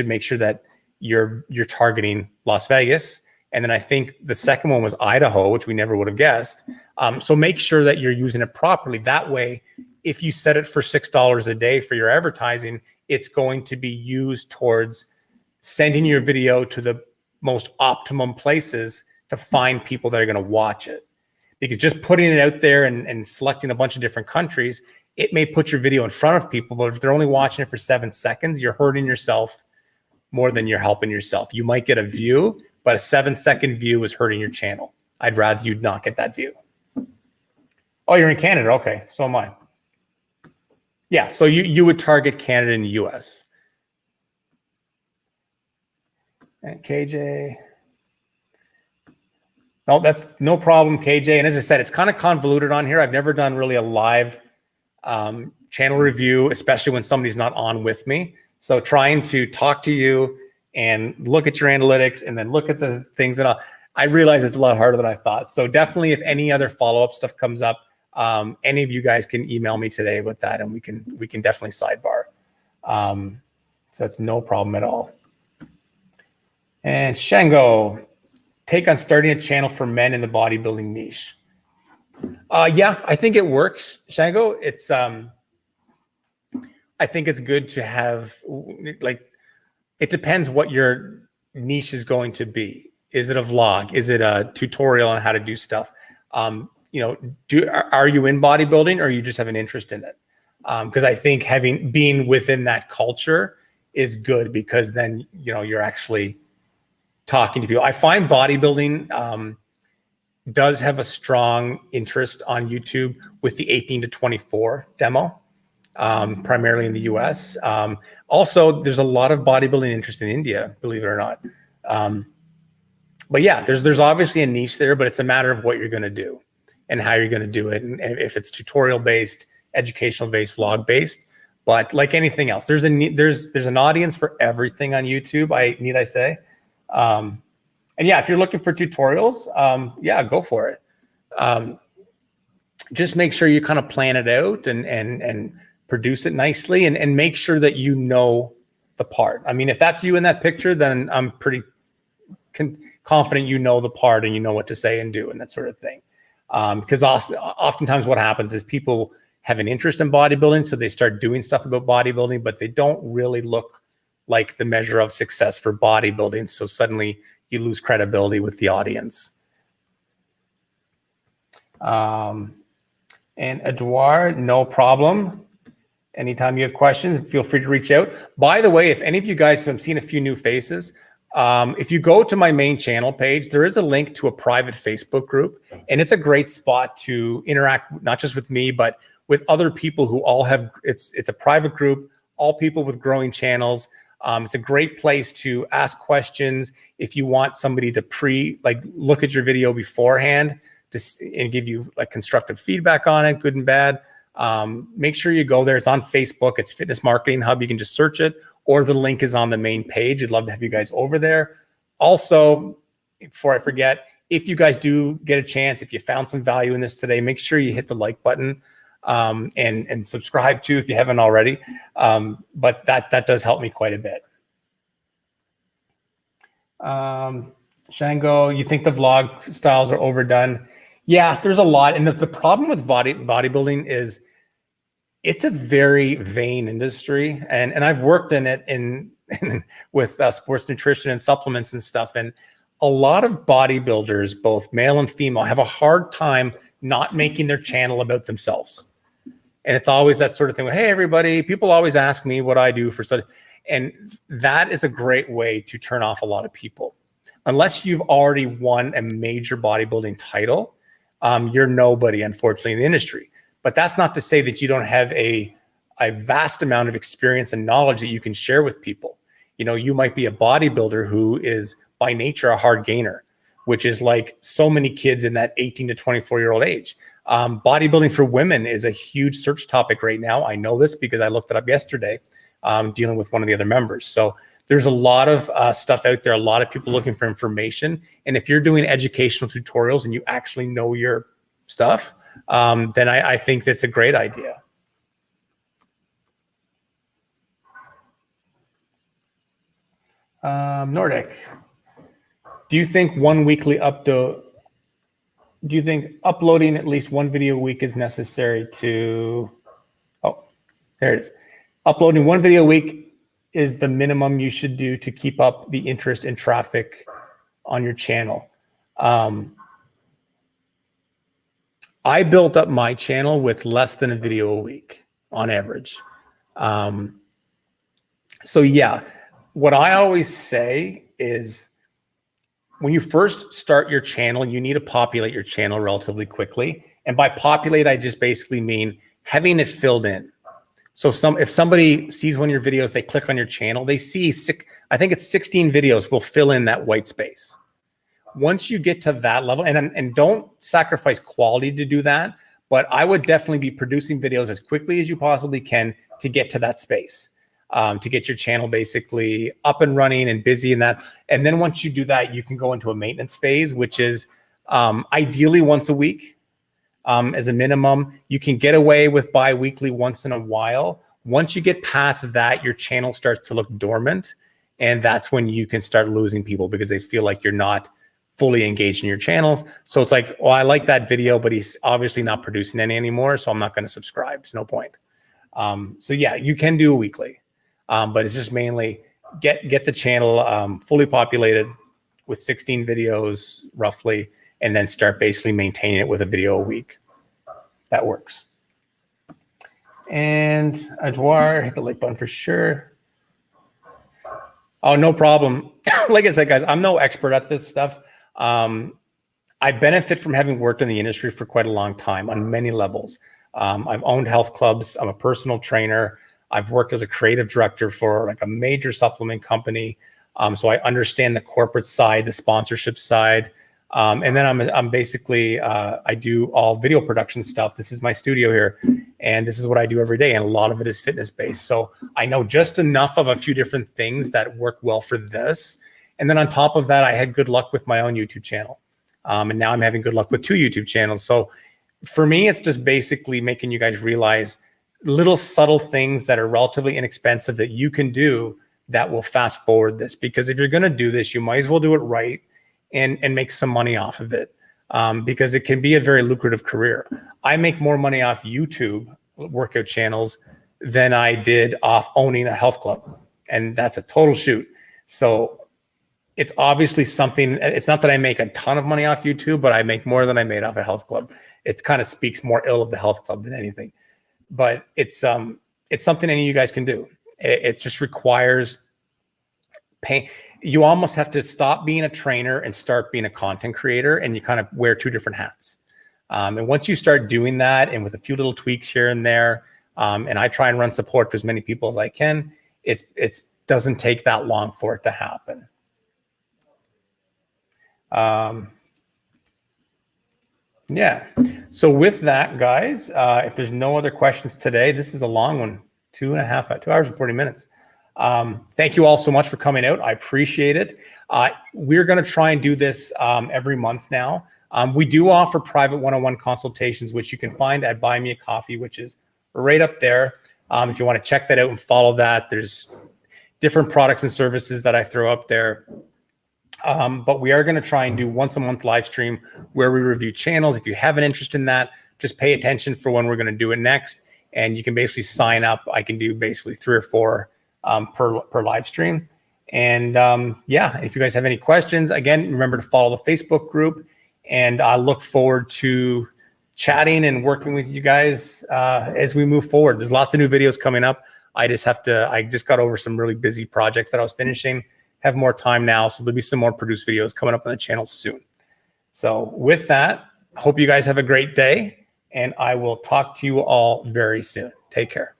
make sure that you're targeting Las Vegas. And then I think the second one was Idaho, which we never would have guessed. So make sure that you're using it properly. That way, if you set it for $6 a day for your advertising, it's going to be used towards sending your video to the most optimum places to find people that are going to watch it. Because just putting it out there and selecting a bunch of different countries, it may put your video in front of people, but if they're only watching it for 7 seconds, you're hurting yourself more than you're helping yourself. You might get a view, but a 7-second view is hurting your channel. I'd rather you not get that view. Oh, you're in Canada. Okay, so am I. Yeah, so you would target Canada and the US. And KJ. No, that's no problem, KJ. And as I said, it's kind of convoluted on here. I've never done really a live channel review, especially when somebody's not on with me. So trying to talk to you and look at your analytics and then look at the things that I realize it's a lot harder than I thought. So definitely, if any other follow-up stuff comes up, any of you guys can email me today with that, and we can definitely sidebar. So that's no problem at all. And Shango, take on starting a channel for men in the bodybuilding niche. Yeah, I think it works, Shango. It's I think it's good to have, like, it depends what your niche is going to be. Is it a vlog? Is it a tutorial on how to do stuff? Are you in bodybuilding, or you just have an interest in it? Because I think being within that culture is good, because then you're actually talking to people. I find bodybuilding does have a strong interest on YouTube with the 18 to 24 demo, primarily in the US. Also, there's a lot of bodybuilding interest in India, believe it or not. But yeah, there's obviously a niche there, but it's a matter of what you're going to do and how you're going to do it. And if it's tutorial based, educational based, vlog based. But like anything else, there's an audience for everything on YouTube. I say. And yeah, if you're looking for tutorials, yeah, go for it. Just make sure you kind of plan it out and produce it nicely, and make sure that you know the part. I mean, if that's you in that picture, then I'm pretty confident you know the part and you know what to say and do and that sort of thing. Because oftentimes what happens is people have an interest in bodybuilding, so they start doing stuff about bodybuilding, but they don't really look like the measure of success for bodybuilding. So suddenly you lose credibility with the audience. And Edouard, no problem. Anytime you have questions, feel free to reach out. By the way, if any of you guys, I'm seeing a few new faces, if you go to my main channel page, there is a link to a private Facebook group, and it's a great spot to interact, not just with me, but with other people who all have, it's a private group, all people with growing channels. It's a great place to ask questions. If you want somebody to look at your video beforehand and give you like constructive feedback on it, good and bad, make sure you go there. It's on Facebook. It's Fitness Marketing Hub. You can just search it, or the link is on the main page. I'd love to have you guys over there. Also, before I forget, if you guys do get a chance, if you found some value in this today, make sure you hit the like button and subscribe too if you haven't already. But that does help me quite a bit. Shango, you think the vlog styles are overdone? Yeah, there's a lot. And the problem with bodybuilding is it's a very vain industry. And I've worked in it with sports nutrition and supplements and stuff. And a lot of bodybuilders, both male and female, have a hard time not making their channel about themselves. And it's always that sort of thing. Hey, everybody, people always ask me what I do for such. And that is a great way to turn off a lot of people. Unless you've already won a major bodybuilding title, you're nobody, unfortunately, in the industry. But that's not to say that you don't have a vast amount of experience and knowledge that you can share with people. You know, you might be a bodybuilder who is by nature a hard gainer, which is like so many kids in that 18 to 24-year-old age. Bodybuilding for women is a huge search topic right now. I know this because I looked it up yesterday, dealing with one of the other members. So there's a lot of stuff out there, a lot of people looking for information. And if you're doing educational tutorials and you actually know your stuff, then I think that's a great idea. Nordic, do you think uploading at least one video a week is necessary to, there it is. Uploading one video a week is the minimum you should do to keep up the interest and traffic on your channel. I built up my channel with less than a video a week on average. So yeah, what I always say is when you first start your channel, you need to populate your channel relatively quickly. And by populate, I just basically mean having it filled in. So if somebody sees one of your videos, they click on your channel, they see, I think it's 16 videos will fill in that white space. Once you get to that level, and don't sacrifice quality to do that, but I would definitely be producing videos as quickly as you possibly can to get to that space, to get your channel basically up and running and busy in that. And then once you do that, you can go into a maintenance phase, which is ideally once a week as a minimum. You can get away with bi-weekly once in a while. Once you get past that, your channel starts to look dormant. And that's when you can start losing people because they feel like you're not fully engaged in your channels. So it's like, well, I like that video, but he's obviously not producing any anymore, so I'm not going to subscribe. It's no point. So yeah, you can do a weekly, but it's just mainly get the channel fully populated with 16 videos roughly, and then start basically maintaining it with a video a week. That works. And Adwar, hit the like button for sure. Oh, no problem. Like I said, guys, I'm no expert at this stuff. I benefit from having worked in the industry for quite a long time on many levels. I've owned health clubs. I'm a personal trainer. I've worked as a creative director for like a major supplement company. So I understand the corporate side, the sponsorship side. And then I'm basically, I do all video production stuff. This is my studio here, and this is what I do every day. And a lot of it is fitness based. So I know just enough of a few different things that work well for this. And then on top of that, I had good luck with my own YouTube channel. And now I'm having good luck with 2 YouTube channels. So for me, it's just basically making you guys realize little subtle things that are relatively inexpensive that you can do that will fast forward this. Because if you're going to do this, you might as well do it right and make some money off of it, because it can be a very lucrative career. I make more money off YouTube workout channels than I did off owning a health club. And that's a total shoot. So it's obviously something, it's not that I make a ton of money off YouTube, but I make more than I made off a health club. It kind of speaks more ill of the health club than anything. But it's something any of you guys can do. It just requires pay. You almost have to stop being a trainer and start being a content creator, and you kind of wear 2 different hats. And once you start doing that, and with a few little tweaks here and there, and I try and run support to as many people as I can, it doesn't take that long for it to happen. Yeah. So with that, guys, if there's no other questions today, this is a long one, 2 hours and 40 minutes. Thank you all so much for coming out. I appreciate it. We're going to try and do this every month now. We do offer private one-on-one consultations, which you can find at Buy Me a Coffee, which is right up there. If you want to check that out and follow that, there's different products and services that I throw up there. But we are going to try and do once a month live stream where we review channels. If you have an interest in that, just pay attention for when we're going to do it next. And you can basically sign up. I can do basically 3 or 4 per live stream. And yeah, if you guys have any questions, again, remember to follow the Facebook group. And I look forward to chatting and working with you guys as we move forward. There's lots of new videos coming up. I just got over some really busy projects that I was finishing, have more time now. So there'll be some more produced videos coming up on the channel soon. So with that, hope you guys have a great day, and I will talk to you all very soon. Take care.